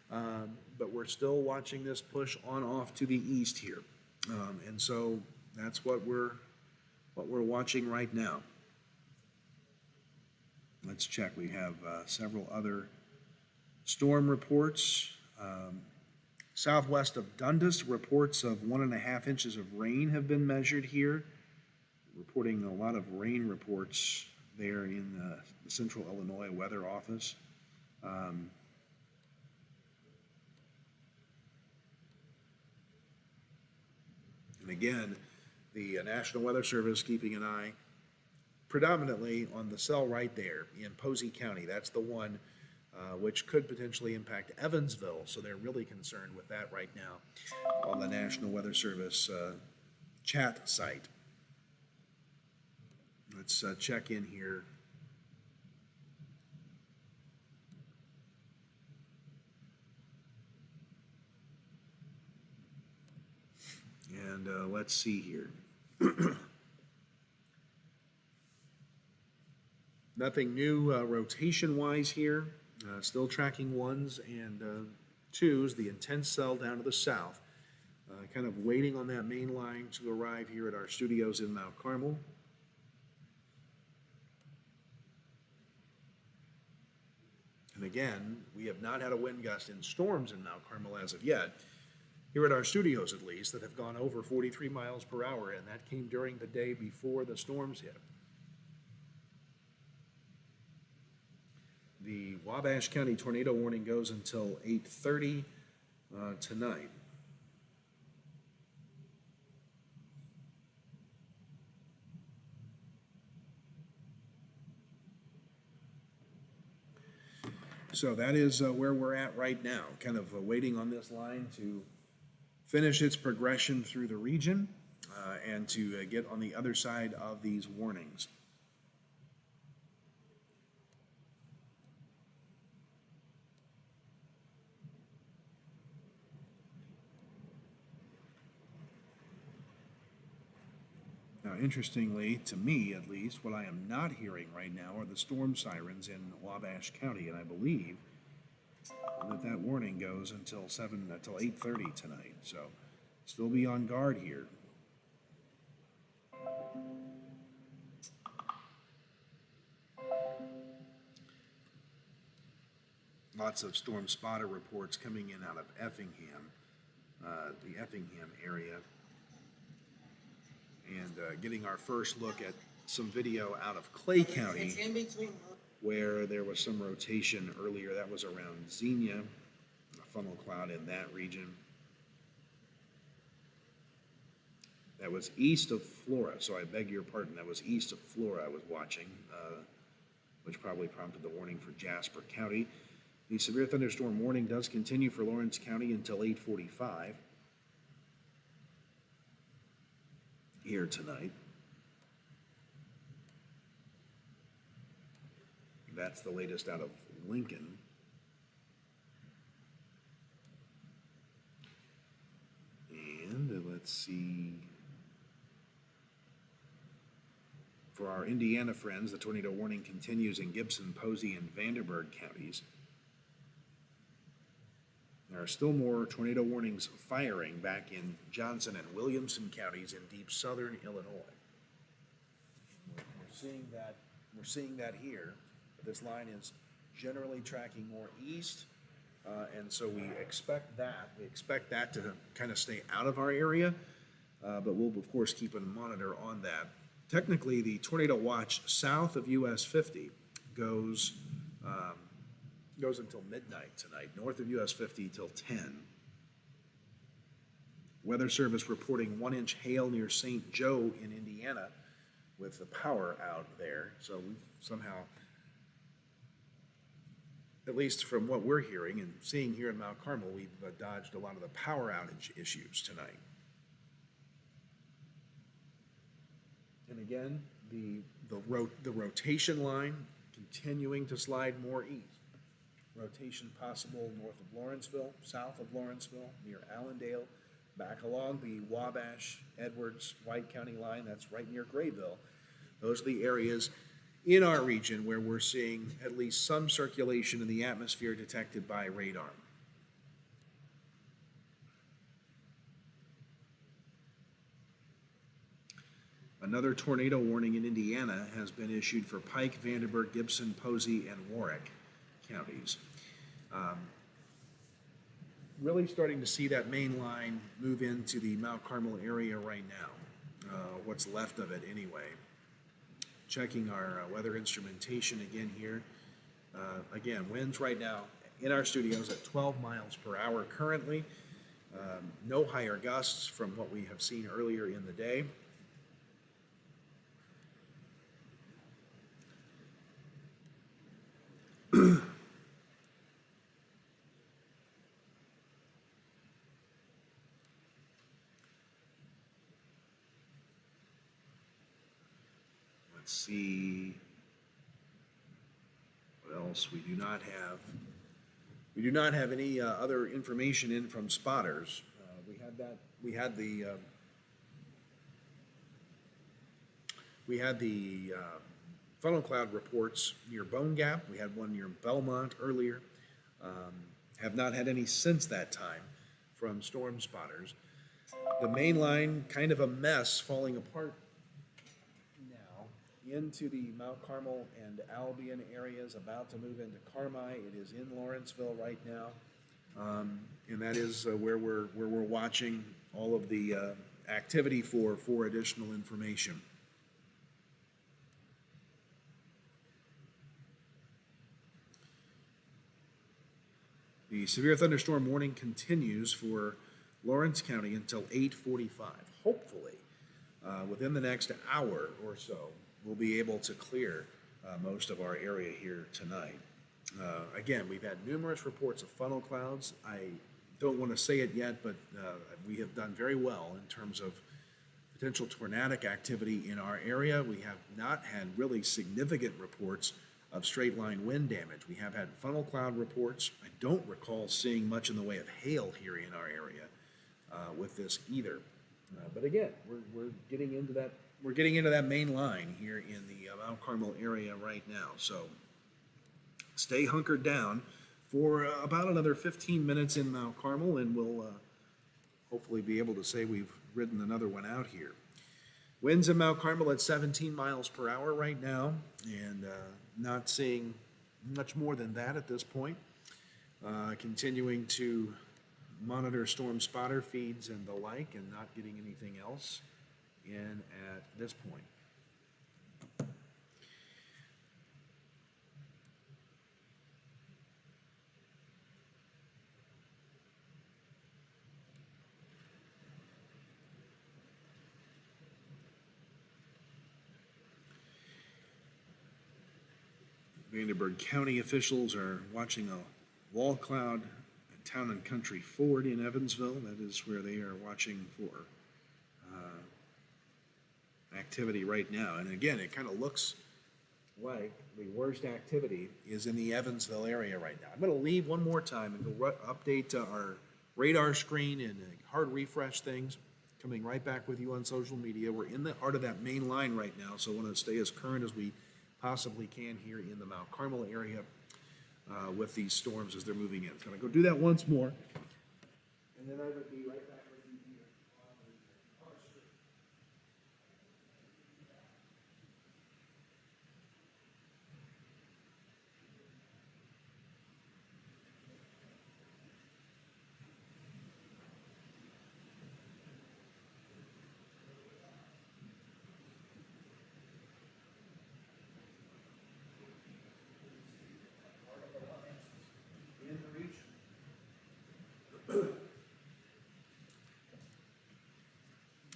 but we're still watching this push on off to the east here. And so that's what we're watching right now. Let's check. We have several other storm reports. Southwest of Dundas, reports of 1.5 inches of rain have been measured here. Reporting a lot of rain reports there in the Central Illinois Weather Office. And again, the National Weather Service keeping an eye predominantly on the cell right there in Posey County. That's the one which could potentially impact Evansville, so they're really concerned with that right now on the National Weather Service chat site. Let's check in here. And let's see here. Nothing new rotation-wise here. Still tracking 1s and 2s, the intense cell down to the south. Kind of waiting on that main line to arrive here at our studios in Mount Carmel. And again, we have not had a wind gust in storms in Mount Carmel as of yet, here at our studios at least, that have gone over 43 miles per hour, and that came during the day before the storms hit. The Wabash County tornado warning goes until 8:30 tonight. So that is where we're at right now, kind of waiting on this line to finish its progression through the region and to get on the other side of these warnings. Now, interestingly, to me at least, what I am not hearing right now are the storm sirens in Wabash County, and I believe that warning goes until 8:30 tonight. So, still be on guard here. Lots of storm spotter reports coming in out of Effingham, the Effingham area. And getting our first look at some video out of Clay County, where there was some rotation earlier. That was around Xenia, a funnel cloud in that region. That was east of Flora, so I beg your pardon. That was east of Flora I was watching, which probably prompted the warning for Jasper County. The severe thunderstorm warning does continue for Lawrence County until 8:45. Here tonight. That's the latest out of Lincoln. And let's see. For our Indiana friends, the tornado warning continues in Gibson, Posey, and Vanderburgh counties. There are still more tornado warnings firing back in Johnson and Williamson counties in deep southern Illinois. We're seeing that here. This line is generally tracking more east, and so we expect that to kind of stay out of our area, but we'll of course keep a monitor on that. Technically, the tornado watch south of US 50 goes until midnight tonight, north of US 50 till 10. Weather Service reporting 1-inch hail near St. Joe in Indiana with the power out there. So we've somehow, at least from what we're hearing and seeing here in Mount Carmel, we've dodged a lot of the power outage issues tonight. And again, the rotation line continuing to slide more east. Rotation possible north of Lawrenceville, south of Lawrenceville, near Allendale, back along the Wabash, Edwards, White County line. That's right near Grayville. Those are the areas in our region where we're seeing at least some circulation in the atmosphere detected by radar. Another tornado warning in Indiana has been issued for Pike, Vanderburgh, Gibson, Posey, and Warwick counties. Really starting to see that main line move into the Mount Carmel area right now, what's left of it anyway. Checking our weather instrumentation again here. Again, winds right now in our studios at 12 miles per hour currently. No higher gusts from what we have seen earlier in the day. Let's see what else we do not have. We do not have any other information in from spotters. We had the funnel cloud reports near Bone Gap. We had one near Belmont earlier. Have not had any since that time from storm spotters. The main line, kind of a mess, falling apart now into the Mount Carmel and Albion areas, about to move into Carmi. It is in Lawrenceville right now, and that is where we're watching all of the activity for additional information. The severe thunderstorm warning continues for Lawrence County until 8:45. Hopefully, within the next hour or so, we'll be able to clear most of our area here tonight. Again, we've had numerous reports of funnel clouds. I don't want to say it yet, but we have done very well in terms of potential tornadic activity in our area. We have not had really significant reports of straight line wind damage. We have had funnel cloud reports. I don't recall seeing much in the way of hail here in our area with this either. But again, we're getting into that. We're getting into that main line here in the Mount Carmel area right now. So stay hunkered down for about another 15 minutes in Mount Carmel, and we'll hopefully be able to say we've ridden another one out here. Winds in Mount Carmel at 17 miles per hour right now, and not seeing much more than that at this point. Continuing to monitor storm spotter feeds and the like, and not getting anything else in at this point. Vanderburgh County officials are watching a wall cloud at Town and Country Ford in Evansville. That is where they are watching for activity right now. And again, it kind of looks like the worst activity is in the Evansville area right now. I'm going to leave one more time and go update our radar screen and hard refresh things. Coming right back with you on social media. We're in the heart of that main line right now, so I want to stay as current as we possibly can here in the Mount Carmel area with these storms as they're moving in. So I'm going to go do that once more, and then I would be right back with you here on our screen.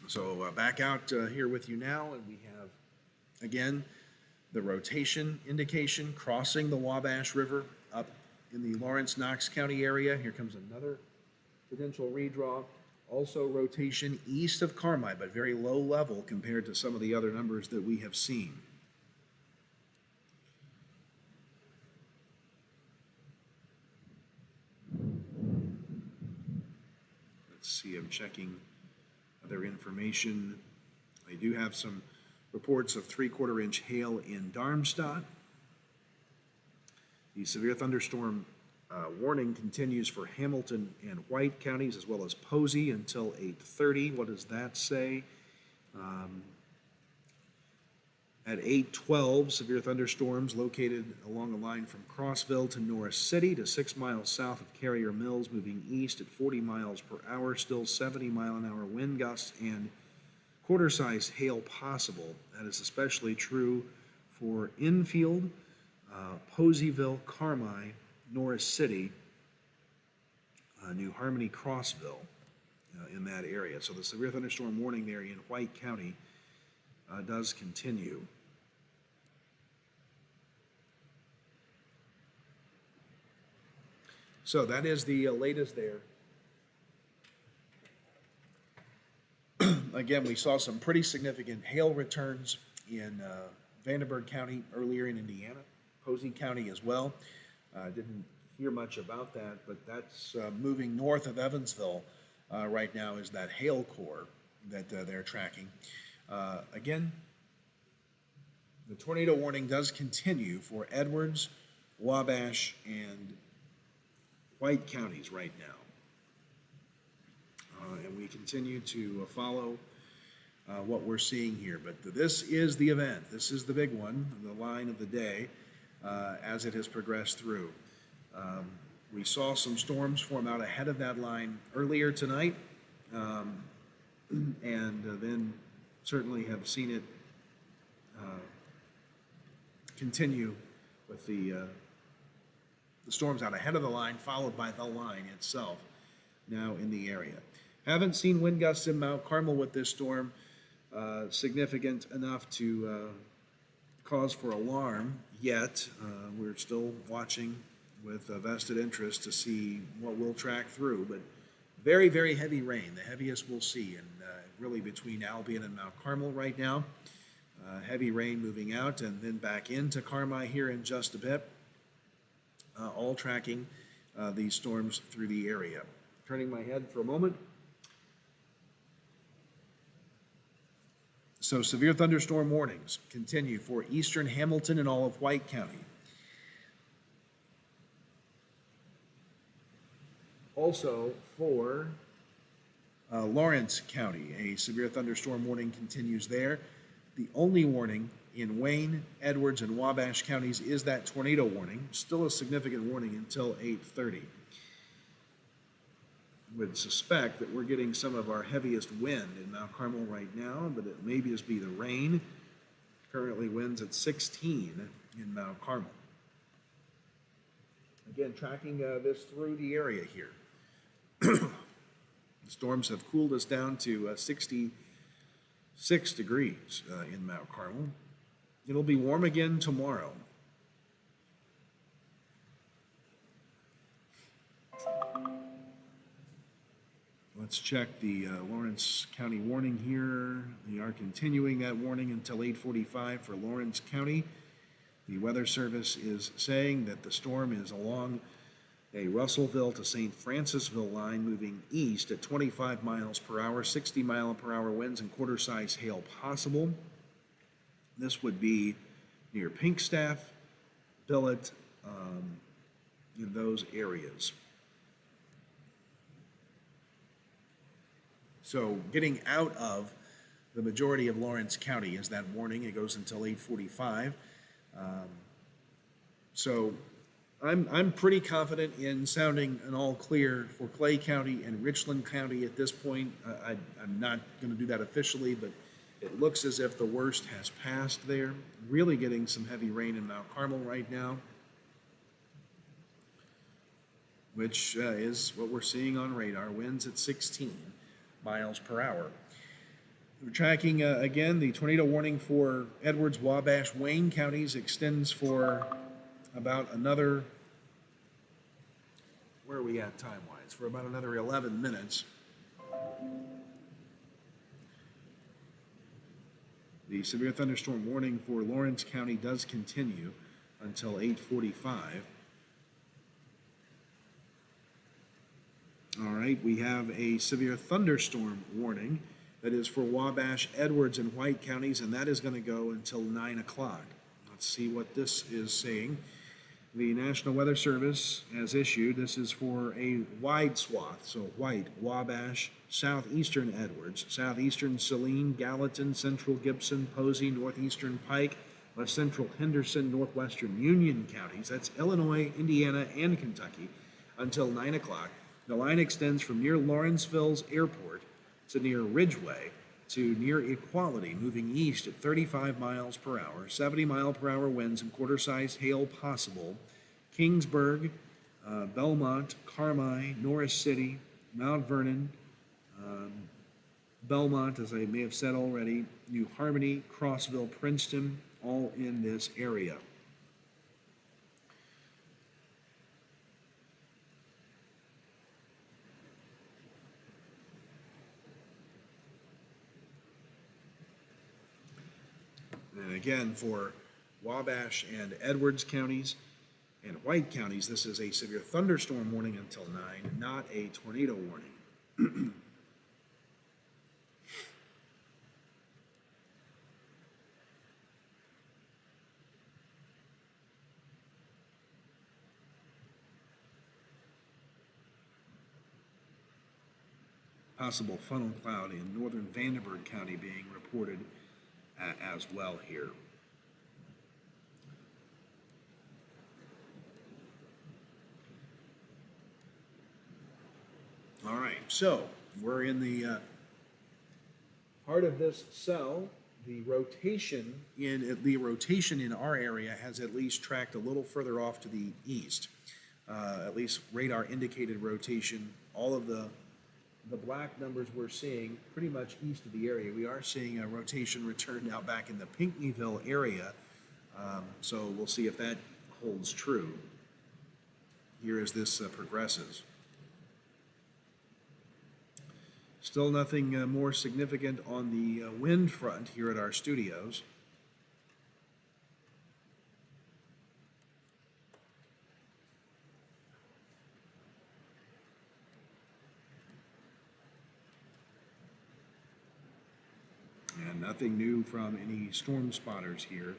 So back out here with you now, and we have, again, the rotation indication crossing the Wabash River up in the Lawrence-Knox County area. Here comes another potential redraw. Also rotation east of Carmi, but very low level compared to some of the other numbers that we have seen. Let's see, I'm checking other information. They do have some Reports of 3/4 inch hail in Darmstadt. The severe thunderstorm warning continues for Hamilton and White counties as well as Posey until 8:30. What does that say? At 8:12, severe thunderstorms located along the line from Crossville to Norris City to 6 miles south of Carrier Mills, moving east at 40 miles per hour, still 70-mile-an-hour wind gusts and quarter-size hail possible. That is especially true for Enfield, Poseyville, Carmi, Norris City, New Harmony, Crossville, in that area. So the severe thunderstorm warning there in White County does continue. So that is the latest there. Again, we saw some pretty significant hail returns in Vandenberg County earlier in Indiana, Posey County as well. Didn't hear much about that, but that's moving north of Evansville right now is that hail core that they're tracking. Again, the tornado warning does continue for Edwards, Wabash, and White counties right now. And we continue to follow what we're seeing here. But this is the event. This is the big one, the line of the day, as it has progressed through. We saw some storms form out ahead of that line earlier tonight, and then certainly have seen it continue with the storms out ahead of the line, followed by the line itself now in the area. Haven't seen wind gusts in Mount Carmel with this storm significant enough to cause for alarm yet. We're still watching with a vested interest to see what we'll track through, but very, very heavy rain, the heaviest we'll see, and really between Albion and Mount Carmel right now. Heavy rain moving out and then back into Carmi here in just a bit. All tracking these storms through the area. Turning my head for a moment. So severe thunderstorm warnings continue for eastern Hamilton and all of White County. Also for Lawrence County, a severe thunderstorm warning continues there. The only warning in Wayne, Edwards, and Wabash counties is that tornado warning. Still a significant warning until 8:30. Would suspect that we're getting some of our heaviest wind in Mount Carmel right now, but it may just be the rain. Currently winds at 16 in Mount Carmel. Again, tracking this through the area here. The storms have cooled us down to 66 degrees in Mount Carmel. It'll be warm again tomorrow. Let's check the Lawrence County warning here. We are continuing that warning until 8:45 for Lawrence County. The Weather Service is saying that the storm is along a Russellville to St. Francisville line moving east at 25 miles per hour, 60-mile-per-hour winds and quarter-size hail possible. This would be near Pinkstaff, Billet, in those areas. So getting out of the majority of Lawrence County is that warning. It goes until 8:45. So I'm pretty confident in sounding an all clear for Clay County and Richland County at this point. I'm not going to do that officially, but it looks as if the worst has passed there. Really getting some heavy rain in Mount Carmel right now, which is what we're seeing on radar. Winds at 16 miles per hour. We're tracking, again, the tornado warning for Edwards, Wabash, Wayne counties extends for about another, where are we at time-wise? For about another 11 minutes. The severe thunderstorm warning for Lawrence County does continue until 8:45. All right, we have a severe thunderstorm warning That is for Wabash, Edwards, and White counties, and that is going to go until 9 o'clock. Let's see what this is saying. The National Weather Service has issued, this is for a wide swath, so White, Wabash, southeastern Edwards, southeastern Saline, Gallatin, central Gibson, Posey, northeastern Pike, west central Henderson, northwestern Union counties. That's Illinois, Indiana, and Kentucky until 9 o'clock. The line extends from near Lawrenceville's airport to near Ridgeway to near Equality, moving east at 35 miles per hour, 70-mile-per-hour winds and quarter-sized hail possible. Kingsburg, Belmont, Carmi, Norris City, Mount Vernon, Belmont, as I may have said already, New Harmony, Crossville, Princeton, all in this area. And again, for Wabash and Edwards counties and White counties, this is a severe thunderstorm warning until 9, not a tornado warning. Possible funnel cloud in northern Vandenberg County being reported as well here. All right, so we're in the part of this cell. The rotation in our area has at least tracked a little further off to the east. At least radar indicated rotation. All of the black numbers we're seeing pretty much east of the area. We are seeing a rotation return now back in the Pinckneyville area. So we'll see if that holds true here as this progresses. Still nothing more significant on the wind front here at our studios. And nothing new from any storm spotters here,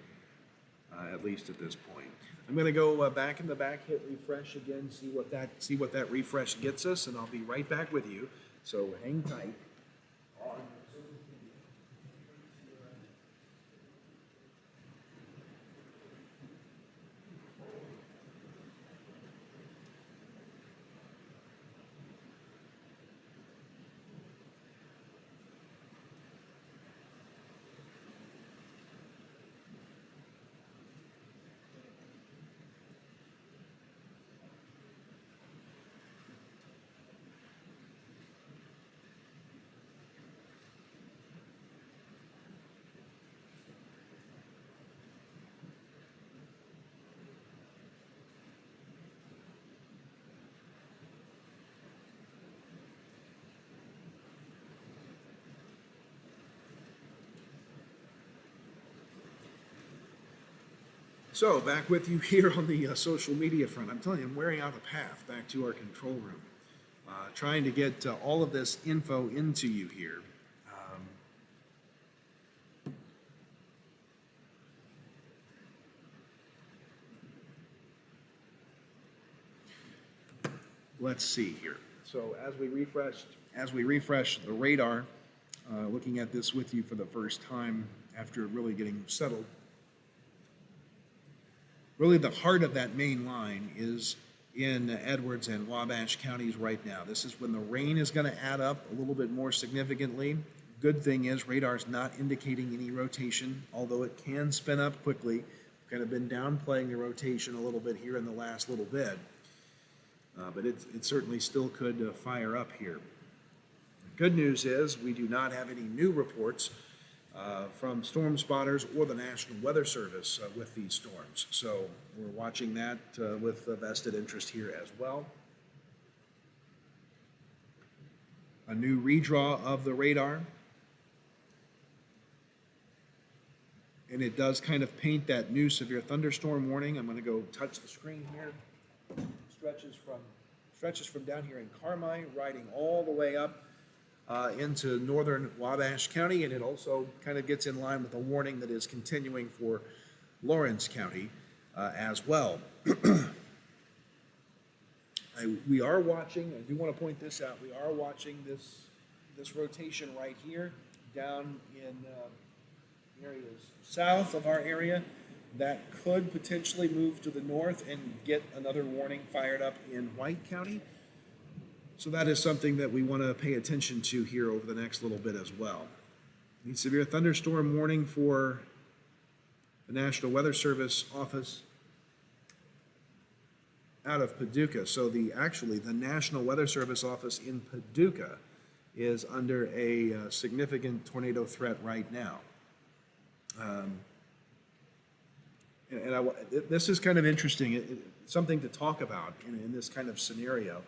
at least at this point. I'm going to go back in the back, hit refresh again, see what that refresh gets us, and I'll be right back with you. So hang tight. So, back with you here on the social media front. I'm telling you, I'm wearing out the path back to our control room. Trying to get all of this info into you here. Let's see here. So, as we refresh the radar, looking at this with you for the first time after really getting settled. Really, the heart of that main line is in Edwards and Wabash counties right now. This is when the rain is going to add up a little bit more significantly. Good thing is radar's not indicating any rotation, although it can spin up quickly. Kind of been downplaying the rotation a little bit here in the last little bit. But it certainly still could fire up here. Good news is we do not have any new reports from storm spotters or the National Weather Service with these storms. So we're watching that with vested interest here as well. A new redraw of the radar. And it does kind of paint that new severe thunderstorm warning. I'm going to go touch the screen here. Stretches from down here in Carmi, riding all the way up into northern Wabash County, and it also kind of gets in line with the warning that is continuing for Lawrence County as well. We are watching, I do want to point this out, we are watching this rotation right here down in areas south of our area that could potentially move to the north and get another warning fired up in White County. So that is something that we want to pay attention to here over the next little bit as well. The severe thunderstorm warning for the National Weather Service office out of Paducah. So the National Weather Service office in Paducah is under a significant tornado threat right now. This is kind of interesting, something to talk about in this kind of scenario.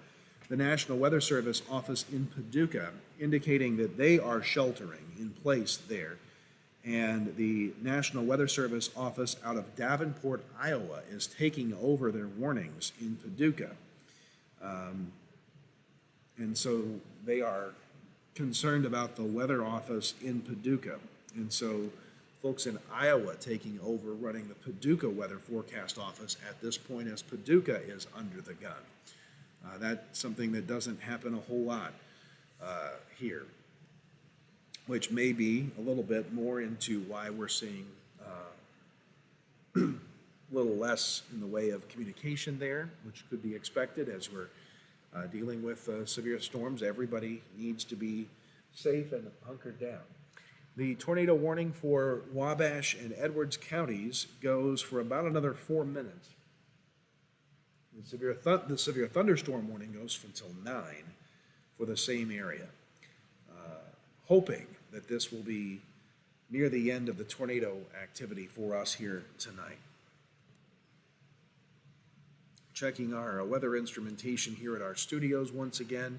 The National Weather Service office in Paducah indicating that they are sheltering in place there. And the National Weather Service office out of Davenport, Iowa is taking over their warnings in Paducah. And so they are concerned about the weather office in Paducah. And so folks in Iowa taking over running the Paducah weather forecast office at this point as Paducah is under the gun. That's something that doesn't happen a whole lot here, which may be a little bit more into why we're seeing a little less in the way of communication there, which could be expected as we're dealing with severe storms. Everybody needs to be safe and hunkered down. The tornado warning for Wabash and Edwards counties goes for about another 4 minutes. The severe thunderstorm warning goes until 9 for the same area. Hoping that this will be near the end of the tornado activity for us here tonight. Checking our weather instrumentation here at our studios once again.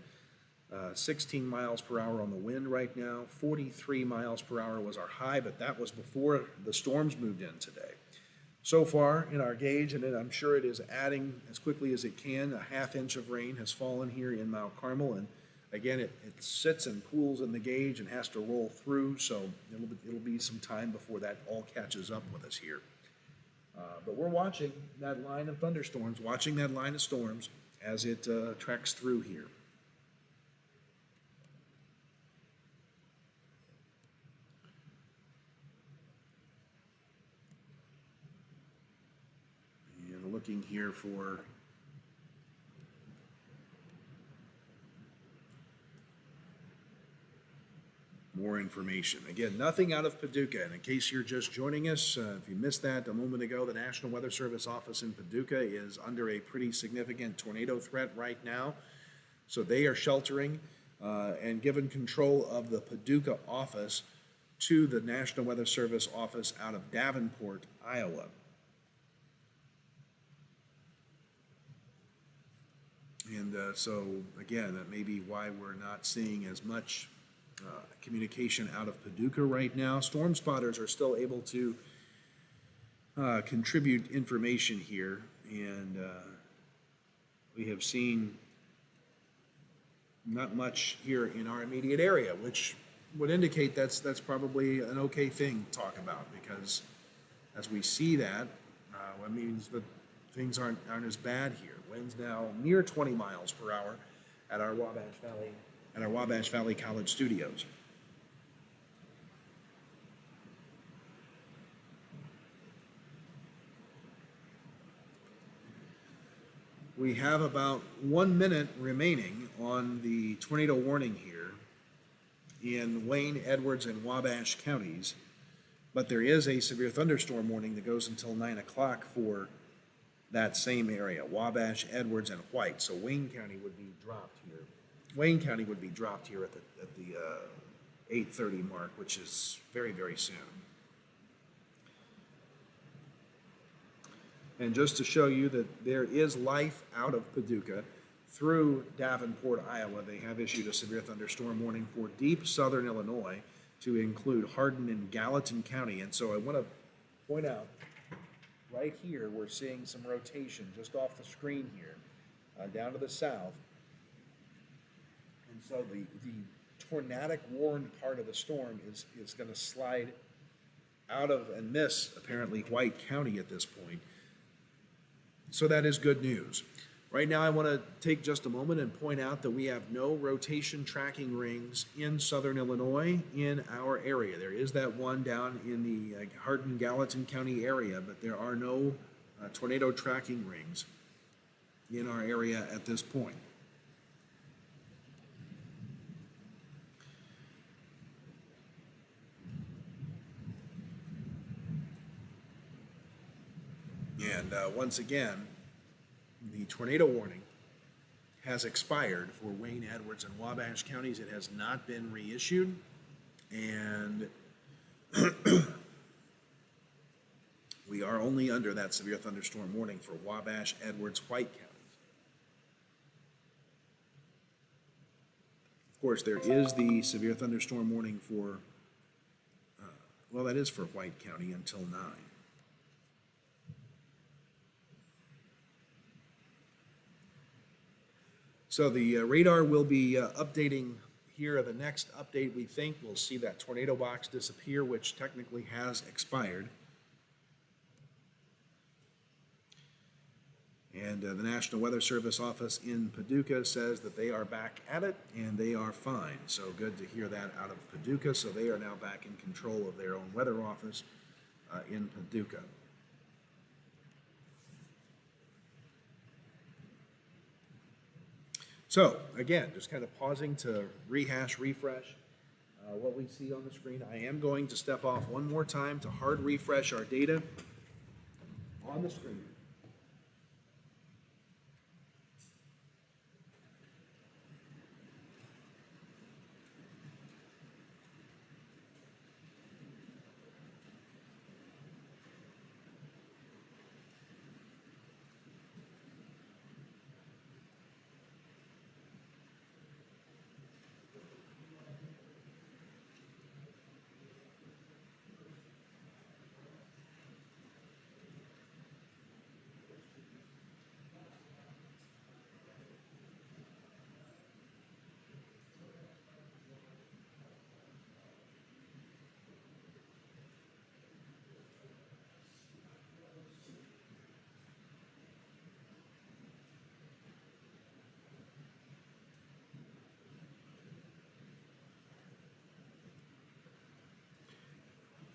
16 miles per hour on the wind right now. 43 miles per hour was our high, but that was before the storms moved in today. So far in our gauge, and I'm sure it is adding as quickly as it can, a ½ inch of rain has fallen here in Mount Carmel, and again, it sits and pools in the gauge and has to roll through, so it'll be some time before that all catches up with us here. But we're watching that line of thunderstorms, watching that line of storms as it treks through here. And looking here for more information. Again, nothing out of Paducah. And in case you're just joining us, if you missed that a moment ago, the National Weather Service office in Paducah is under a pretty significant tornado threat right now. So they are sheltering and given control of the Paducah office to the National Weather Service office out of Davenport, Iowa. And so, again, that may be why we're not seeing as much communication out of Paducah right now. Storm spotters are still able to contribute information here, and we have seen not much here in our immediate area, which would indicate that's probably an okay thing to talk about, because as we see that, it means that things aren't as bad here. Winds now near 20 miles per hour at our Wabash Valley College studios. We have about 1 minute remaining on the tornado warning here in Wayne, Edwards, and Wabash counties, but there is a severe thunderstorm warning that goes until 9 o'clock for that same area, Wabash, Edwards, and White. So Wayne County would be dropped here. Wayne County would be dropped here at the 8:30 mark, which is very, very soon. And just to show you that there is life out of Paducah through Davenport, Iowa, they have issued a severe thunderstorm warning for deep southern Illinois to include Hardin and Gallatin County. And so I want to point out, right here, we're seeing some rotation just off the screen here, down to the south. And so the tornadic warned part of the storm is going to slide out of and miss apparently White County at this point. So that is good news. Right now, I want to take just a moment and point out that we have no rotation tracking rings in southern Illinois in our area. There is that one down in the Hardin-Gallatin County area, but there are no tornado tracking rings in our area at this point. And once again, the tornado warning has expired for Wayne, Edwards, and Wabash counties. It has not been reissued. And we are only under that severe thunderstorm warning for Wabash, Edwards, White counties. Of course, there is the severe thunderstorm warning for, well, that is for White County until 9. So the radar will be updating here. The next update, we think, we'll see that tornado box disappear, which technically has expired. And the National Weather Service office in Paducah says that they are back at it and they are fine. So good to hear that out of Paducah. So they are now back in control of their own weather office in Paducah. So, again, just kind of pausing to refresh what we see on the screen. I am going to step off one more time to hard refresh our data on the screen.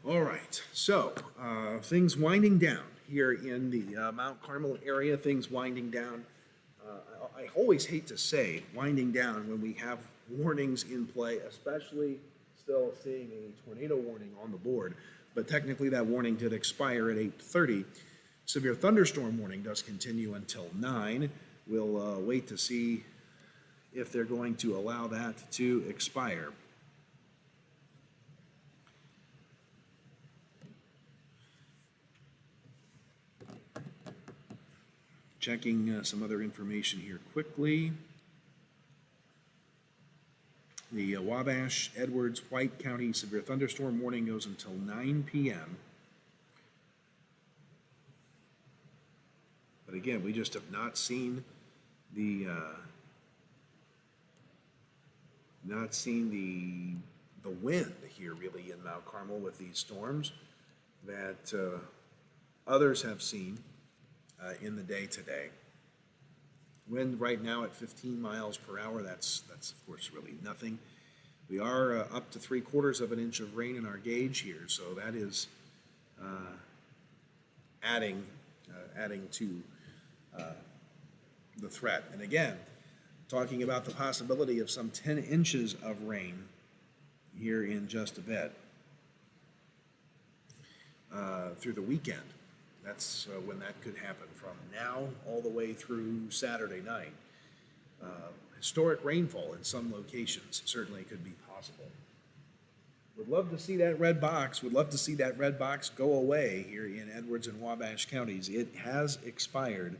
All right, so things winding down here in the Mount Carmel area, things winding down. I always hate to say winding down when we have warnings in play, especially still seeing a tornado warning on the board, but technically that warning did expire at 8:30. Severe thunderstorm warning does continue until 9. We'll wait to see if they're going to allow that to expire. Checking some other information here quickly. The Wabash, Edwards, White County severe thunderstorm warning goes until 9 p.m. But again, we just have not seen the wind here really in Mount Carmel with these storms that others have seen in the day today. Wind right now at 15 miles per hour. That's of course really nothing. We are up to 3/4 of an inch of rain in our gauge here, so that is adding to the threat. And again, talking about the possibility of some 10 inches of rain here in just a bit through the weekend. That's when that could happen, from now all the way through Saturday night. Historic rainfall in some locations certainly could be possible. Would love to see that red box. Would love to see that red box go away here in Edwards and Wabash counties. It has expired.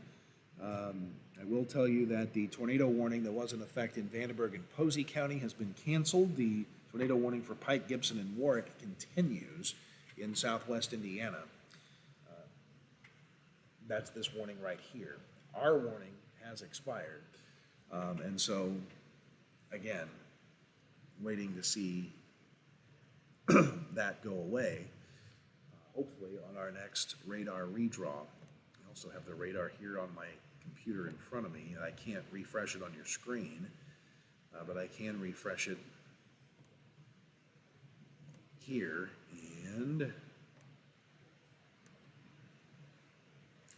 I will tell you that the tornado warning that was in effect in Vandenberg and Posey County has been canceled. The tornado warning for Pike, Gibson, and Warwick continues in southwest Indiana. That's this warning right here. Our warning has expired. And so, again, waiting to see that go away, hopefully on our next radar redraw. I also have the radar here on my computer in front of me. I can't refresh it on your screen, but I can refresh it here. And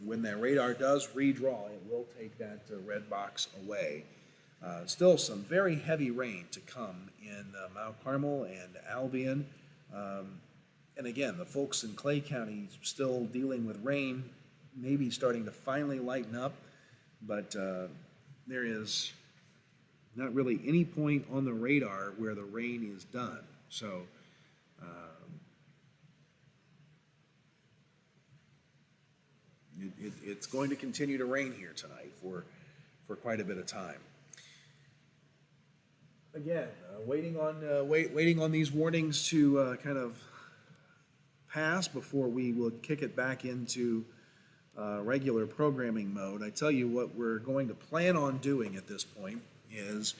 when that radar does redraw, it will take that red box away. Still some very heavy rain to come in Mount Carmel and Albion. And again, the folks in Clay County still dealing with rain, maybe starting to finally lighten up, but there is not really any point on the radar where the rain is done. So it's going to continue to rain here tonight for quite a bit of time. Again, waiting on these warnings to kind of pass before we will kick it back into regular programming mode. I tell you what we're going to plan on doing at this point is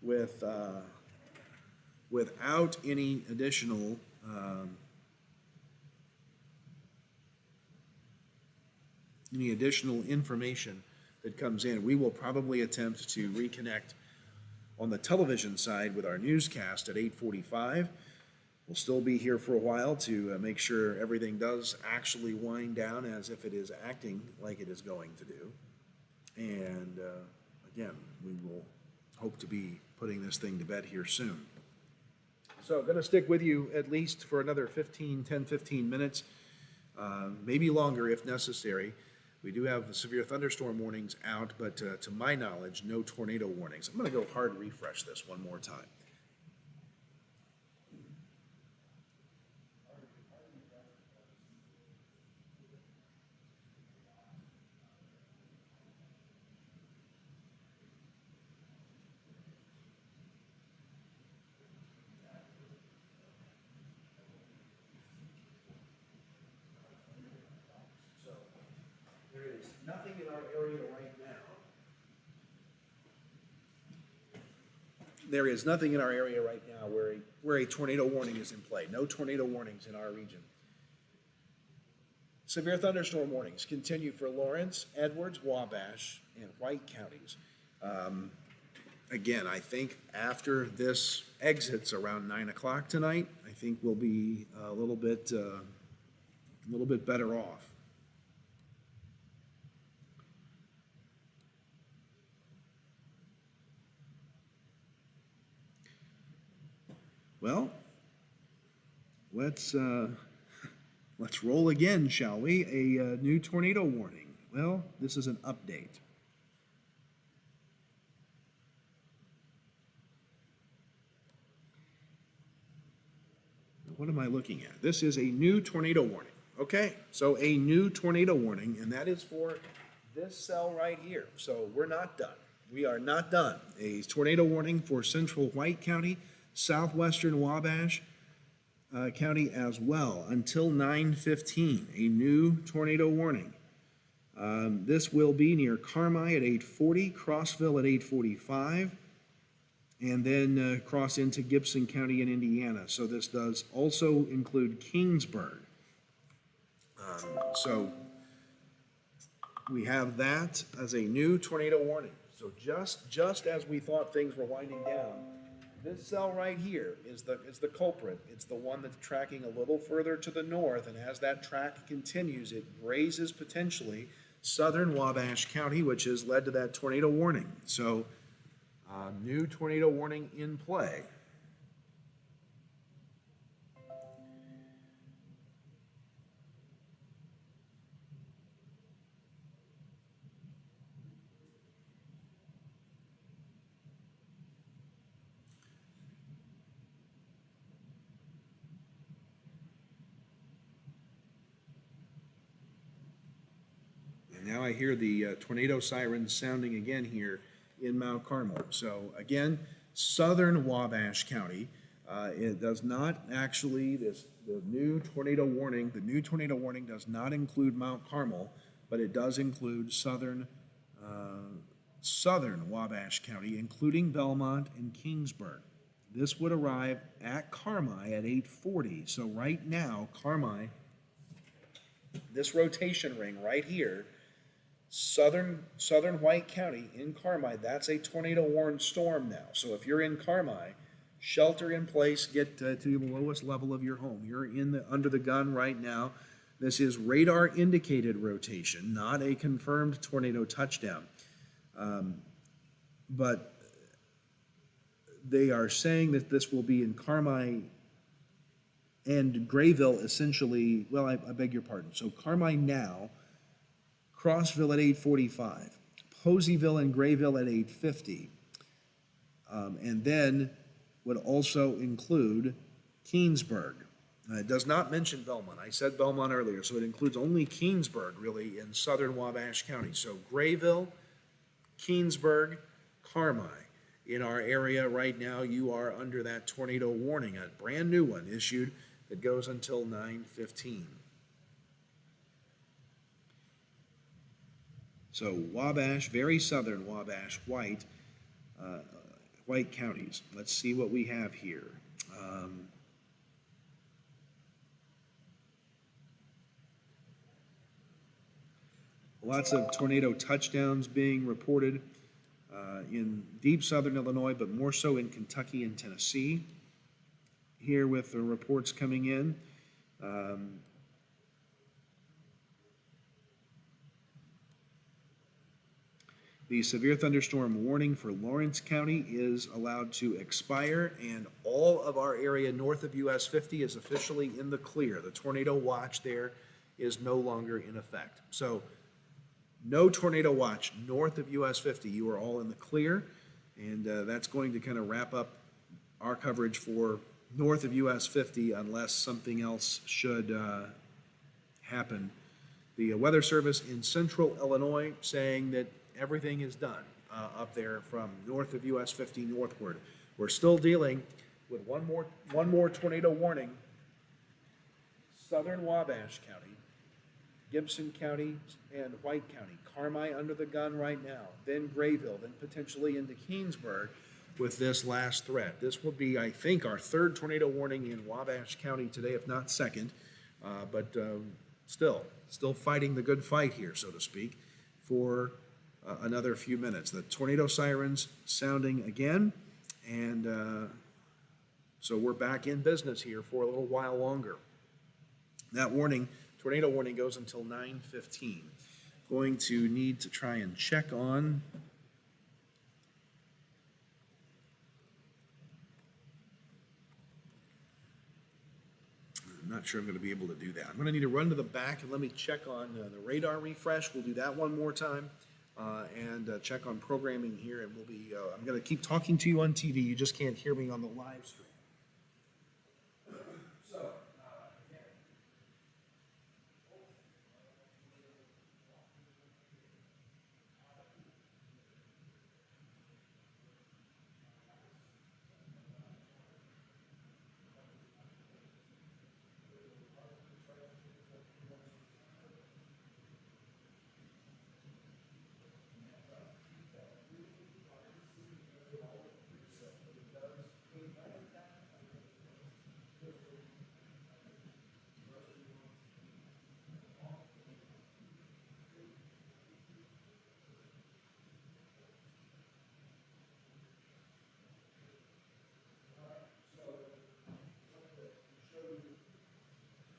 without any additional information that comes in, we will probably attempt to reconnect on the television side with our newscast at 8:45. We'll still be here for a while to make sure everything does actually wind down as if it is acting like it is going to do. And again, we will hope to be putting this thing to bed here soon. So I'm going to stick with you at least for another 10, 15 minutes, maybe longer if necessary. We do have the severe thunderstorm warnings out, but to my knowledge, no tornado warnings. I'm going to go hard refresh this one more time. Nothing in our area right now. There is nothing in our area right now where a tornado warning is in play. No tornado warnings in our region. Severe thunderstorm warnings continue for Lawrence, Edwards, Wabash, and White counties. Again, I think after this exits around 9 o'clock tonight, I think we'll be a little bit better off. Well, let's roll again, shall we? A new tornado warning. Well, this is an update. What am I looking at? This is a new tornado warning. Okay, so a new tornado warning, and that is for this cell right here. So we're not done. We are not done. A tornado warning for central White County, southwestern Wabash County as well until 9:15. A new tornado warning. This will be near Carmi at 8:40, Crossville at 8:45, and then cross into Gibson County in Indiana. So this does also include Kingsburg. So we have that as a new tornado warning. So just as we thought things were winding down, this cell right here is the culprit. It's the one that's tracking a little further to the north, and as that track continues, it grazes potentially southern Wabash County, which has led to that tornado warning. So, new tornado warning in play. Now I hear the tornado sirens sounding again here in Mount Carmel. So again, southern Wabash County, it does not actually, the new tornado warning does not include Mount Carmel, but it does include southern Wabash County, including Belmont and Kingsburg. this would arrive at Carmi at 8:40. So right now, Carmi, this rotation ring right here, southern White County in Carmi, that's a tornado warned storm now. So if you're in Carmi, shelter in place, get to the lowest level of your home. You're under the gun right now. This is radar indicated rotation, not a confirmed tornado touchdown. But they are saying that this will be in Carmi and Grayville essentially, well, I beg your pardon. So Carmi now, Crossville at 8:45, Poseyville and Grayville at 8:50. And then would also include Keensburg. It does not mention Belmont. I said Belmont earlier, so it includes only Keensburg, really, in southern Wabash County. So Grayville, Keensburg, Carmi. In our area right now, you are under that tornado warning, a brand new one issued that goes until 9:15. So Wabash, very southern Wabash, White counties. Let's see what we have here. Lots of tornado touchdowns being reported in deep southern Illinois, but more so in Kentucky and Tennessee. Here with the reports coming in. The severe thunderstorm warning for Lawrence County is allowed to expire, and all of our area north of US 50 is officially in the clear. The tornado watch there is no longer in effect. So no tornado watch north of US 50. You are all in the clear, and that's going to kind of wrap up our coverage for north of US 50 unless something else should happen. The Weather Service in central Illinois saying that everything is done up there from north of US 50 northward. We're still dealing with one more tornado warning. Southern Wabash County, Gibson County, and White County. Carmi under the gun right now, then Grayville, then potentially into Keensburg with this last threat. This will be, I think, our third tornado warning in Wabash County today, if not second. But still fighting the good fight here, so to speak, for another few minutes. The tornado sirens sounding again, and so we're back in business here for a little while longer. That warning, tornado warning, goes until 9:15. Going to need to try and check on I'm not sure I'm going to be able to do that. I'm going to need to run to the back and let me check on the radar refresh. We'll do that one more time. And check on programming here, and we'll be, I'm going to keep talking to you on TV. You just can't hear me on the live stream.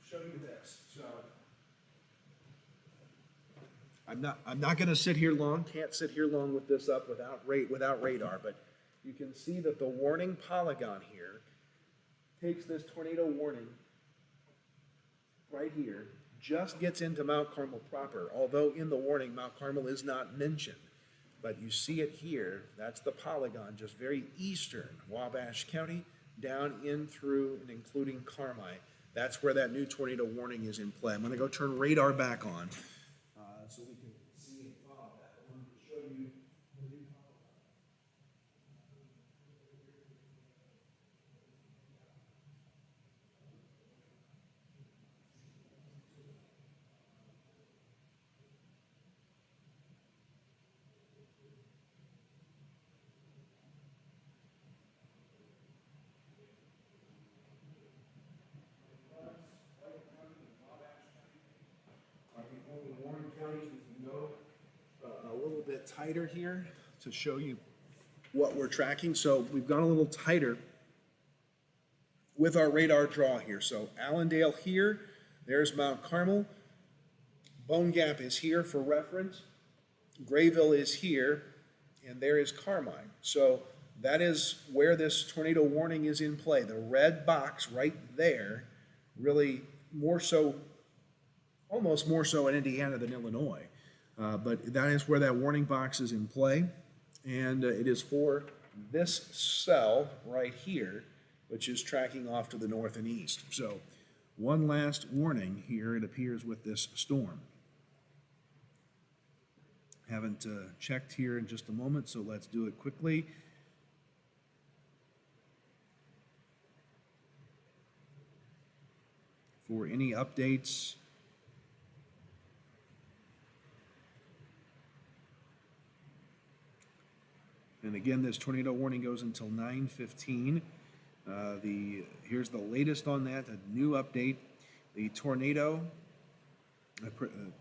Show you this. So I'm not going to sit here long. Can't sit here long with this up without radar. But you can see that the warning polygon here takes this tornado warning right here, just gets into Mount Carmel proper. Although in the warning, Mount Carmel is not mentioned. But you see it here. That's the polygon, just very eastern Wabash County, down in through and including Carmi. That's where that new tornado warning is in play. I'm going to go turn radar back on so we can see and follow that. I wanted to show you the new polygon. the Warren counties, we can go a little bit tighter here to show you what we're tracking. So we've gone a little tighter with our radar draw here. So Allendale here, there's Mount Carmel. Bone Gap is here for reference. Grayville is here, and there is Carmine. So that is where this tornado warning is in play. The red box right there, really more so, almost more so in Indiana than Illinois. But that is where that warning box is in play. And it is for this cell right here, which is tracking off to the north and east. So one last warning here, it appears, with this storm. Haven't checked here in just a moment, so let's do it quickly. For any updates, and again, this tornado warning goes until 9:15. Here's the latest on that, a new update. The tornado,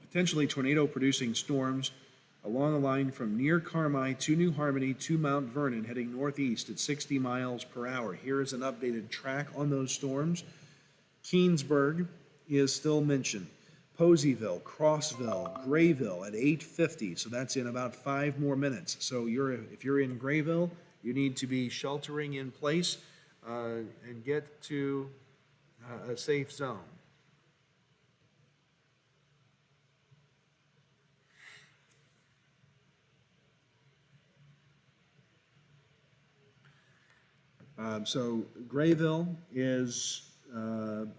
potentially tornado-producing storms along the line from near Carmi to New Harmony to Mount Vernon, heading northeast at 60 miles per hour. Here is an updated track on those storms. Keensburg is still mentioned. Poseyville, Crossville, Grayville at 8:50, so that's in about 5 more minutes. So if you're in Grayville, you need to be sheltering in place and get to a safe zone. So Grayville is,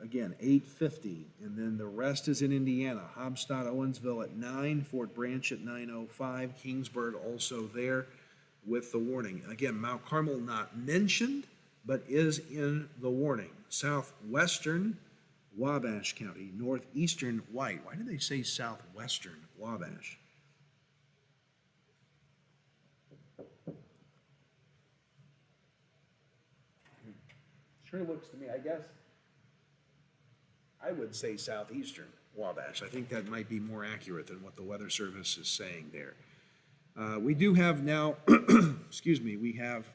again, 8:50, and then the rest is in Indiana. Hobstadt, Owensville at 9, Fort Branch at 9:05, Kingsburg also there with the warning. Again, Mount Carmel not mentioned, but is in the warning. Southwestern Wabash County, northeastern White. Why did they say southwestern Wabash? Sure looks to me, I guess, I would say southeastern Wabash. I think that might be more accurate than what the Weather Service is saying there. We do have now, excuse me, we have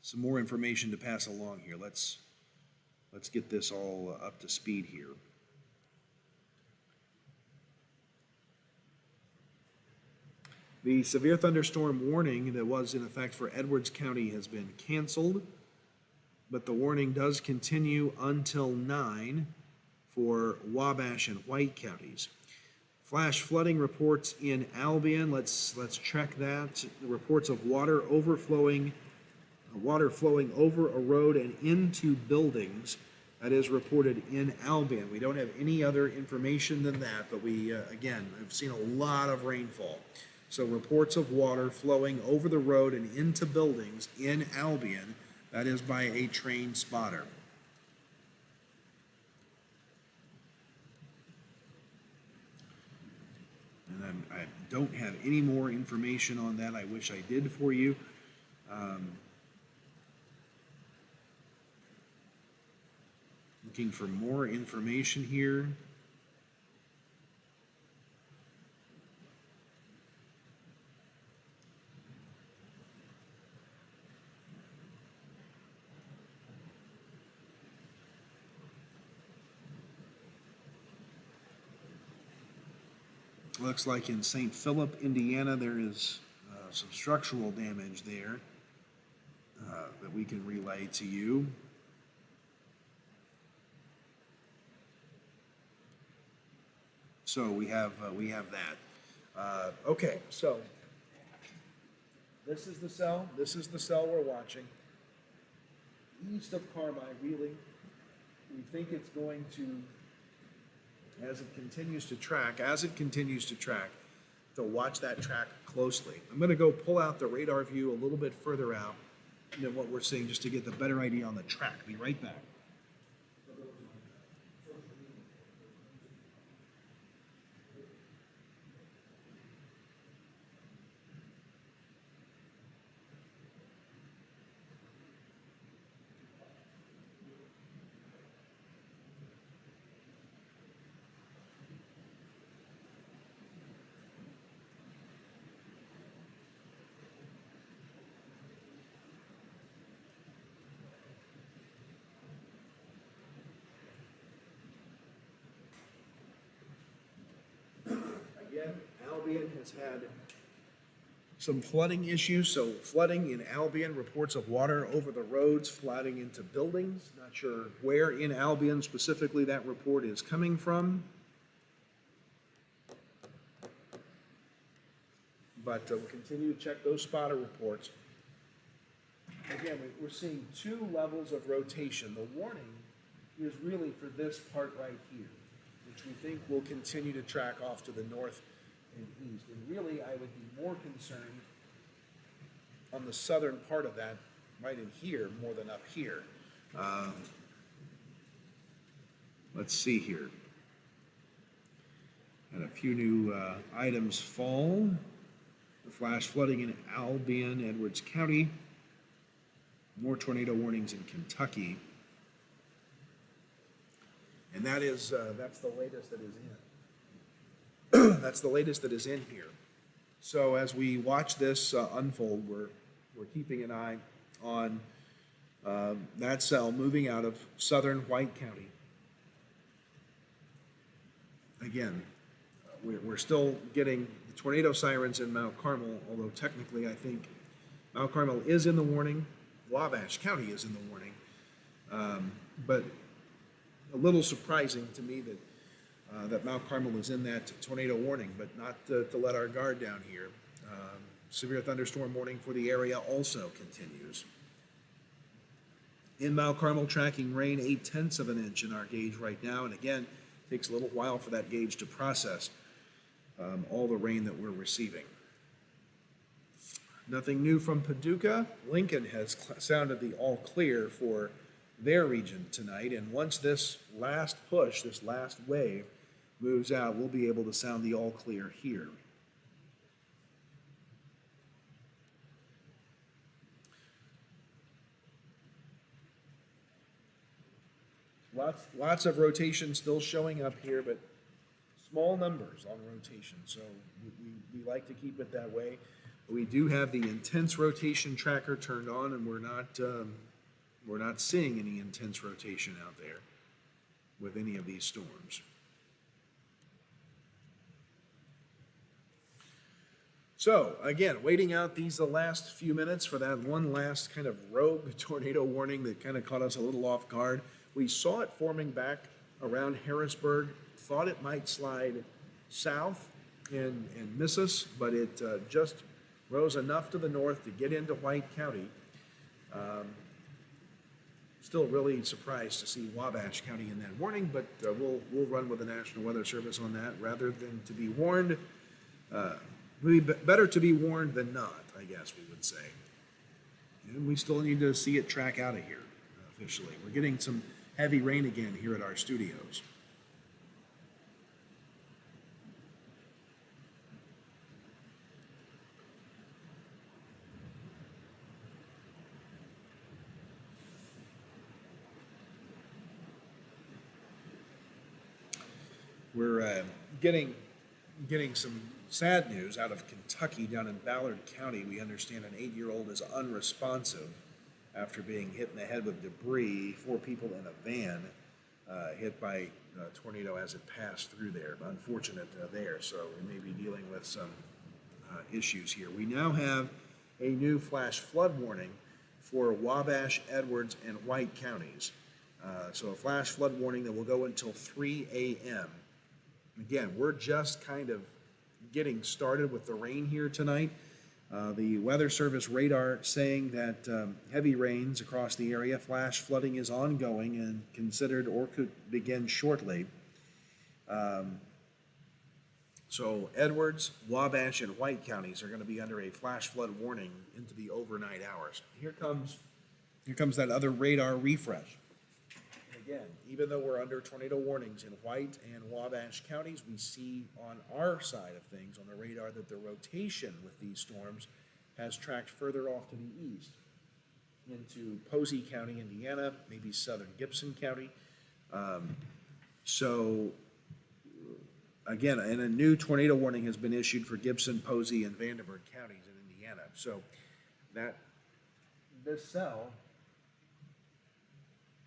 some more information to pass along here. Let's get this all up to speed here. The severe thunderstorm warning that was in effect for Edwards County has been canceled, but the warning does continue until 9 for Wabash and White counties. Flash flooding reports in Albion. Let's check that. The reports of water flowing over a road and into buildings. That is reported in Albion. We don't have any other information than that, but we, again, have seen a lot of rainfall. So reports of water flowing over the road and into buildings in Albion, that is by a trained spotter. And I don't have any more information on that. I wish I did for you. Looking for more information here. Looks like in St. Philip, Indiana, there is some structural damage there that we can relay to you. So we have that. Okay, so this is the cell. This is the cell we're watching. East of Carmi, really. We think it's going to, as it continues to track, to watch that track closely. I'm going to go pull out the radar view a little bit further out than what we're seeing just to get the better idea on the track. Be right back. has had some flooding issues. So flooding in Albion, reports of water over the roads, flooding into buildings. Not sure where in Albion specifically that report is coming from. But we'll continue to check those spotter reports. Again, we're seeing two levels of rotation. The warning is really for this part right here, which we think will continue to track off to the north and east. And really, I would be more concerned on the southern part of that, right in here, more than up here. Let's see here. And a few new items fall. The flash flooding in Albion, Edwards County. More tornado warnings in Kentucky. And that is, that's the latest that is in. That's the latest that is in here. So as we watch this unfold, we're keeping an eye on that cell moving out of southern White County. Again, we're still getting the tornado sirens in Mount Carmel, although technically I think Mount Carmel is in the warning. Wabash County is in the warning. But a little surprising to me that Mount Carmel is in that tornado warning, but not to let our guard down here. Severe thunderstorm warning for the area also continues. In Mount Carmel, tracking rain 0.8 of an inch in our gauge right now, and again, takes a little while for that gauge to process all the rain that we're receiving. Nothing new from Paducah. Lincoln has sounded the all clear for their region tonight, and once this last push, this last wave moves out, we'll be able to sound the all clear here. Lots of rotation still showing up here, but small numbers on rotation, so we like to keep it that way. We do have the intense rotation tracker turned on, and we're not seeing any intense rotation out there with any of these storms. So again, waiting out the last few minutes for that one last kind of rogue tornado warning that kind of caught us a little off guard. We saw it forming back around Harrisburg, thought it might slide south and miss us, but it just rose enough to the north to get into White County. Still really surprised to see Wabash County in that warning, but we'll run with the National Weather Service on that rather than to be warned. Really better to be warned than not, I guess we would say. And we still need to see it track out of here officially. We're getting some heavy rain again here at our studios. We're getting some sad news out of Kentucky down in Ballard County. We understand an 8-year-old is unresponsive after being hit in the head with debris. 4 people in a van hit by a tornado as it passed through there. Unfortunate there, so we may be dealing with some issues here. We now have a new flash flood warning for Wabash, Edwards, and White counties. So a flash flood warning that will go until 3 a.m. Again, we're just kind of getting started with the rain here tonight. The Weather Service radar saying that heavy rains across the area, flash flooding is ongoing and considered or could begin shortly. So Edwards, Wabash, and White counties are going to be under a flash flood warning into the overnight hours. Here comes that other radar refresh. Again, even though we're under tornado warnings in White and Wabash counties, we see on our side of things on the radar that the rotation with these storms has tracked further off to the east into Posey County, Indiana, maybe southern Gibson County. So again, and a new tornado warning has been issued for Gibson, Posey, and Vanderburgh counties in Indiana. So this cell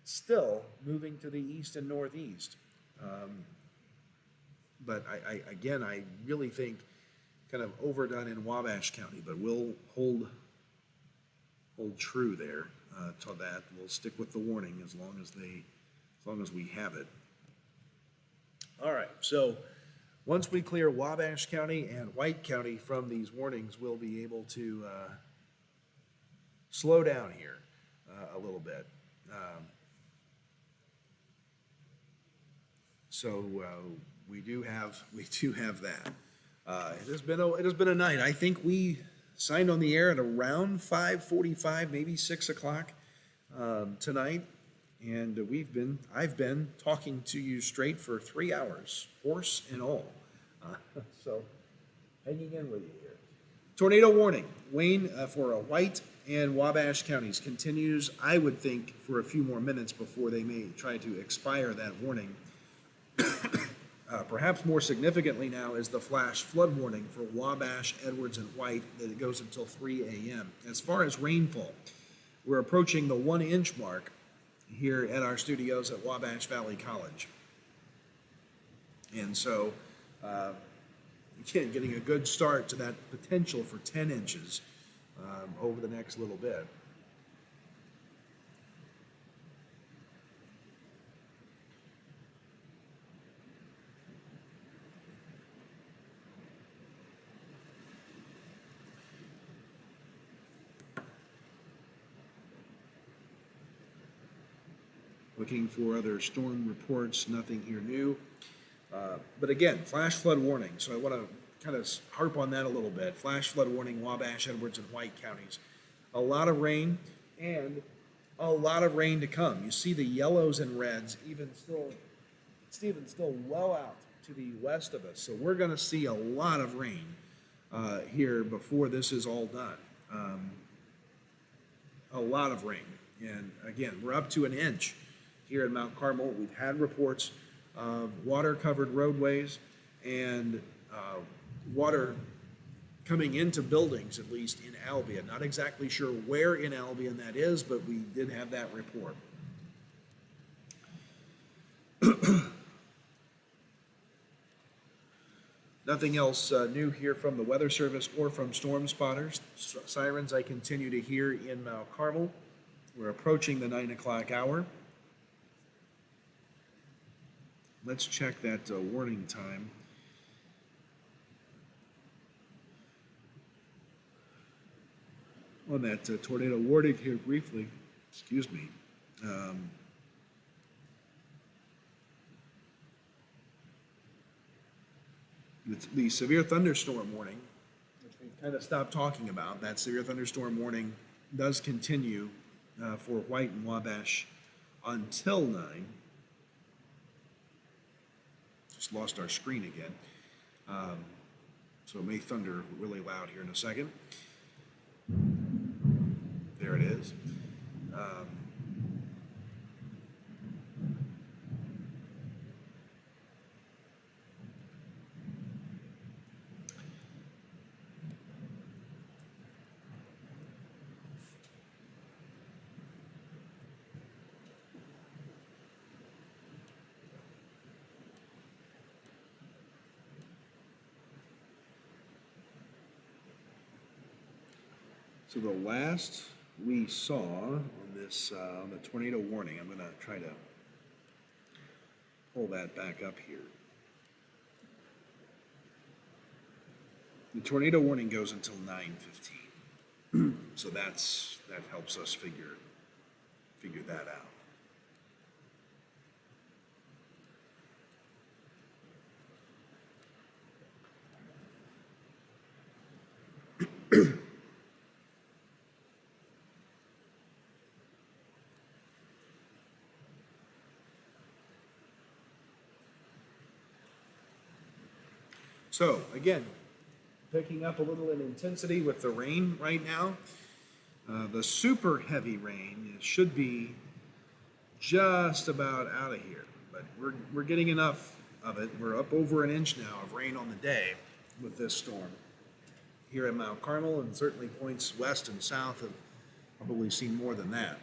still moving to the east and northeast. But I really think kind of overdone in Wabash County, but we'll hold true there to that. We'll stick with the warning as long as we have it. All right, so once we clear Wabash County and White County from these warnings, we'll be able to slow down here a little bit. So we do have that. It has been a night. I think we signed on the air at around 5:45, maybe 6 o'clock tonight, and I've been talking to you straight for 3 hours, horse and all. So hanging in with you here. Tornado warning, Wayne, for White and Wabash counties continues, I would think, for a few more minutes before they may try to expire that warning. Perhaps more significantly now is the flash flood warning for Wabash, Edwards, and White that it goes until 3 a.m. As far as rainfall, we're approaching the 1-inch mark here at our studios at Wabash Valley College. And so, again, getting a good start to that potential for 10 inches over the next little bit. Looking for other storm reports, nothing here new. But again, flash flood warning. So I want to kind of harp on that a little bit. Flash flood warning, Wabash, Edwards, and White counties. A lot of rain and a lot of rain to come. You see the yellows and reds it's even still well out to the west of us. So we're going to see a lot of rain here before this is all done. A lot of rain. And again, we're up to an inch here in Mount Carmel. We've had reports of water-covered roadways and water coming into buildings, at least in Albion. Not exactly sure where in Albion that is, but we did have that report. Nothing else new here from the Weather Service or from Storm Spotters. Sirens I continue to hear in Mount Carmel. We're approaching the 9 o'clock hour. Let's check that warning time. On that tornado warning here briefly, excuse me. The severe thunderstorm warning, which we've kind of stopped talking about, that severe thunderstorm warning does continue for White and Wabash until 9. Just lost our screen again. So it may thunder really loud here in a second. There it is. So the last we saw on this, on the tornado warning, I'm going to try to pull that back up here. The tornado warning goes until 9:15, so that helps us figure that out. So again, picking up a little in intensity with the rain right now. The super heavy rain should be just about out of here, but we're getting enough of it. We're up over an inch now of rain on the day with this storm here at Mount Carmel, and certainly points west and south have probably seen more than that.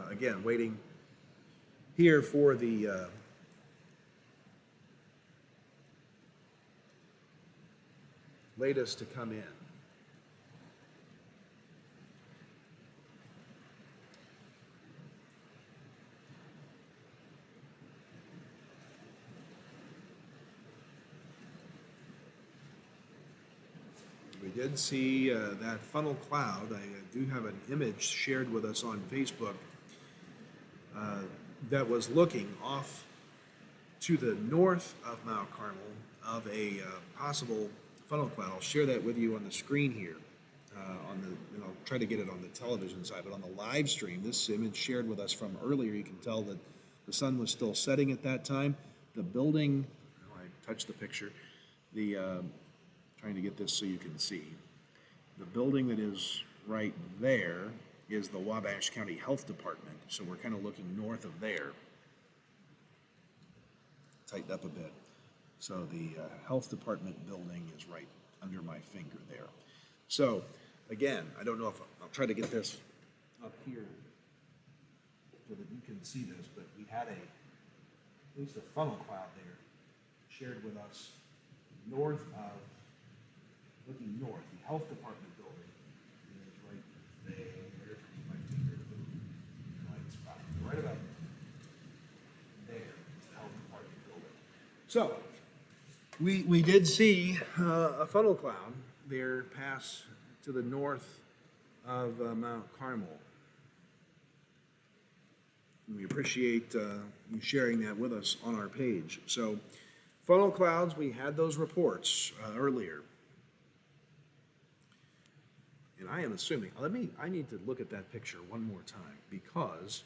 Again, waiting here for the latest to come in. We did see that funnel cloud. I do have an image shared with us on Facebook that was looking off to the north of Mount Carmel of a possible funnel cloud. I'll share that with you on the screen here. And I'll try to get it on the television side, but on the live stream, this image shared with us from earlier, you can tell that the sun was still setting at that time. The building, I touched the picture, trying to get this so you can see. The building that is right there is the Wabash County Health Department, so we're kind of looking north of there. Tighten up a bit. So the Health Department building is right under my finger there. So, again, I don't know if I'll try to get this up here so that you can see this, but we had at least a funnel cloud there shared with us north of, looking north, the Health Department building is right there. My finger, right spot, right about there is the Health Department building. So, we did see a funnel cloud there pass to the north of Mount Carmel. We appreciate you sharing that with us on our page. So, funnel clouds, we had those reports earlier. And I am assuming, I need to look at that picture one more time because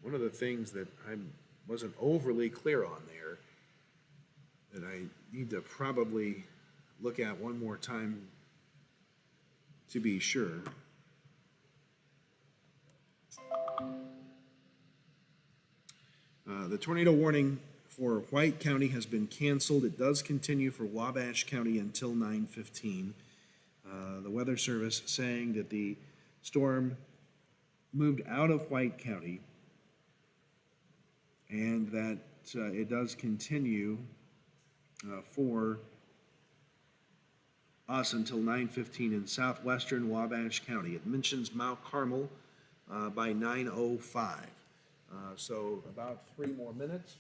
one of the things that I wasn't overly clear on there that I need to probably look at one more time to be sure. The tornado warning for White County has been canceled. It does continue for Wabash County until 9:15. The Weather Service saying that the storm moved out of White County and that it does continue for us until 9:15 in southwestern Wabash County. It mentions Mount Carmel by 9:05. So about 3 more minutes.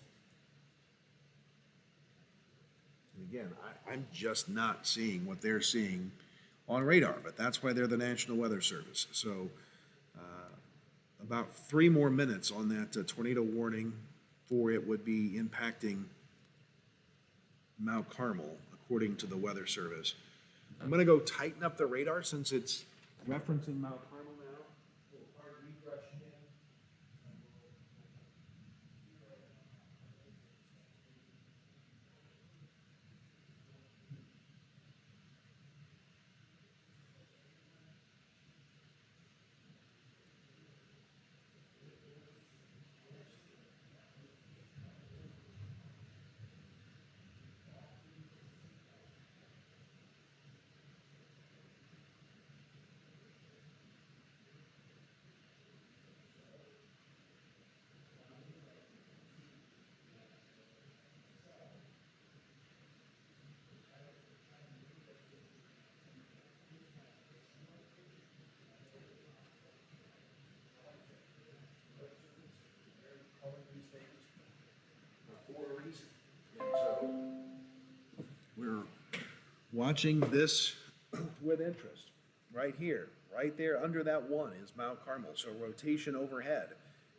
And again, I'm just not seeing what they're seeing on radar, but that's why they're the National Weather Service. So about 3 more minutes on that tornado warning for it would be impacting Mount Carmel, according to the Weather Service. I'm going to go tighten up the radar since it's referencing Mount Carmel now. A little hard refresh again. We're watching this with interest. Right here, right there under that one is Mount Carmel. So rotation overhead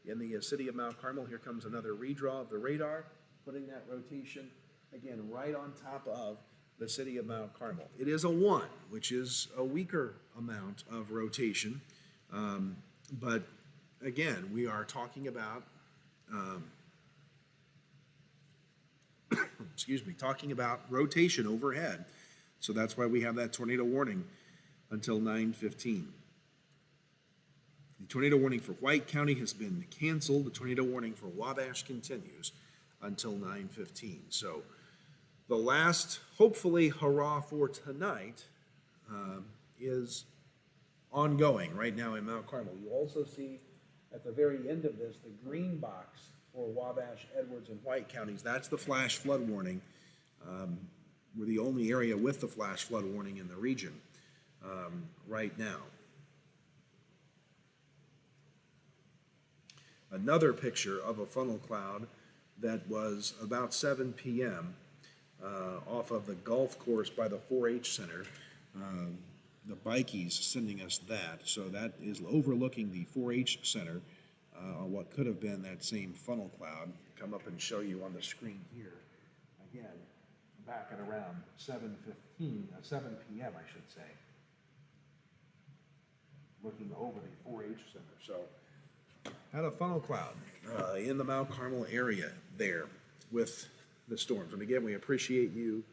in the city of Mount Carmel. Here comes another redraw of the radar, putting that rotation again right on top of the city of Mount Carmel. It is a 1, which is a weaker amount of rotation. But again, we are talking about talking about rotation overhead. So that's why we have that tornado warning until 9:15. The tornado warning for White County has been canceled. The tornado warning for Wabash continues until 9:15. So the last, hopefully, hurrah for tonight is ongoing right now in Mount Carmel. You also see at the very end of this, the green box for Wabash, Edwards, and White counties, that's the flash flood warning. We're the only area with the flash flood warning in the region right now. Another picture of a funnel cloud that was about 7 p.m. Off of the golf course by the 4-H Center. The Bikies sending us that. So that is overlooking the 4-H Center on what could have been that same funnel cloud. Come up and show you on the screen here. Again, back at around 7 p.m. I should say. Looking over the 4-H Center. So had a funnel cloud in the Mount Carmel area there with the storms. And again, we appreciate you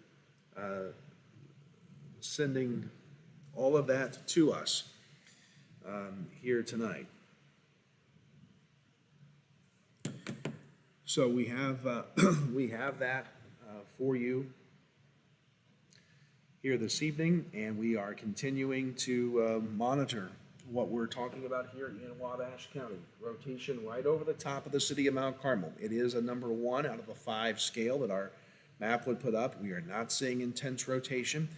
sending all of that to us here tonight. So we have that for you here this evening, and we are continuing to monitor what we're talking about here in Wabash County. Rotation right over the top of the city of Mount Carmel. It is a number 1 out of a 5 scale that our map would put up. We are not seeing intense rotation.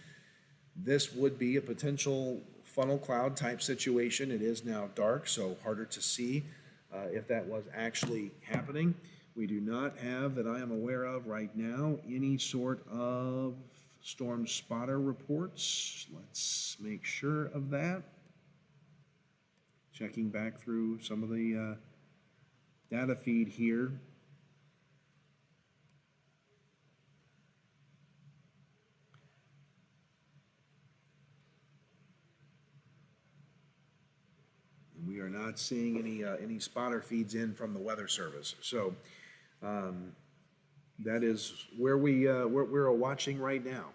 This would be a potential funnel cloud type situation. It is now dark, so harder to see if that was actually happening. We do not have, that I am aware of right now, any sort of storm spotter reports. Let's make sure of that. Checking back through some of the data feed here. And we are not seeing any spotter feeds in from the Weather Service. So that is where we're watching right now.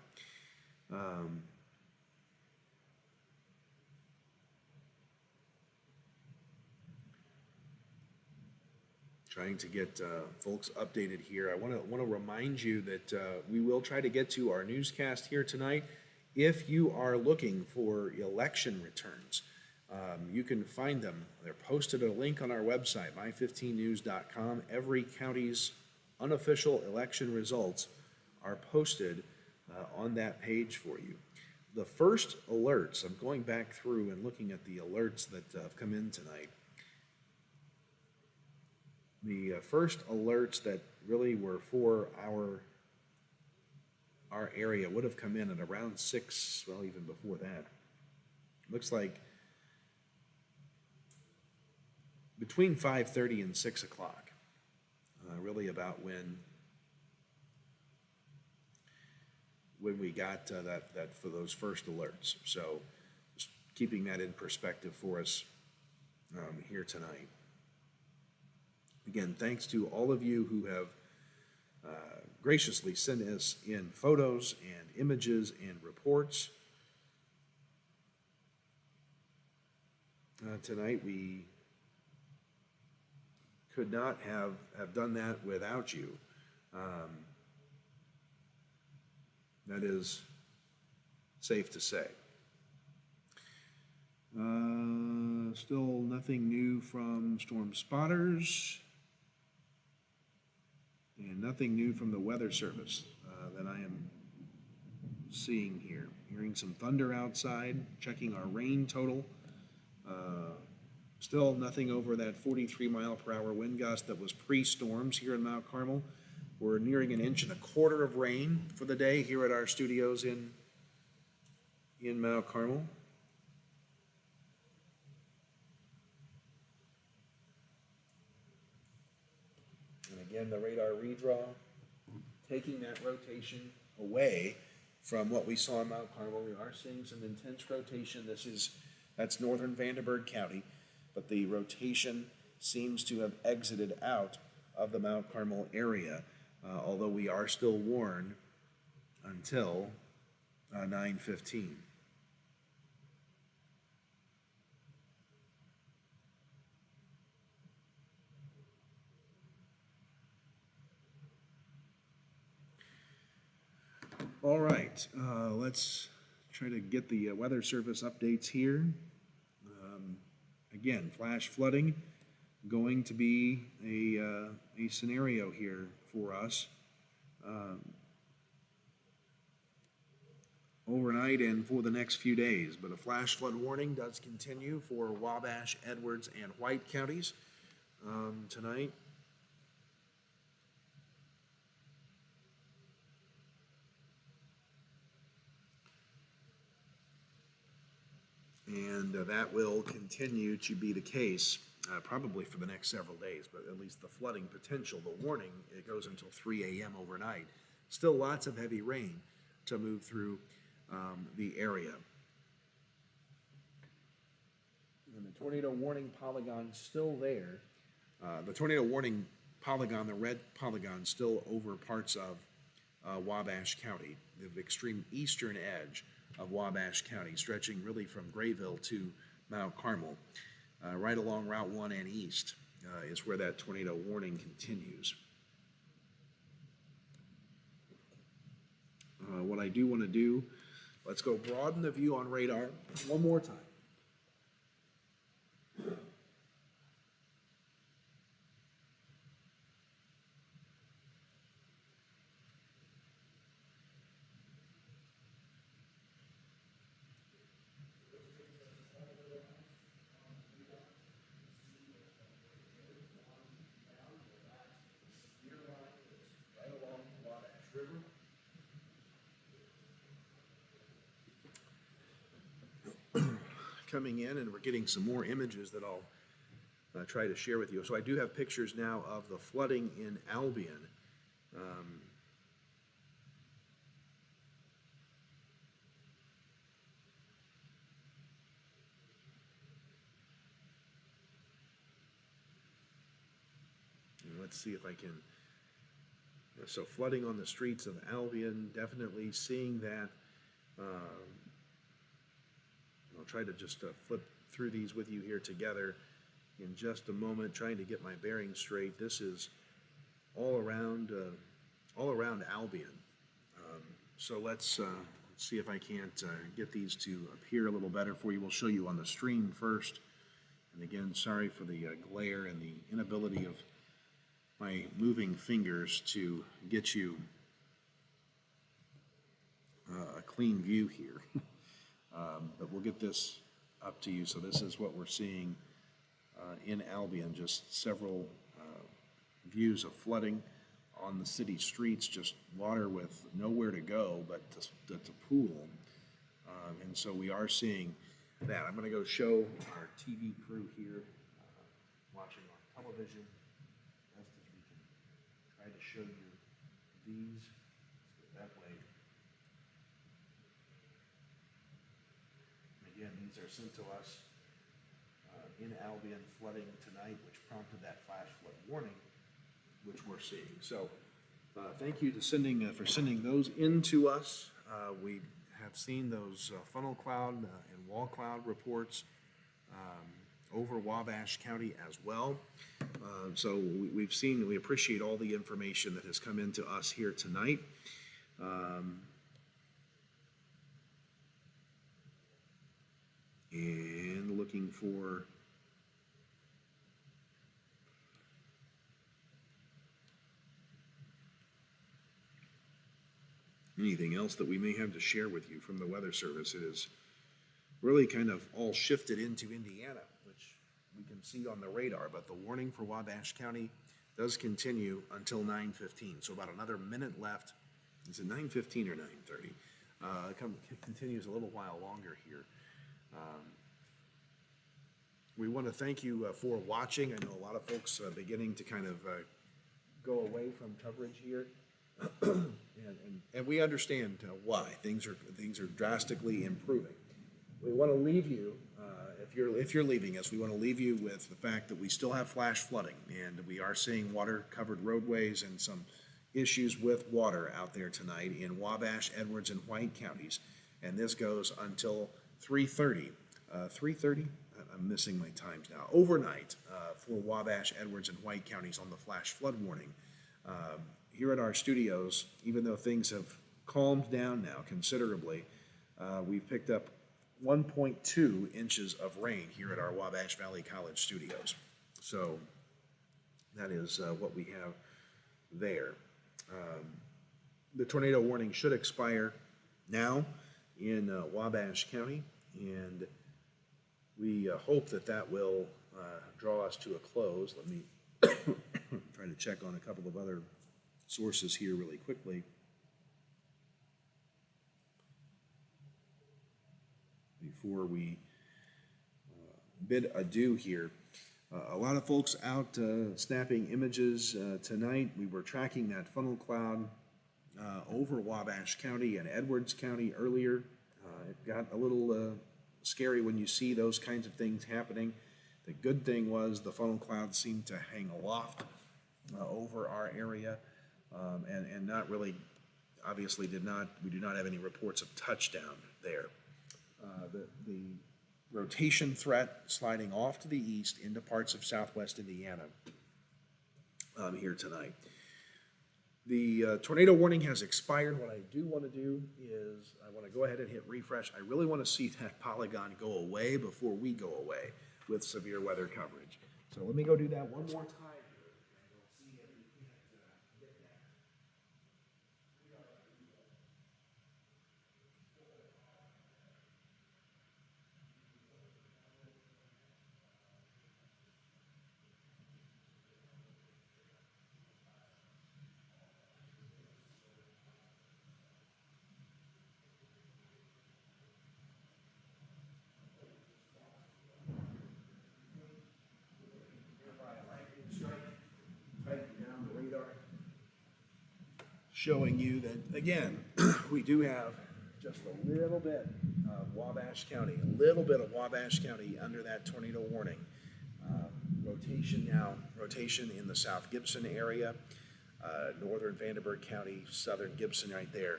Trying to get folks updated here. I want to remind you that we will try to get to our newscast here tonight. If you are looking for election returns, you can find them. They're posted at a link on our website, my15news.com. Every county's unofficial election results are posted on that page for you. The first alerts, I'm going back through and looking at the alerts that have come in tonight. The first alerts that really were for our area would have come in at around 6, well, even before that. Looks like between 5:30 and 6 o'clock, really about when we got that for those first alerts. So just keeping that in perspective for us here tonight. Again, thanks to all of you who have graciously sent us in photos and images and reports. Tonight we could not have done that without you. That is safe to say. Still nothing new from storm spotters. And nothing new from the Weather Service that I am seeing here. Hearing some thunder outside, checking our rain total. Still nothing over that 43-mile-per-hour wind gust that was pre-storms here in Mount Carmel. We're nearing 1.25 inches of rain for the day here at our studios in Mount Carmel. Again, the radar redraw, taking that rotation away from what we saw in Mount Carmel. We are seeing some intense rotation. That's northern Vanderburgh County, but the rotation seems to have exited out of the Mount Carmel area, although we are still warned until 9:15. All right, let's try to get the Weather Service updates here. Again, flash flooding going to be a scenario here for us overnight and for the next few days. But a flash flood warning does continue for Wabash, Edwards, and White counties tonight. And that will continue to be the case probably for the next several days, but at least the flooding potential, the warning, it goes until 3 a.m. overnight. Still lots of heavy rain to move through the area. And the tornado warning polygon still there. The tornado warning polygon, the red polygon, still over parts of Wabash County, the extreme eastern edge of Wabash County, stretching really from Grayville to Mount Carmel. Right along Route 1 and east is where that tornado warning continues. What I do want to do, let's go broaden the view on radar one more time. Coming in, and we're getting some more images that I'll try to share with you. So I do have pictures now of the flooding in Albion. And let's see if I can. So flooding on the streets of Albion, definitely seeing that. I'll try to just flip through these with you here together in just a moment, trying to get my bearings straight. This is all around Albion. So let's see if I can't get these to appear a little better for you. We'll show you on the stream first. And again, sorry for the glare and the inability of my moving fingers to get you a clean view here. But we'll get this up to you. So this is what we're seeing in Albion, just several views of flooding on the city streets, just water with nowhere to go but to pool. And so we are seeing that. I'm going to go show our TV crew here watching on television best as we can try to show you these. That way. Again, these are sent to us in Albion flooding tonight, which prompted that flash flood warning, which we're seeing. So thank you to for sending those in to us. We have seen those funnel cloud and wall cloud reports over Wabash County as well. So we appreciate all the information that has come into us here tonight. And looking for anything else that we may have to share with you from the Weather Service. It is really kind of all shifted into Indiana, which we can see on the radar, but the warning for Wabash County does continue until 9:15, so about another minute left. Is it 9:15 or 9:30? It continues a little while longer here. We want to thank you for watching. I know a lot of folks are beginning to kind of go away from coverage here, and we understand why things are drastically improving. We want to leave you, if you're leaving us, we want to leave you with the fact that we still have flash flooding, and we are seeing water-covered roadways and some issues with water out there tonight in Wabash, Edwards, and White counties, and this goes until 3:30. 3:30? I'm missing my times now. Overnight for Wabash, Edwards, and White counties on the flash flood warning. Here at our studios, even though things have calmed down now considerably, we've picked up 1.2 inches of rain here at our Wabash Valley College studios. So that is what we have there. The tornado warning should expire now in Wabash County, and we hope that that will draw us to a close. Let me try to check on a couple of other sources here really quickly. Before we bid adieu here. A lot of folks out snapping images tonight. We were tracking that funnel cloud over Wabash County and Edwards County earlier. It got a little scary when you see those kinds of things happening. The good thing was the funnel cloud seemed to hang aloft over our area and not really, obviously we do not have any reports of touchdown there. The rotation threat sliding off to the east into parts of southwest Indiana here tonight. The tornado warning has expired. What I do want to do is I want to go ahead and hit refresh. I really want to see that polygon go away before we go away with severe weather coverage. So let me go do that one more time. Showing you that, again, we do have just a little bit of Wabash County, under that tornado warning. Rotation in the South Gibson area, northern Vanderburgh County, southern Gibson right there.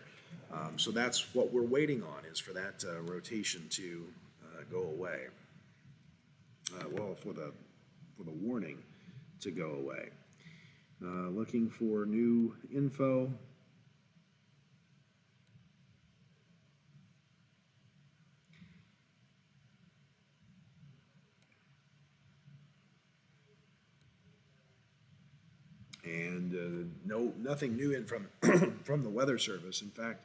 So that's what we're waiting on, is for that rotation to go away. For the warning to go away. Looking for new info. And nothing new in from from the Weather Service. In fact,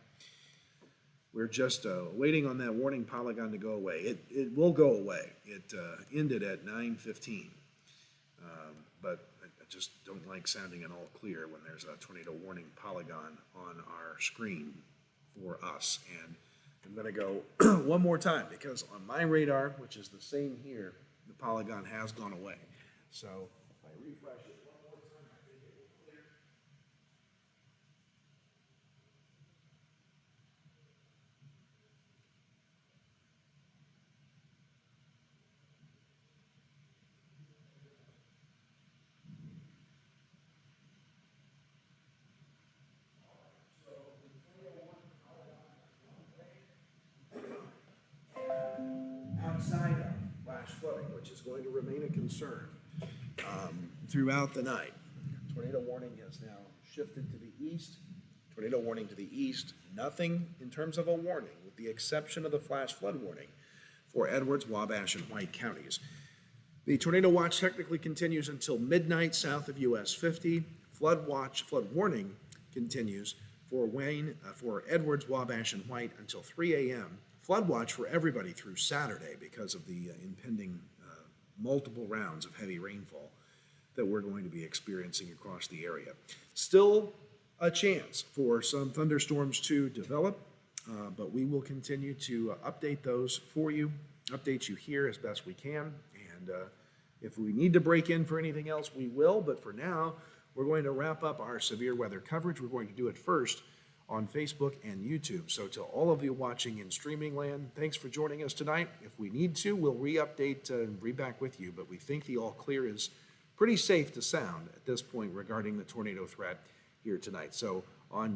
we're just waiting on that warning polygon to go away. It will go away. It ended at 9:15, but I just don't like sounding an all clear when there's a tornado warning polygon on our screen for us. And I'm going to go one more time, because on my radar, which is the same here, the polygon has gone away. So if I refresh it one more time, I think it will clear. Outside of flash flooding, which is going to remain a concern throughout the night. Tornado warning has now shifted to the east. Tornado warning to the east. Nothing in terms of a warning, with the exception of the flash flood warning for Edwards, Wabash, and White counties. The tornado watch technically continues until midnight south of US 50. Flood warning continues for for Edwards, Wabash, and White until 3 a.m. Flood watch for everybody through Saturday because of the impending multiple rounds of heavy rainfall that we're going to be experiencing across the area. Still a chance for some thunderstorms to develop, but we will continue to update those for you, update you here as best we can, and if we need to break in for anything else, we will, but for now, we're going to wrap up our severe weather coverage. We're going to do it first on Facebook and YouTube. So to all of you watching in streaming land, thanks for joining us tonight. If we need to, we'll re-update and be back with you, but we think the all clear is pretty safe to sound at this point regarding the tornado threat here tonight. So on